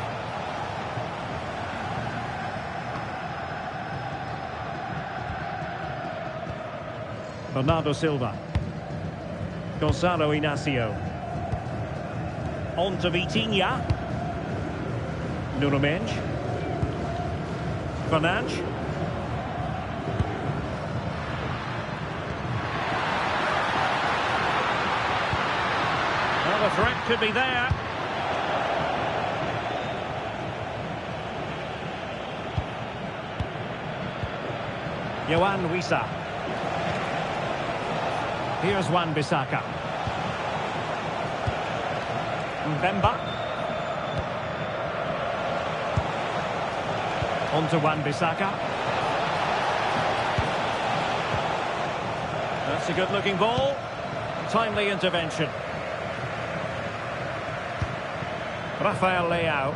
[SPEAKER 1] Bernardo Silva. Gonçalo Inacio. On to Vitinha. Nuno Mendes. Fernand. Well, the threat could be there. Yohan Wissa. Here's Wan-Bissaka. Mbemba. On to Wan-Bissaka. That's a good-looking ball. Timely intervention. Rafael Leao.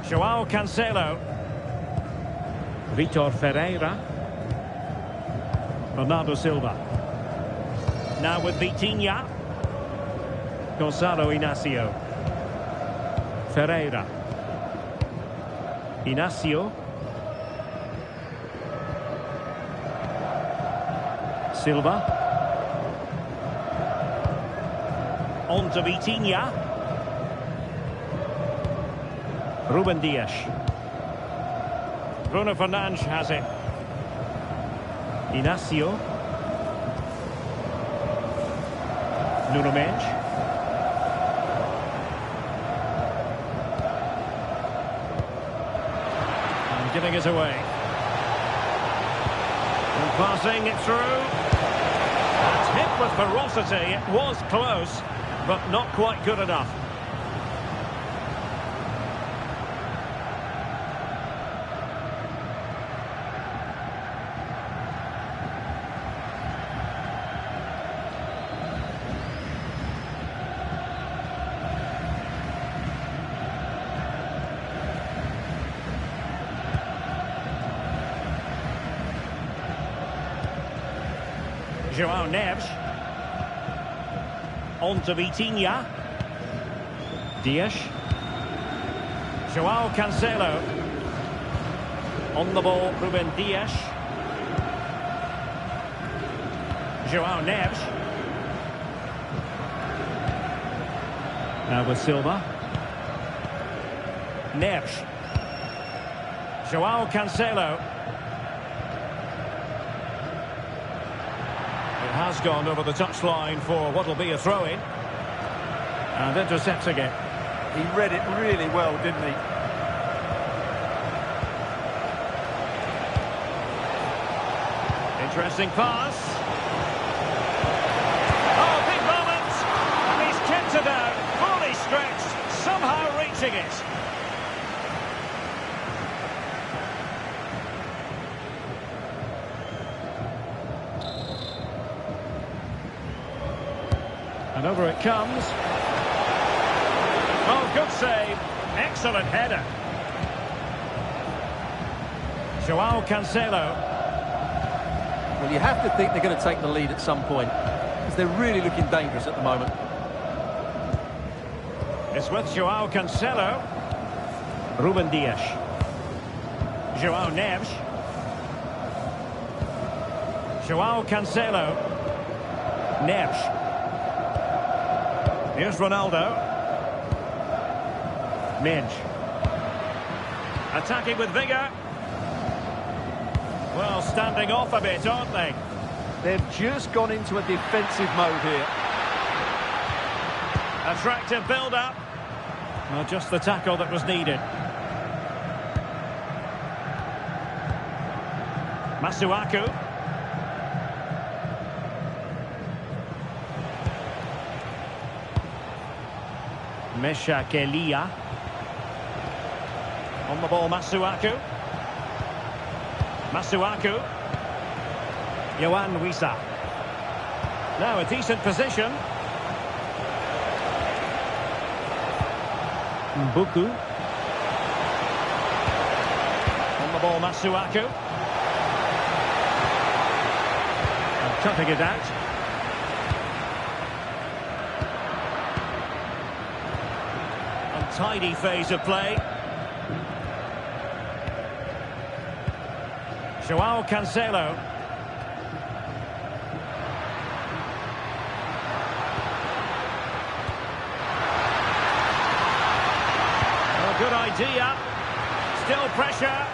[SPEAKER 1] João Cancelo. Vitor Ferreira. Bernardo Silva. Now with Vitinha. Gonzalo Inacio. Ferreira. Inacio. Silva. On to Vitinha. Ruben Dias. Bruno Fernandes has it. Inacio. Nuno Mendes. And giving it away. And passing it through. That's hit with ferocity. It was close, but not quite good enough. João Neves. On to Vitinha. Dias. João Cancelo. On the ball, Ruben Dias. João Neves. Now with Silva. Neves. João Cancelo. Has gone over the touchline for what will be a throw-in. And intercepting it.
[SPEAKER 2] He read it really well, didn't he?
[SPEAKER 1] Interesting pass. Oh, big moment. And he's kept it out, fully stretched, somehow reaching it. And over it comes. Oh, good save. Excellent header. João Cancelo.
[SPEAKER 2] Well, you have to think they're going to take the lead at some point, because they're really looking dangerous at the moment.
[SPEAKER 1] It's with João Cancelo. Ruben Dias. João Neves. João Cancelo. Neves. Here's Ronaldo. Mendes. Attacking with vigour. Well, standing off a bit, aren't they?
[SPEAKER 2] They've just gone into a defensive mode here.
[SPEAKER 1] Attractive build-up. Well, just the tackle that was needed. Masuaku. Mesha Elia. On the ball, Masuaku. Masuaku. Yohan Wissa. Now a decent position. Mbuku. On the ball, Masuaku. And cutting it out. Tidy phase of play. João Cancelo. Oh, good idea. Still pressure.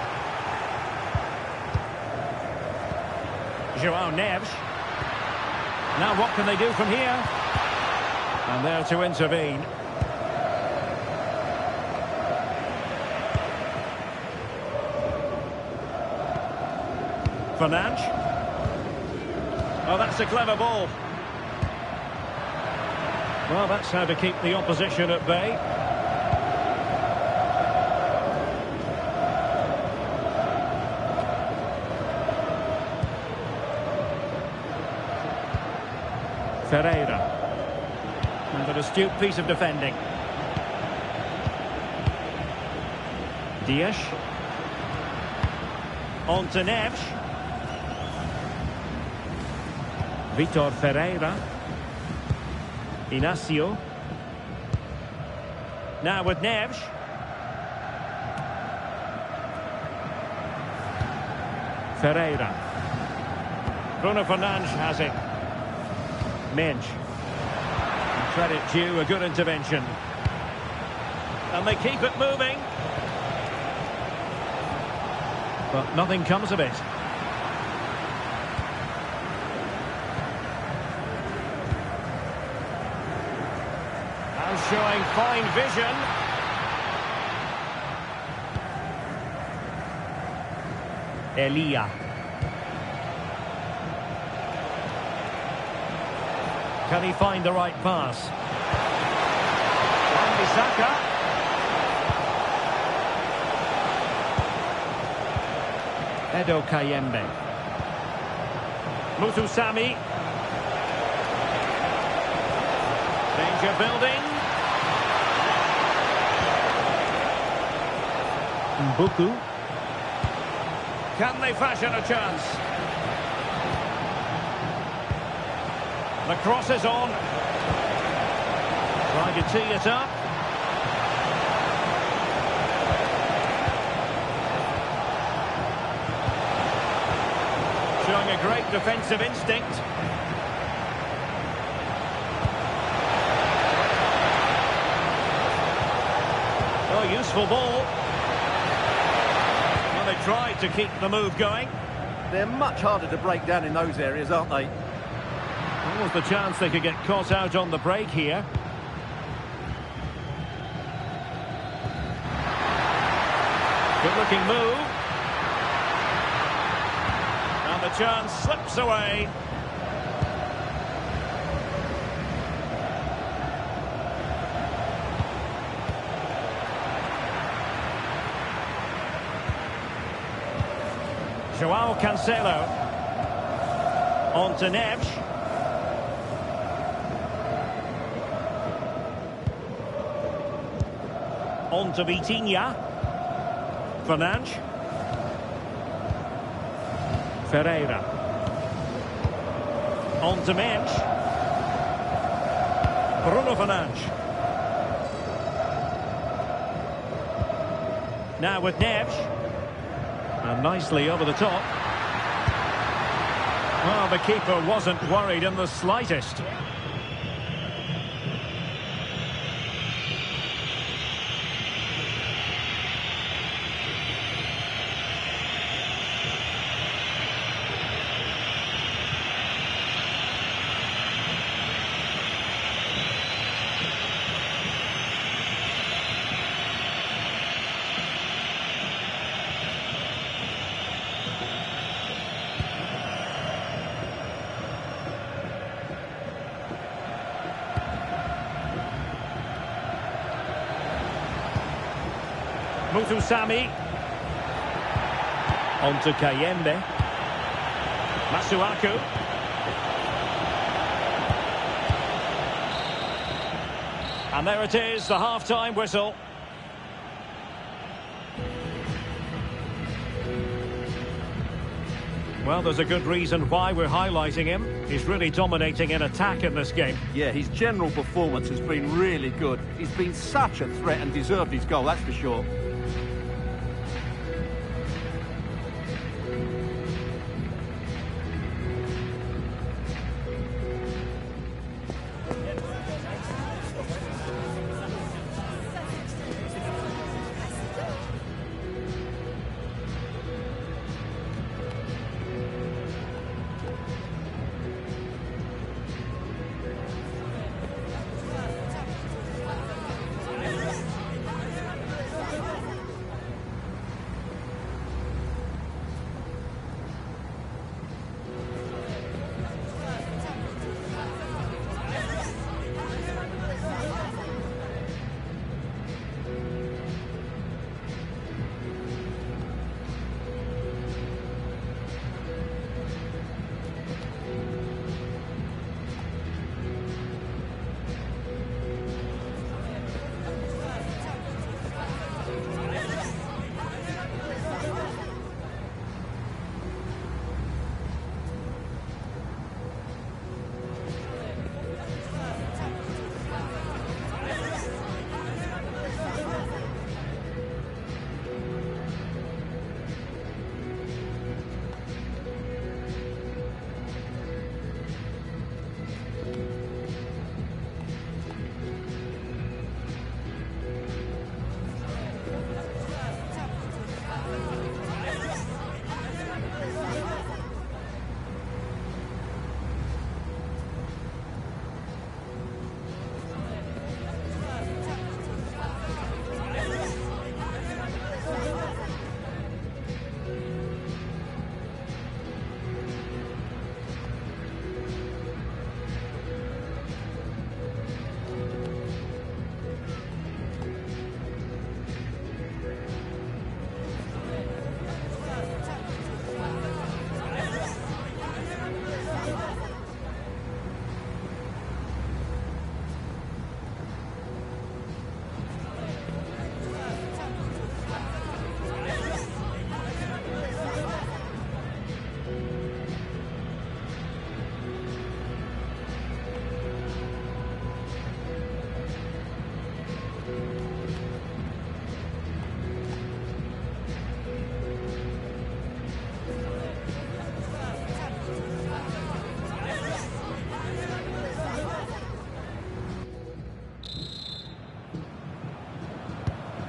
[SPEAKER 1] João Neves. Now what can they do from here? And there to intervene. Fernandes. Oh, that's a clever ball. Well, that's how to keep the opposition at bay. Ferreira. And an astute piece of defending. Dias. On to Neves. Vitor Ferreira. Inacio. Now with Neves. Ferreira. Bruno Fernandes has it. Mensch. Credit due, a good intervention. And they keep it moving. But nothing comes of it. And showing fine vision. Elia. Can he find the right pass? And Bisaka. Edo Kayembe. Mutusami. Danger building. Mbuku. Can they fashion a chance? The cross is on. Trying to tee it up. Showing a great defensive instinct. Oh, useful ball. Well, they tried to keep the move going.
[SPEAKER 2] They're much harder to break down in those areas, aren't they?
[SPEAKER 1] What was the chance they could get caught out on the break here? Good-looking move. And the chance slips away. Joao Cancelo. On to Neves. On to Vitinha. Fernandes. Ferreira. On to Mensch. Bruno Fernandes. Now with Neves. And nicely over the top. Well, the keeper wasn't worried in the slightest. Mutusami. On to Kayembe. Masuaku. And there it is, the half-time whistle. Well, there's a good reason why we're highlighting him. He's really dominating in attack in this game.
[SPEAKER 2] Yeah, his general performance has been really good. He's been such a threat and deserved his goal, that's for sure.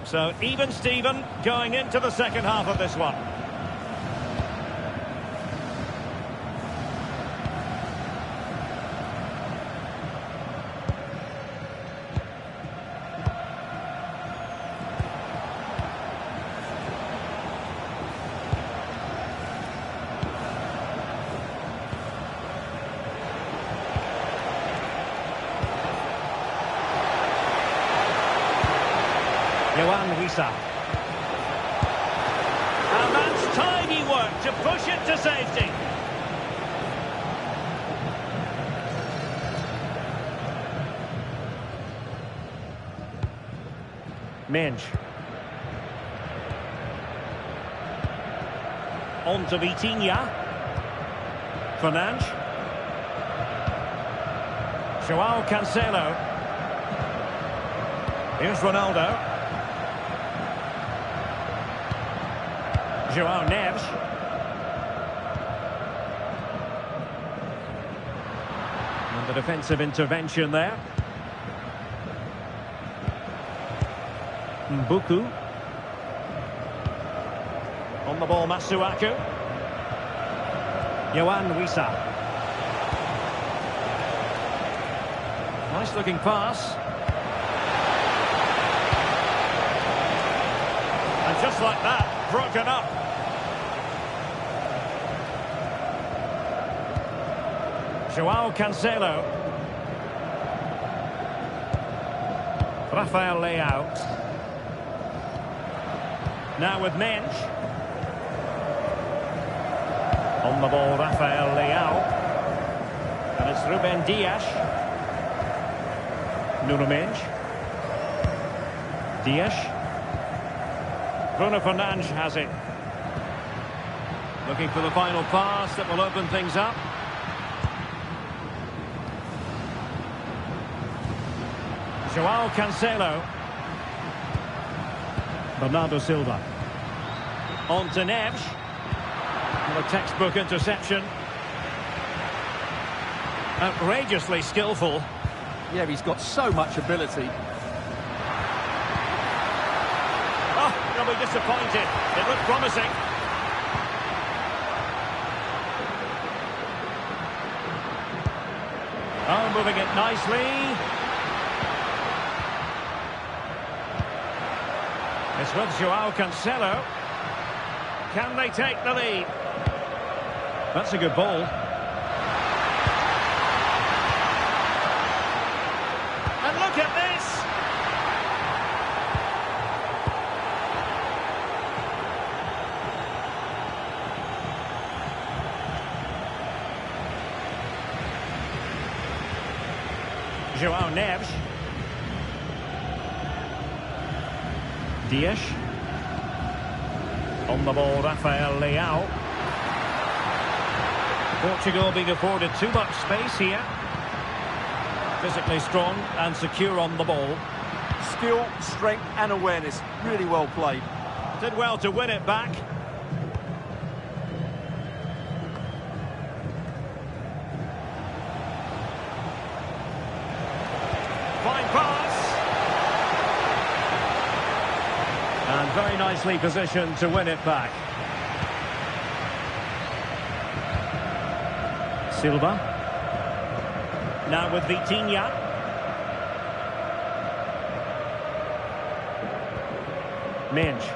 [SPEAKER 1] So even Steven going into the second half of this one.
[SPEAKER 3] And that's tidy work to push it to safety.
[SPEAKER 1] Minge. On to Vitinha. Fernandes. João Cancelo. Here's Ronaldo. João Neves. And the defensive intervention there. Mbuku. On the ball, Masuaku. Yohan Wissa. Nice looking pass. And just like that, broken up. João Cancelo. Rafael Leao. Now with Mensch. On the ball, Rafael Leao. And it's Ruben Dias. Nuno Mensch. Dias. Bruno Fernandes has it. Looking for the final pass that will open things up. João Cancelo. Bernardo Silva. On to Neves. A textbook interception. Outrageously skillful.
[SPEAKER 2] Yeah, he's got so much ability.
[SPEAKER 1] Oh, they'll be disappointed. It looked promising. Oh, moving it nicely. It's with João Cancelo. Can they take the lead? That's a good ball. And look at this! João Neves. Dias. On the ball, Rafael Leao. Portugal being afforded too much space here. Physically strong and secure on the ball.
[SPEAKER 2] Skill, strength and awareness. Really well played.
[SPEAKER 1] Did well to win it back. Fine pass. And very nicely positioned to win it back. Silva. Now with Vitinha. Minge.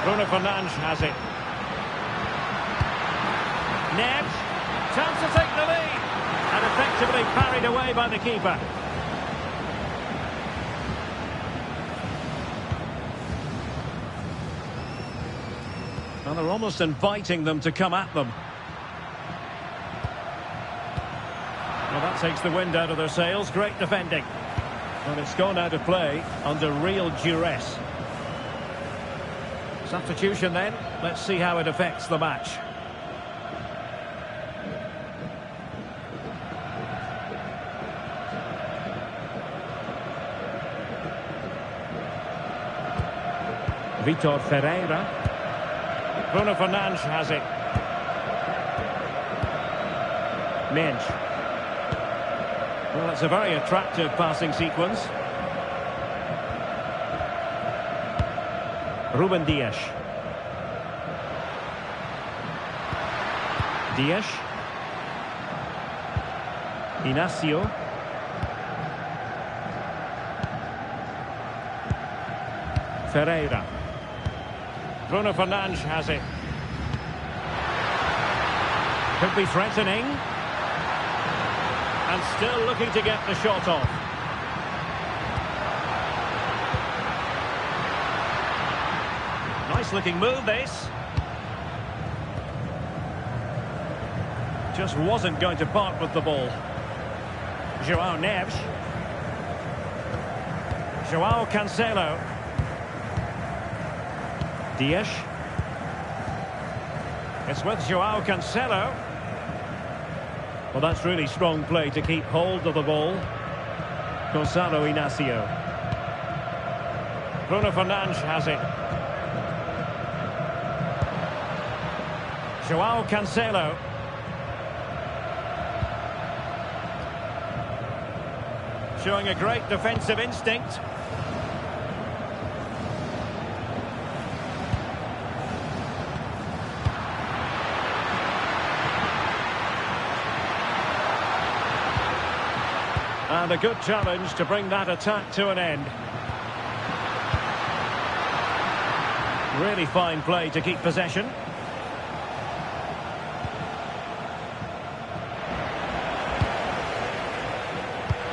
[SPEAKER 1] Bruno Fernandes has it. Neves. Chance to take the lead. And effectively parried away by the keeper. Well, they're almost inviting them to come at them. Well, that takes the wind out of their sails. Great defending. And it's gone out of play under real duress. Substitution then. Let's see how it affects the match. Vitor Ferreira. Bruno Fernandes has it. Mensch. Well, it's a very attractive passing sequence. Ruben Dias. Dias. Inacio. Ferreira. Bruno Fernandes has it. Could be threatening. And still looking to get the shot off. Nice looking move, this. Just wasn't going to part with the ball. João Neves. João Cancelo. Dias. It's with João Cancelo. Well, that's really strong play to keep hold of the ball. Gonçalo Inacio. Bruno Fernandes has it. João Cancelo. Showing a great defensive instinct. And a good challenge to bring that attack to an end. Really fine play to keep possession.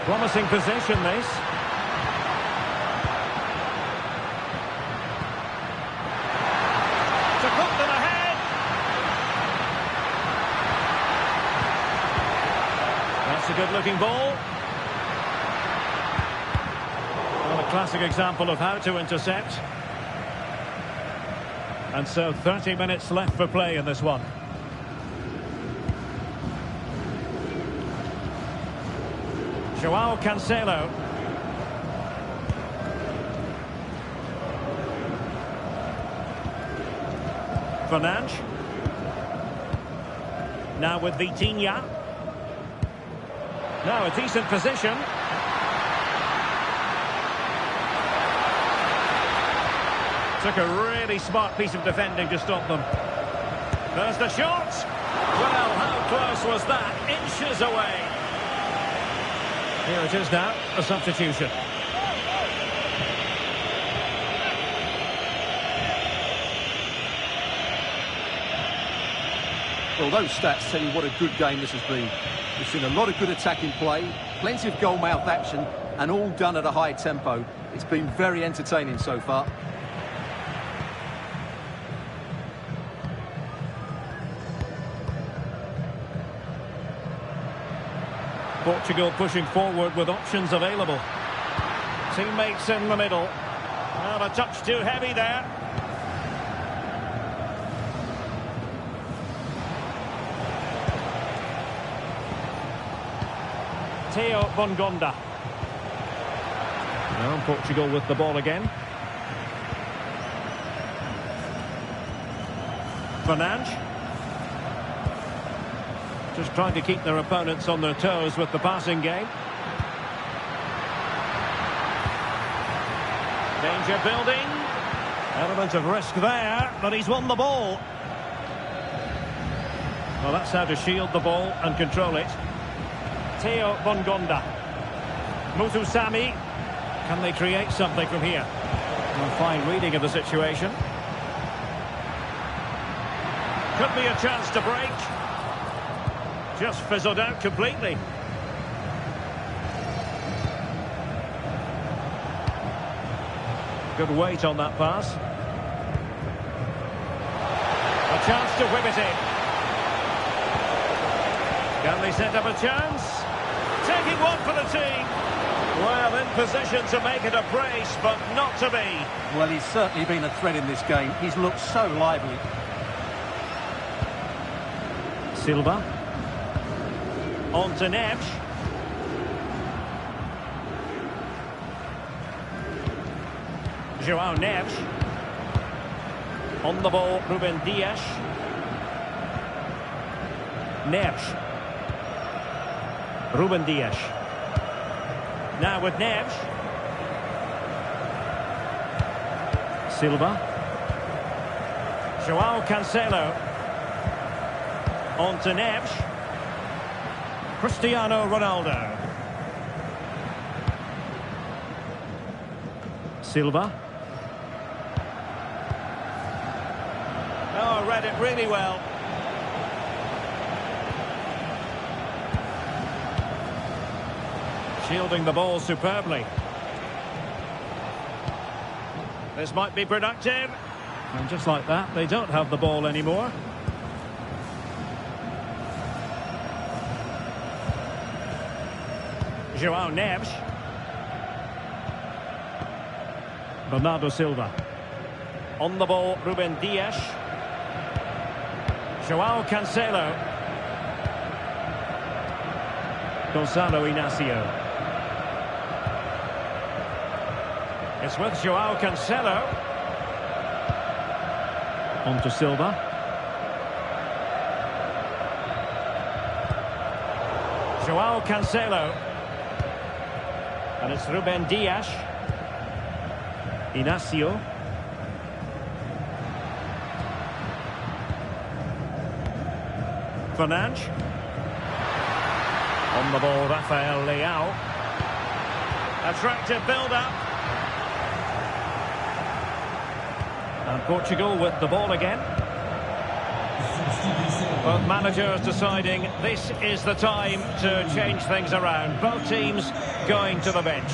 [SPEAKER 1] Promising possession, this. To put them ahead. That's a good-looking ball. Well, a classic example of how to intercept. And so 30 minutes left for play in this one. João Cancelo. Fernandes. Now with Vitinha. Now a decent position. Took a really smart piece of defending to stop them. There's the shot. Well, how close was that? Inches away. Here it is now, a substitution.
[SPEAKER 2] Well, those stats tell you what a good game this has been. We've seen a lot of good attacking play, plenty of goal-mouth action, and all done at a high tempo. It's been very entertaining so far.
[SPEAKER 1] Portugal pushing forward with options available. Teammates in the middle. Well, a touch too heavy there. Theo Bongonda. Now Portugal with the ball again. Fernandes. Just trying to keep their opponents on their toes with the passing game. Danger building. Element of risk there, but he's won the ball. Well, that's how to shield the ball and control it. Theo Bongonda. Muthusami. Can they create something from here? Well, fine reading of the situation. Could be a chance to break. Just fizzled out completely. Good weight on that pass. A chance to whip it in. Can they set up a chance? Taking one for the team. Well, in position to make it a brace, but not to be.
[SPEAKER 2] Well, he's certainly been a threat in this game. He's looked so lively.
[SPEAKER 1] Silva. On to Neves. João Neves. On the ball, Ruben Dias. Neves. Ruben Dias. Now with Neves. Silva. Joao Cancelo. On to Neves. Cristiano Ronaldo. Silva. Oh, read it really well. Shielding the ball superbly. This might be productive. And just like that, they don't have the ball anymore. Joao Neves. Bernardo Silva. On the ball, Ruben Dias. Joao Cancelo. Gonzalo Inacio. It's with Joao Cancelo. On to Silva. Joao Cancelo. And it's Ruben Dias. Inacio. Fernandes. On the ball, Rafael Leao. Attractive build-up. And Portugal with the ball again. Both managers deciding this is the time to change things around. Both teams going to the bench.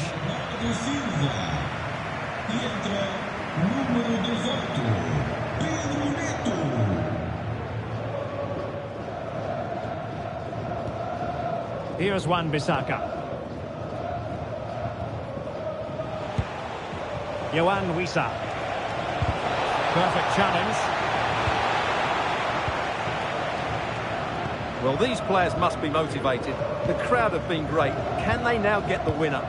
[SPEAKER 1] Here's Wan-Bissaka. Yohan Wissa. Perfect challenge.
[SPEAKER 2] Well, these players must be motivated. The crowd have been great. Can they now get the winner?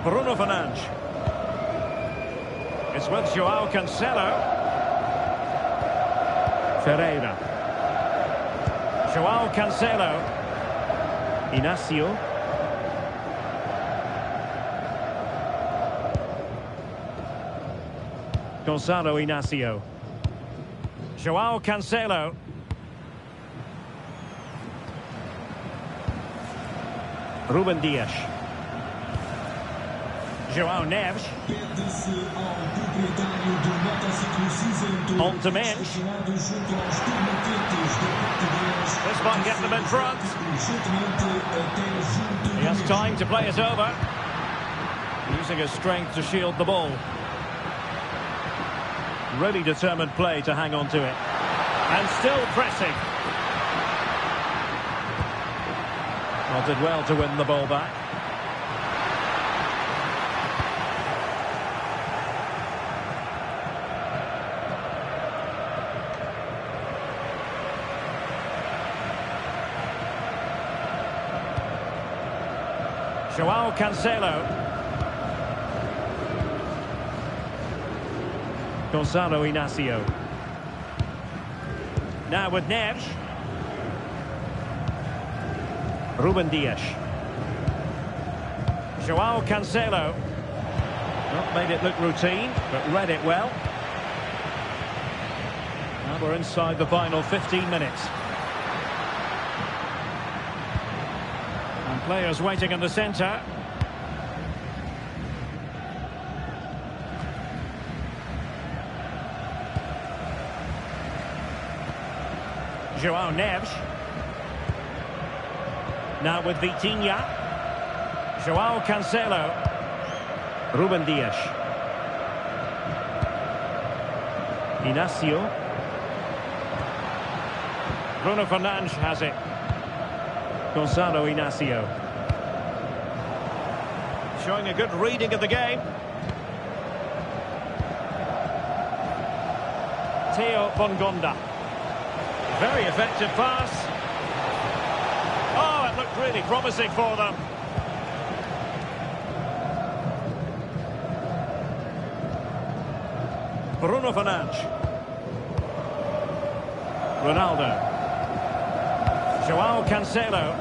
[SPEAKER 1] Bruno Fernandes. It's with Joao Cancelo. Ferreira. Joao Cancelo. Inacio. Gonzalo Inacio. Joao Cancelo. Ruben Dias. Joao Neves. On to Mendes. This might get them in front. He has time to play it over. Using his strength to shield the ball. Really determined play to hang on to it. And still pressing. Well, did well to win the ball back. Joao Cancelo. Gonzalo Inacio. Now with Neves. Ruben Dias. Joao Cancelo. Not made it look routine, but read it well. Now we're inside the final 15 minutes. And players waiting in the centre. Joao Neves. Now with Vitinha. Joao Cancelo. Ruben Dias. Inacio. Bruno Fernandes has it. Gonzalo Inacio. Showing a good reading of the game. Theo Bongonda. Very effective pass. Oh, it looked really promising for them. Bruno Fernandes. Ronaldo. Joao Cancelo.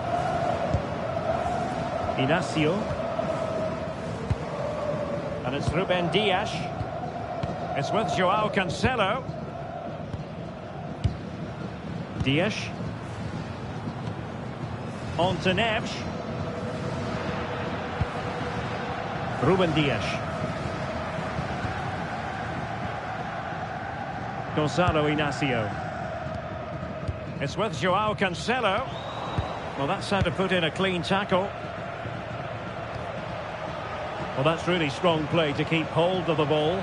[SPEAKER 1] Inacio. And it's Ruben Dias. It's with Joao Cancelo. Dias. On to Neves. Ruben Dias. Gonzalo Inacio. It's with Joao Cancelo. Well, that's how to put in a clean tackle. Well, that's really strong play to keep hold of the ball.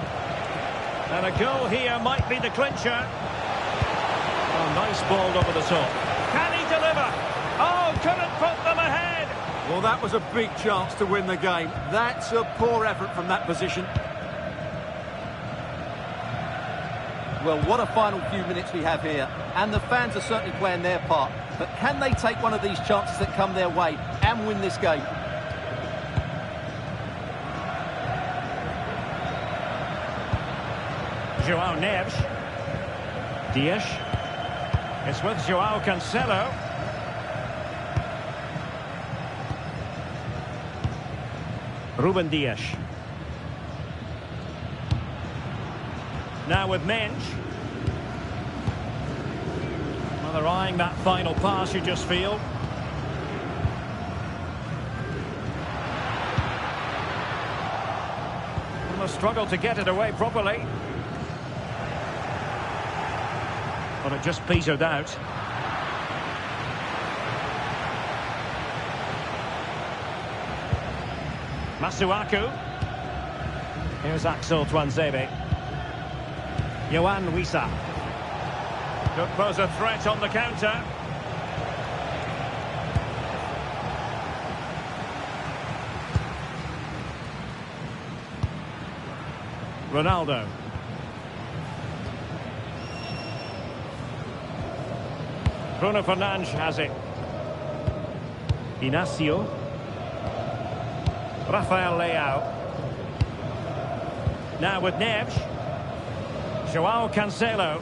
[SPEAKER 1] And a goal here might be the clincher. Oh, nice ball over the top. Can he deliver? Oh, couldn't put them ahead.
[SPEAKER 2] Well, that was a big chance to win the game. That's a poor effort from that position. Well, what a final few minutes we have here. And the fans are certainly playing their part. But can they take one of these chances that come their way and win this game?
[SPEAKER 1] Joao Neves. Dias. It's with Joao Cancelo. Ruben Dias. Now with Mensch. Well, they're eyeing that final pass, you just feel. And they'll struggle to get it away properly. But it just petered out. Masuaku. Here's Axel Tuanzebe. Yohan Wissa. Could pose a threat on the counter. Ronaldo. Bruno Fernandes has it. Inacio. Rafael Leao. Now with Neves. Joao Cancelo.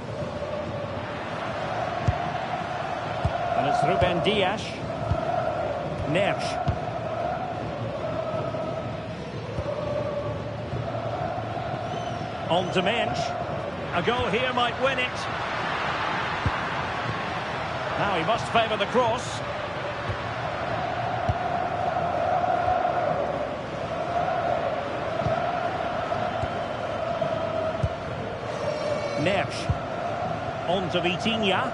[SPEAKER 1] And it's Ruben Dias. Neves. On to Mensch. A goal here might win it. Now he must favour the cross. Neves. On to Vitinha.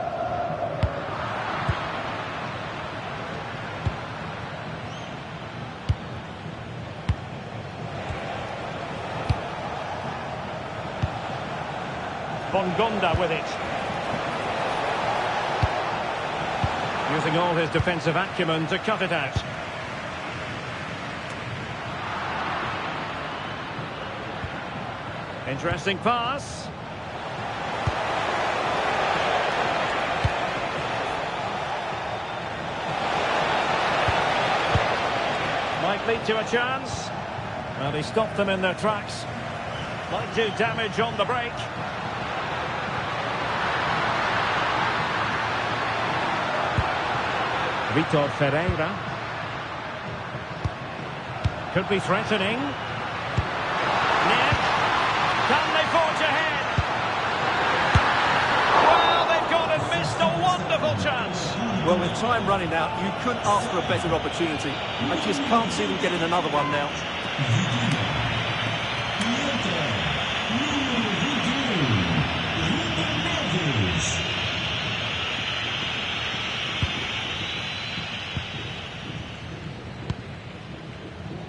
[SPEAKER 1] Bongonda with it. Using all his defensive acumen to cut it out. Interesting pass. Might lead to a chance. Well, he stopped them in their tracks. Might do damage on the break. Vitor Ferreira. Could be threatening. Neves. Can they forge ahead? Well, they've gone and missed a wonderful chance.
[SPEAKER 2] Well, with time running out, you couldn't ask for a better opportunity. I just can't see them getting another one now.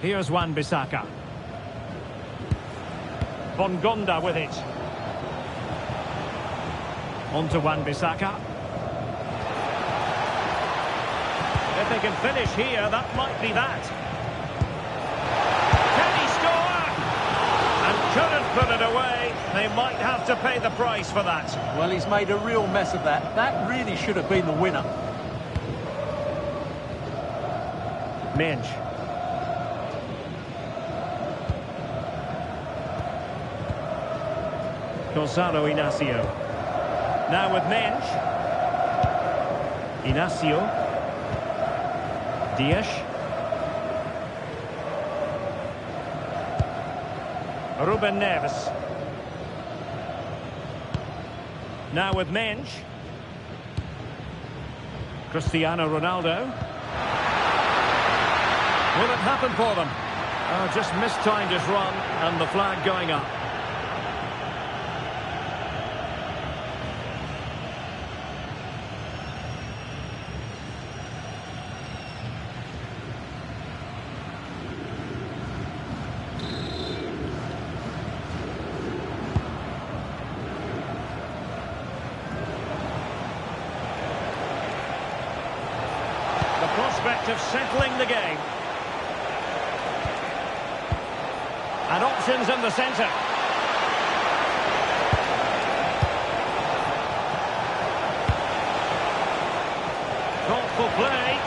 [SPEAKER 1] Here's Wan-Bissaka. Bongonda with it. On to Wan-Bissaka. If they can finish here, that might be that. Can he score? And couldn't put it away. They might have to pay the price for that.
[SPEAKER 2] Well, he's made a real mess of that. That really should have been the winner.
[SPEAKER 1] Mensch. Gonzalo Inacio. Now with Mensch. Inacio. Dias. Ruben Neves. Now with Mensch. Cristiano Ronaldo. Will it happen for them? Oh, just mistimed his run and the flag going up. Prospect of settling the game. And options in the centre. Thoughtful play.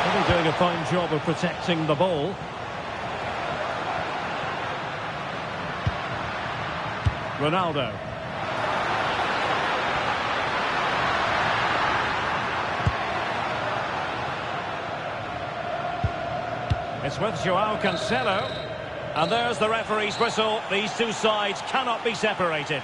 [SPEAKER 1] Really doing a fine job of protecting the ball. Ronaldo. It's with Joao Cancelo. And there's the referee's whistle. These two sides cannot be separated.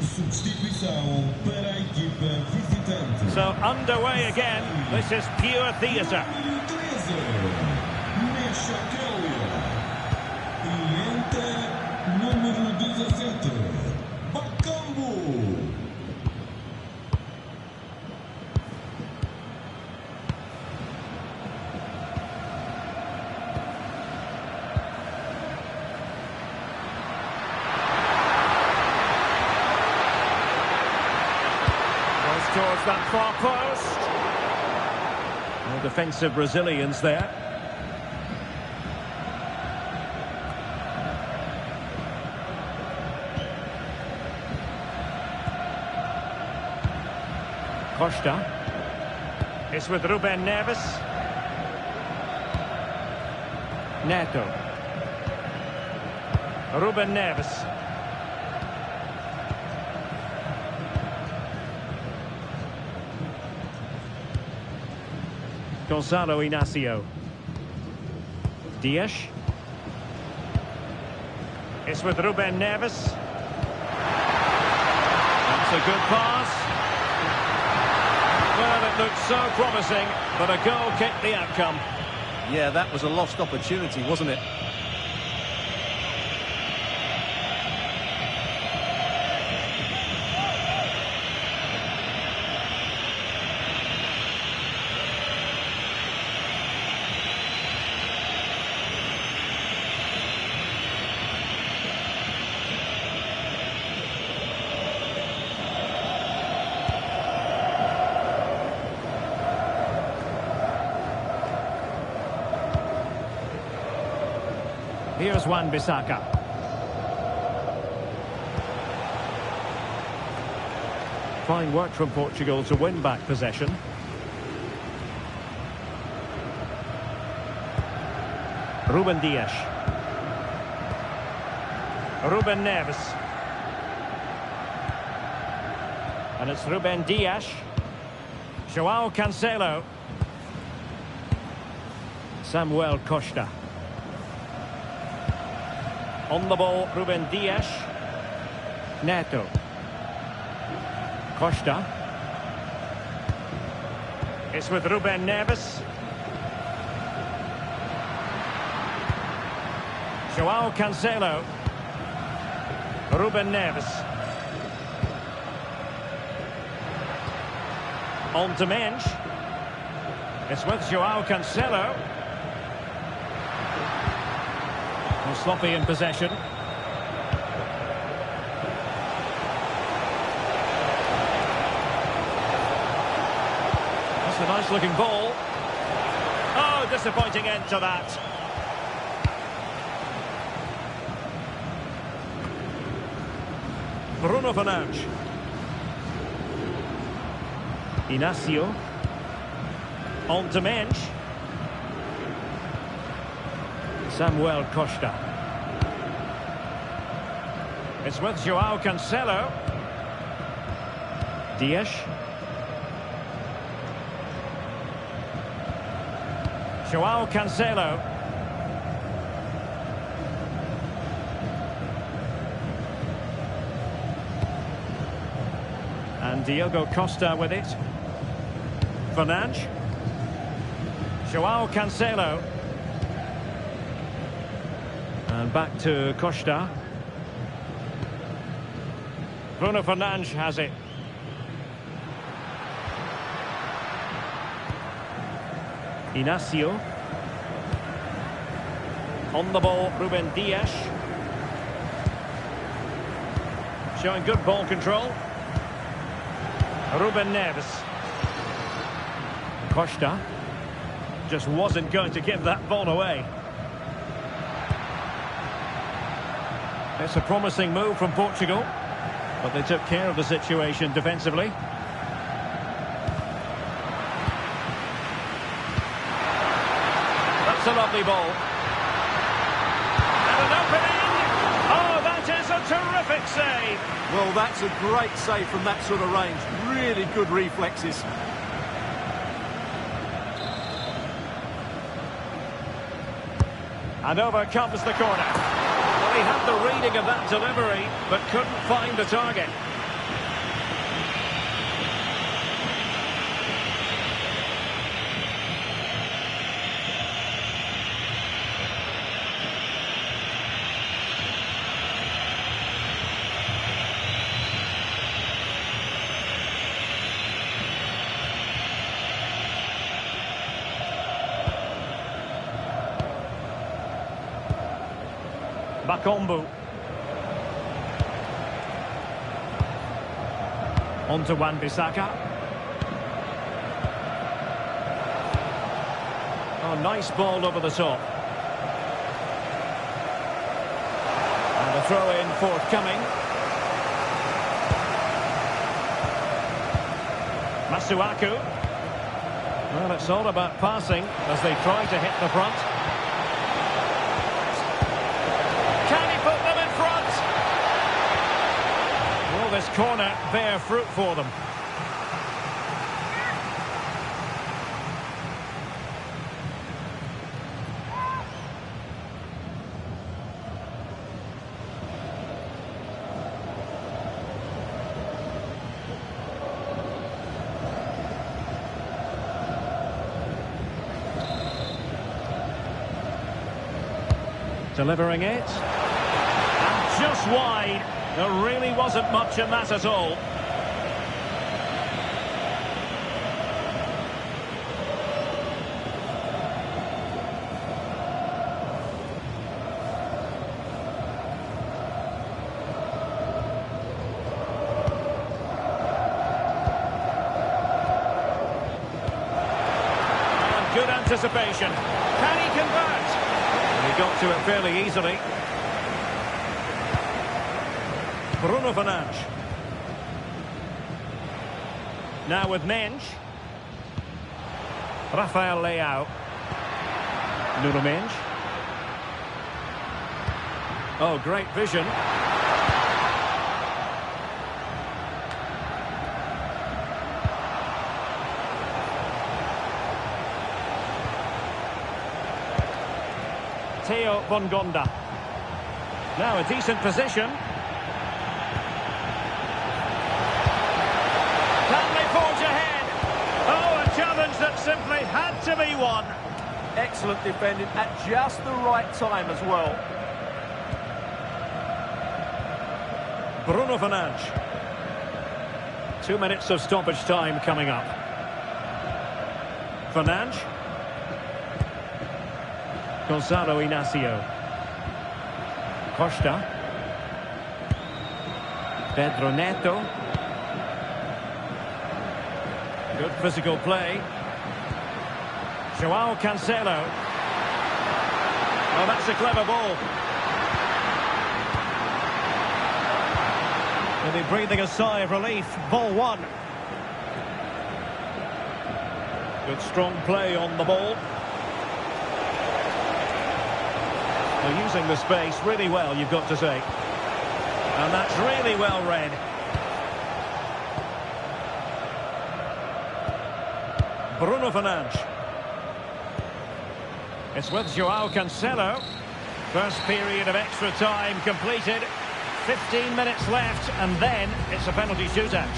[SPEAKER 5] Substituição para a equipa visitante.
[SPEAKER 1] So underway again. This is pure theatre.
[SPEAKER 5] Número 13, Mexicali. E entra número 17, Bacambo.
[SPEAKER 1] Towards that far post. No defensive Brazilians there. Costa. It's with Ruben Neves. Neto. Ruben Neves. Gonzalo Inacio. Dias. It's with Ruben Neves. That's a good pass. Well, it looked so promising, but a goal kicked the outcome.
[SPEAKER 2] Yeah, that was a lost opportunity, wasn't it?
[SPEAKER 1] Here's Wan-Bissaka. Fine work from Portugal to win back possession. Ruben Dias. Ruben Neves. And it's Ruben Dias. João Cancelo. Samuel Costa. On the ball, Ruben Dias. Neto. Costa. It's with Ruben Neves. João Cancelo. Ruben Neves. On to Mensch. It's with João Cancelo. Sloppy in possession. That's a nice looking ball. Oh, disappointing end to that. Bruno Fernandes. Inacio. On to Mensch. Samuel Costa. It's with João Cancelo. Dias. João Cancelo. And Diogo Costa with it. Fernandes. João Cancelo. And back to Costa. Bruno Fernandes has it. Inacio. On the ball, Ruben Dias. Showing good ball control. Ruben Neves. Costa. Just wasn't going to give that ball away. It's a promising move from Portugal, but they took care of the situation defensively. That's a lovely ball. And an opening! Oh, that is a terrific save!
[SPEAKER 2] Well, that's a great save from that sort of range. Really good reflexes.
[SPEAKER 1] And over comes the corner. Well, he had the reading of that delivery, but couldn't find the target. Bakombu. On to Wan-Bissaka. Oh, nice ball over the top. And a throw-in forthcoming. Masuaku. Well, it's all about passing as they try to hit the front. Can he put them in front? Will this corner bear fruit for them? Delivering it. And just wide. There really wasn't much in that at all. And good anticipation. Can he convert? He got to it fairly easily. Bruno Fernandes. Now with Mensch. Rafael Leao. Nuno Mensch. Oh, great vision. Theo Bongonda. Now a decent position. Can they forge ahead? Oh, a challenge that simply had to be won.
[SPEAKER 2] Excellent defending at just the right time as well.
[SPEAKER 1] Bruno Fernandes. 2 minutes of stoppage time coming up. Fernandes. Gonzalo Inacio. Costa. Pedro Neto. Good physical play. Joao Cancelo. Oh, that's a clever ball. They'll be breathing a sigh of relief. Ball one. Good strong play on the ball. They're using the space really well, you've got to say. And that's really well read. Bruno Fernandes. It's with Joao Cancelo. First period of extra time completed. 15 minutes left, and then it's a penalty shootout.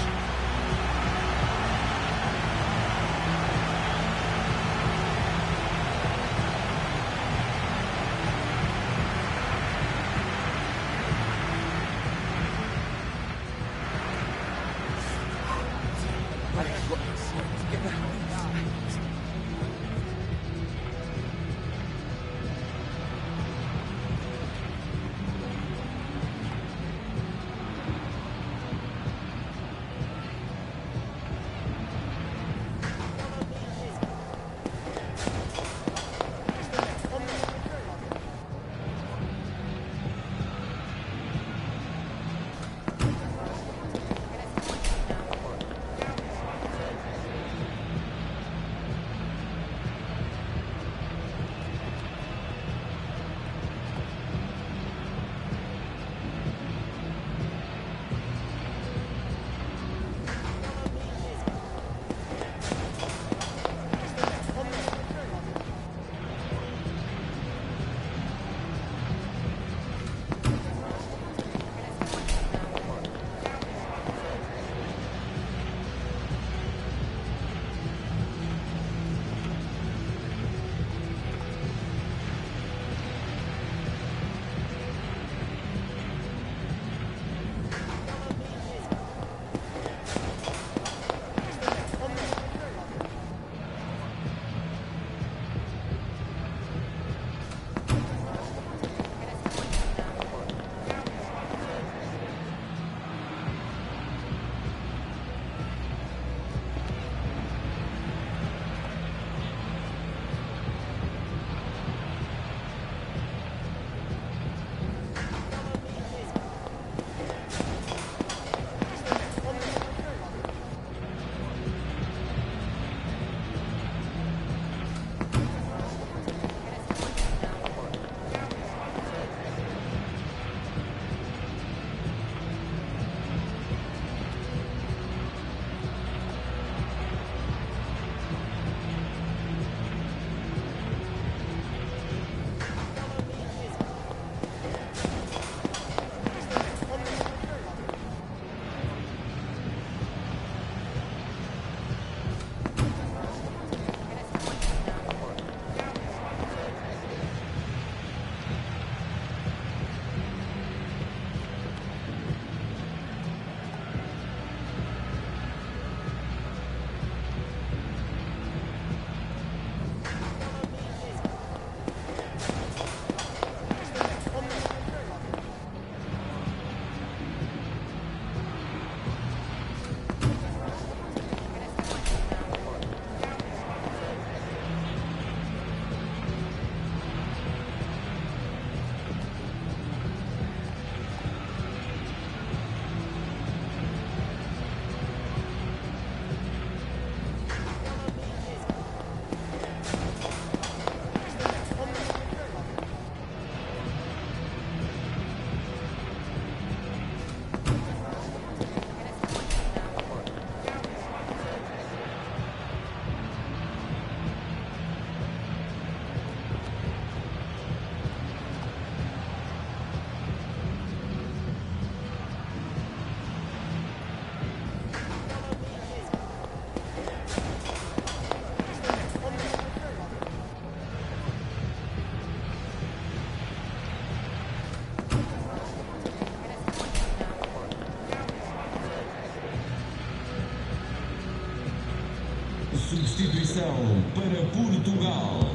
[SPEAKER 5] Substituição para Portugal.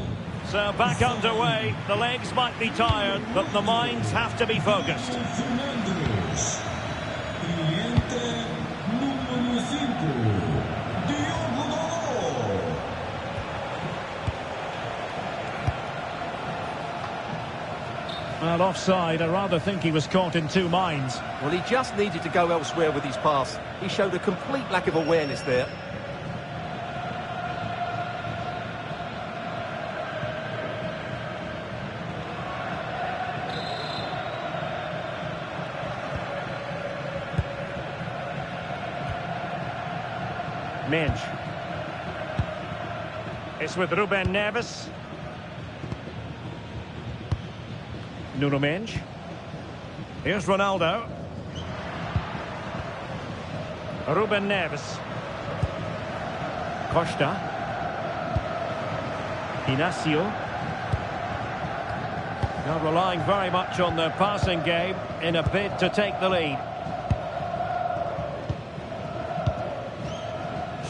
[SPEAKER 1] So back underway. The legs might be tired, but the minds have to be focused.
[SPEAKER 5] Fernandes. E entra número 5, Diogo Dalot.
[SPEAKER 1] Well, offside. I rather think he was caught in two minds.
[SPEAKER 2] Well, he just needed to go elsewhere with his pass. He showed a complete lack of awareness there.
[SPEAKER 1] Minge. It's with Ruben Neves. Nuno Minge. Here's Ronaldo. Ruben Neves. Costa. Inacio. Now relying very much on their passing game in a bid to take the lead.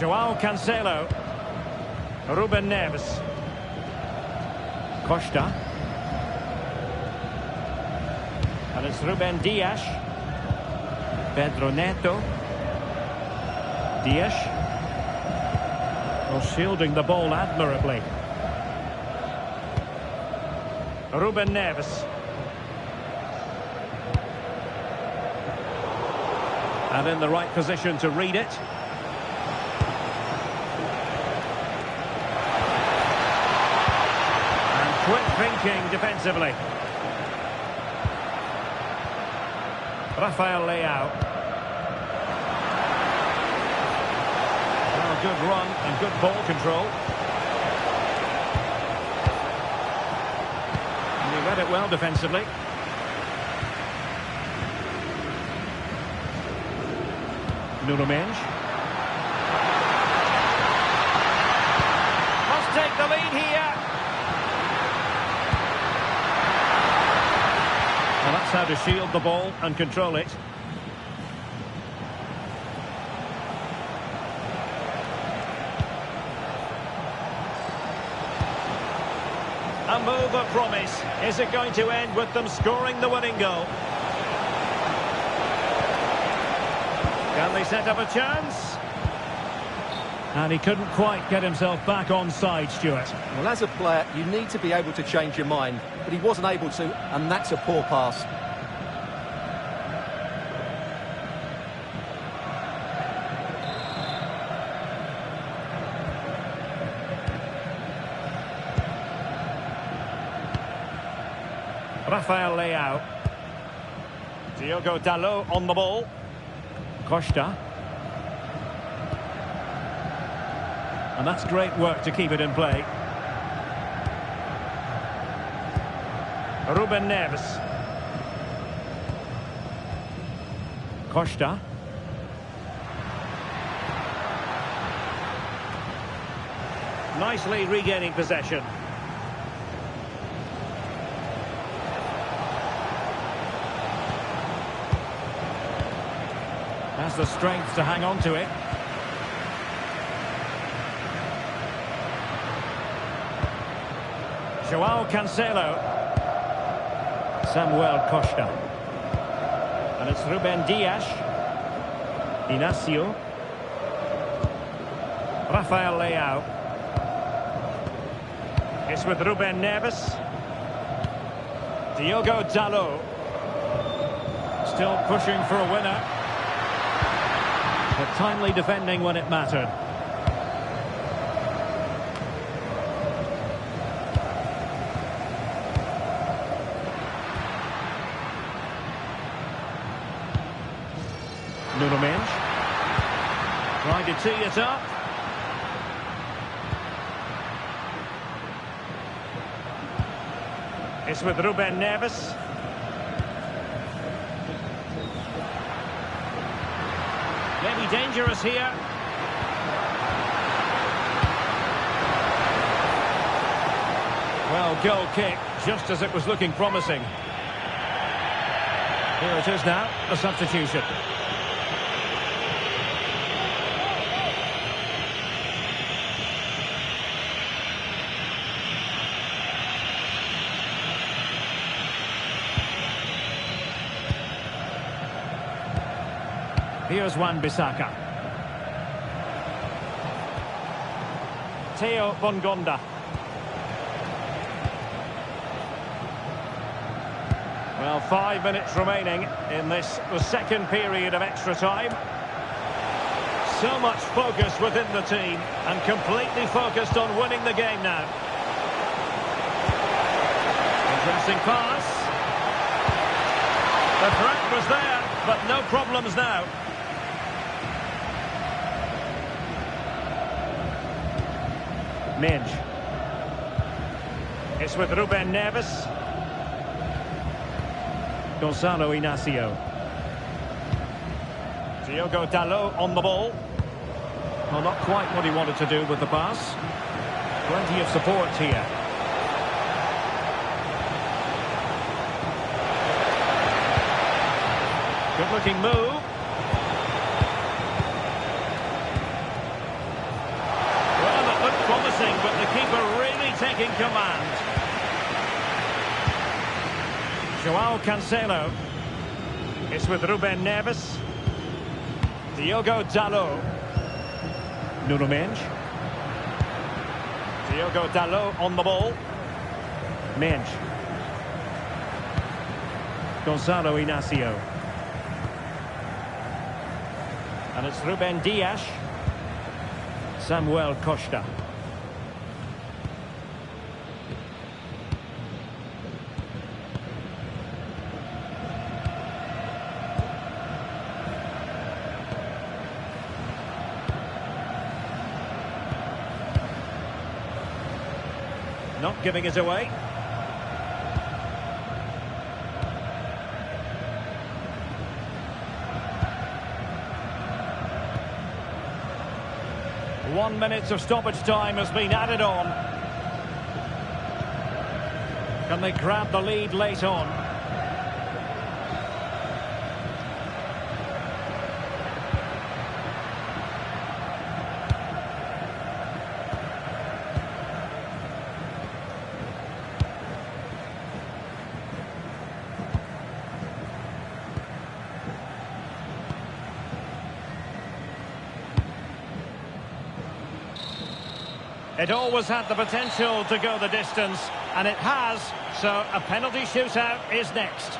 [SPEAKER 1] João Cancelo. Ruben Neves. Costa. And it's Ruben Dias. Pedro Neto. Dias. Well, shielding the ball admirably. Ruben Neves. And in the right position to read it. Quick thinking defensively. Rafael Leao. Well, good run and good ball control. And he read it well defensively. Nuno Mendes. Must take the lead here. Well, that's how to shield the ball and control it. A move of promise. Is it going to end with them scoring the winning goal? Can they set up a chance? And he couldn't quite get himself back on side, Stuart.
[SPEAKER 2] Well, as a player, you need to be able to change your mind, but he wasn't able to, and that's a poor pass.
[SPEAKER 1] Rafael Leao. Diogo Dalot on the ball. Costa. And that's great work to keep it in play. Ruben Neves. Costa. Nicely regaining possession. Has the strength to hang on to it. João Cancelo. Samuel Costa. And it's Ruben Dias. Inacio. Rafael Leao. It's with Ruben Neves. Diogo Dalot. Still pushing for a winner. But timely defending when it mattered. Nuno Mendes. Trying to tee it up. It's with Ruben Neves. Maybe dangerous here. Well, goal kick, just as it was looking promising. Here it is now, a substitution. Here's Wan-Bissaka. Theo Bongonda. Well, 5 minutes remaining in the second period of extra time. So much focus within the team and completely focused on winning the game now. Interesting pass. The threat was there, but no problems now. Minge. It's with Ruben Neves. Gonzalo Inacio. Diogo Dalot on the ball. Well, not quite what he wanted to do with the pass. Plenty of support here. Good-looking move. Well, that looked promising, but the keeper really taking command. Joao Cancelo. It's with Ruben Neves. Diogo Dalot. Nuno Mendes. Diogo Dalot on the ball. Mendes. Gonzalo Inacio. And it's Ruben Dias. Samuel Costa. Not giving it away. One minute of stoppage time has been added on. Can they grab the lead late on? It always had the potential to go the distance, and it has, so a penalty shootout is next.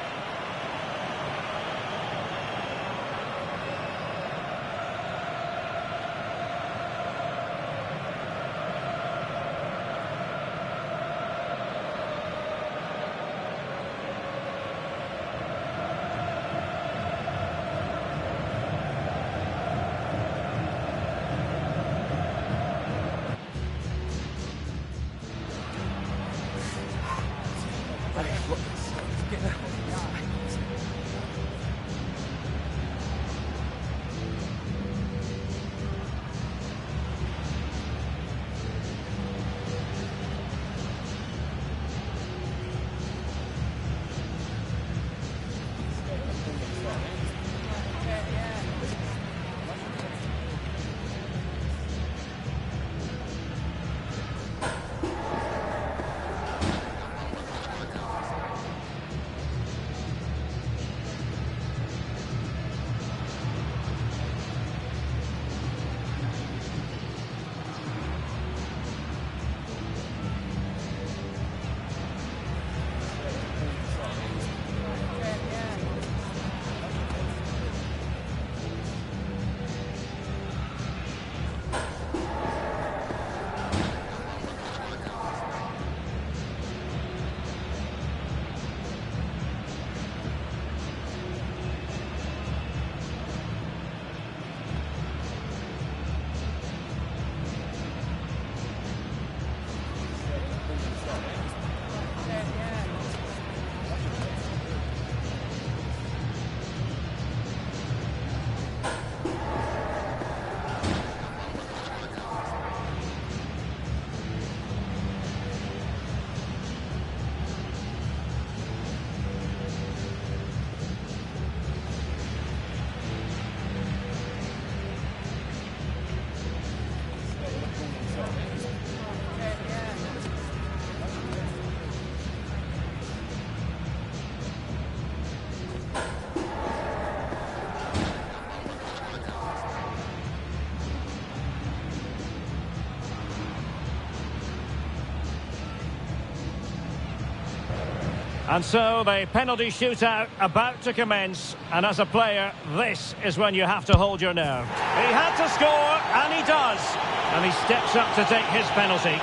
[SPEAKER 1] And so the penalty shootout about to commence. And as a player, this is when you have to hold your nerve. He had to score, and he does. And he steps up to take his penalty.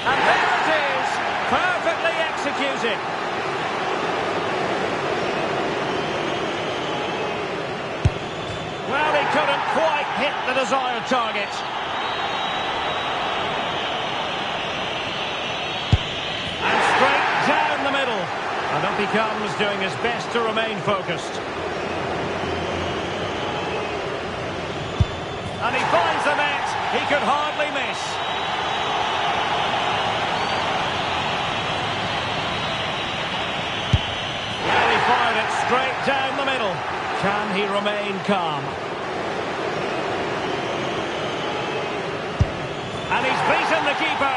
[SPEAKER 1] And there it is, perfectly executed. Well, he couldn't quite hit the desired target. And straight down the middle. And up he comes, doing his best to remain focused. And he finds the net. He could hardly miss. Well, he fired it straight down the middle. Can he remain calm? And he's beaten the keeper.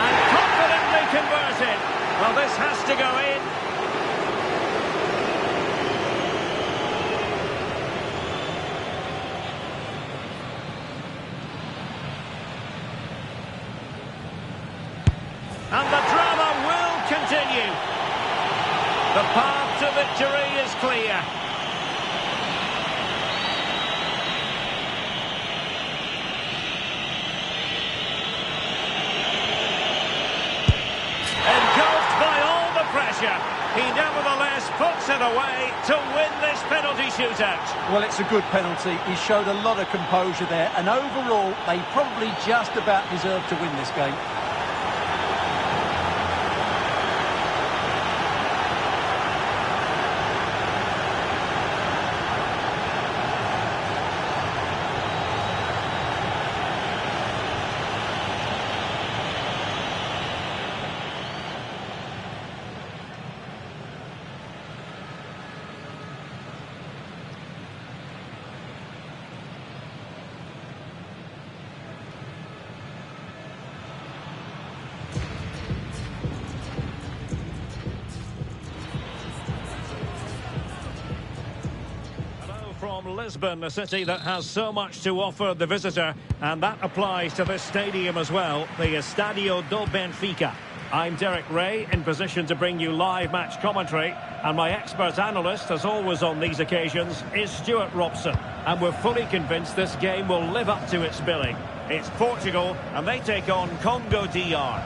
[SPEAKER 1] And confidently converted. Well, this has to go in. And the drama will continue. The path to victory is clear. Engulfed by all the pressure, he nevertheless puts it away to win this penalty shootout.
[SPEAKER 2] Well, it's a good penalty. He showed a lot of composure there, and overall, they probably just about deserved to win this game.
[SPEAKER 1] From Lisbon, a city that has so much to offer the visitor, and that applies to this stadium as well, the Estadio do Benfica. I'm Derek Ray, in position to bring you live match commentary, and my expert analyst, as always on these occasions, is Stuart Robson. And we're fully convinced this game will live up to its billing. It's Portugal, and they take on Congo DR.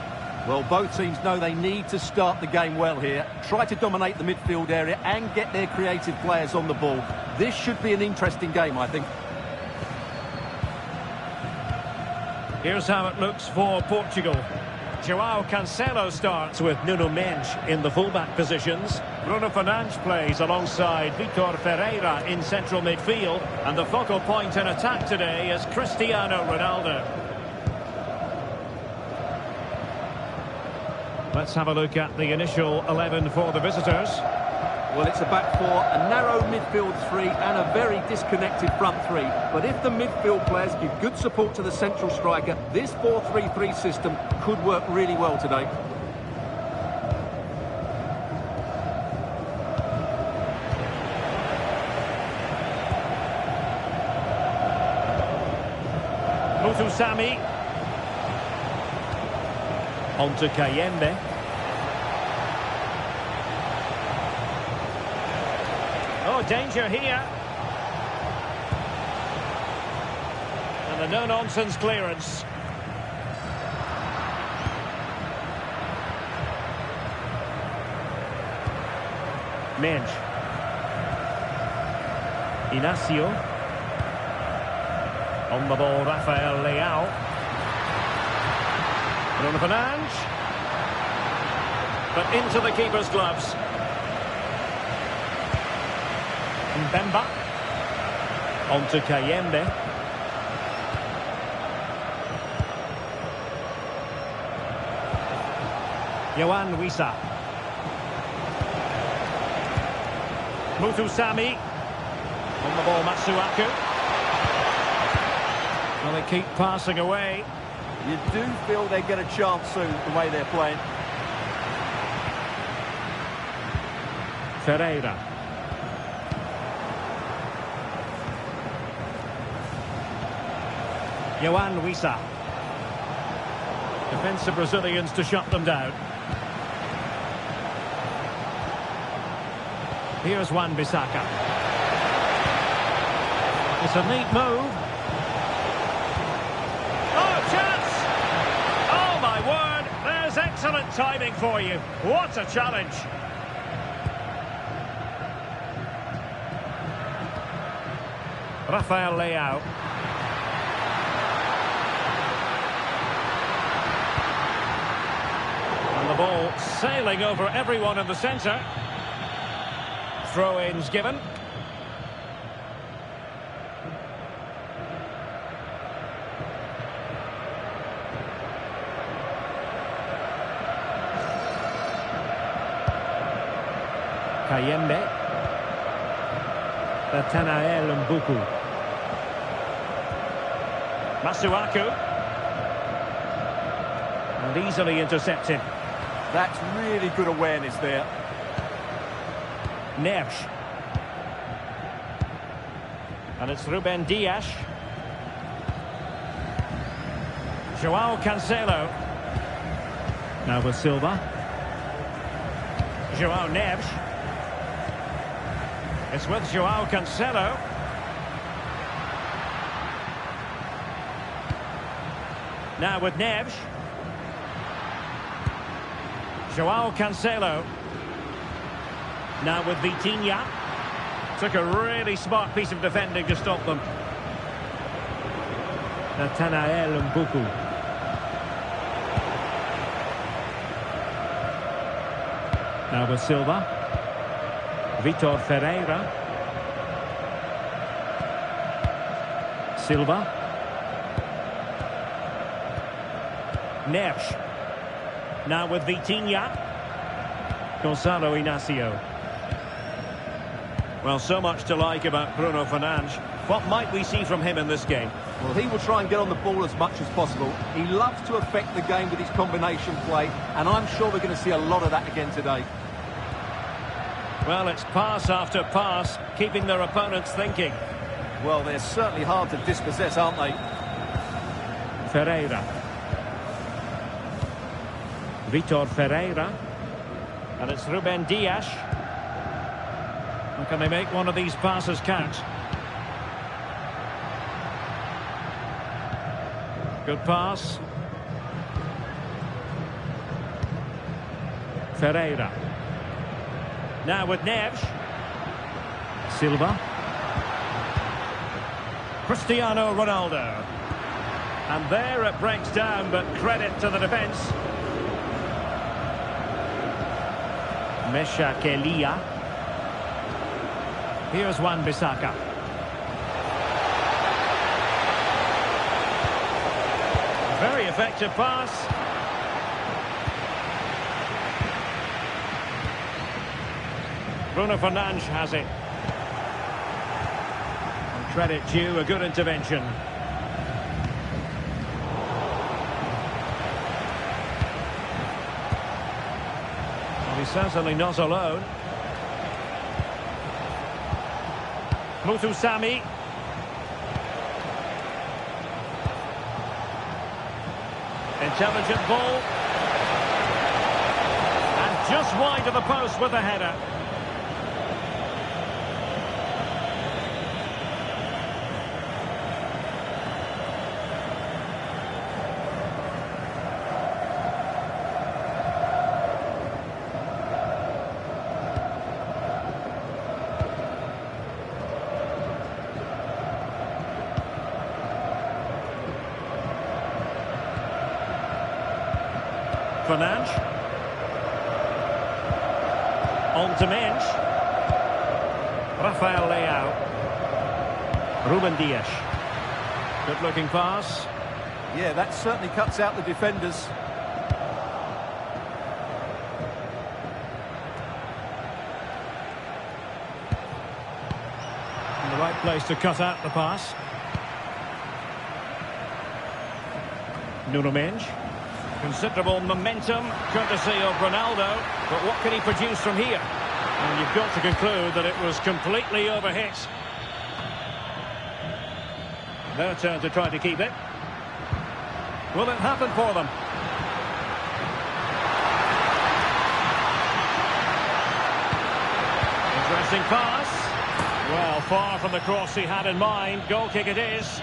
[SPEAKER 2] Well, both teams know they need to start the game well here. Try to dominate the midfield area and get their creative players on the ball. This should be an interesting game, I think.
[SPEAKER 1] Here's how it looks for Portugal. João Cancelo starts with Nuno Mendes in the fullback positions. Bruno Fernandes plays alongside Vitor Ferreira in central midfield. And the focal point in attack today is Cristiano Ronaldo. Let's have a look at the initial 11 for the visitors.
[SPEAKER 2] Well, it's a back four, a narrow midfield three and a very disconnected front three. But if the midfield players give good support to the central striker, this 4-3-3 system could work really well today.
[SPEAKER 1] Mutusami. On to Kayembe. Oh, danger here. And a no-nonsense clearance. Mendes. Inacio. On the ball, Rafael Leao. Bruno Fernandes. But into the keeper's gloves. Mbemba. On to Kayembe. Yohan Wissa. Mutusami. On the ball, Matsuaku. Well, they keep passing away.
[SPEAKER 2] You do feel they get a chance soon, the way they're playing.
[SPEAKER 1] Ferreira. Yohan Wissa. Defensive Brazilians to shut them down. Here's Wan-Bissaka. It's a neat move. Oh, chance! Oh, my word! There's excellent timing for you. What a challenge! Rafael Leao. And the ball sailing over everyone in the centre. Throw-ins given. Kayembe. Nathanael Mbuku. Masuaku. And easily intercepted.
[SPEAKER 2] That's really good awareness there.
[SPEAKER 1] Neves. And it's Ruben Dias. João Cancelo. Now with Silva. João Neves. It's with João Cancelo. Now with Neves. João Cancelo. Now with Vitinha. Took a really smart piece of defending to stop them. Nathanael Mbuku. Now with Silva. Vitor Ferreira. Silva. Neves. Now with Vitinha. Gonzalo Inacio. Well, so much to like about Bruno Fernandes. What might we see from him in this game?
[SPEAKER 2] Well, he will try and get on the ball as much as possible. He loves to affect the game with his combination play, and I'm sure we're going to see a lot of that again today.
[SPEAKER 1] Well, it's pass after pass, keeping their opponents thinking.
[SPEAKER 2] Well, they're certainly hard to dispossess, aren't they?
[SPEAKER 1] Ferreira. Vitor Ferreira. And it's Ruben Dias. And can they make one of these passes count? Good pass. Ferreira. Now with Neves. Silva. Cristiano Ronaldo. And there it breaks down, but credit to the defence. Mesha Kelia. Here's Wan-Bissaka. Very effective pass. Bruno Fernandes has it. And credit due, a good intervention. Well, he's certainly not alone. Mutusami. Intelligent ball. And just wide of the post with the header. Fernandes. On to Mensch. Rafael Leao. Ruben Dias. Good looking pass.
[SPEAKER 2] Yeah, that certainly cuts out the defenders.
[SPEAKER 1] In the right place to cut out the pass. Nuno Mensch. Considerable momentum, courtesy of Ronaldo. But what can he produce from here? And you've got to conclude that it was completely overhit. Their turn to try to keep it. Will it happen for them? Interesting pass. Well, far from the cross he had in mind. Goal kick it is.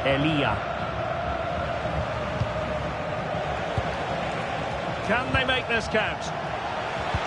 [SPEAKER 1] Elia. Can they make this count?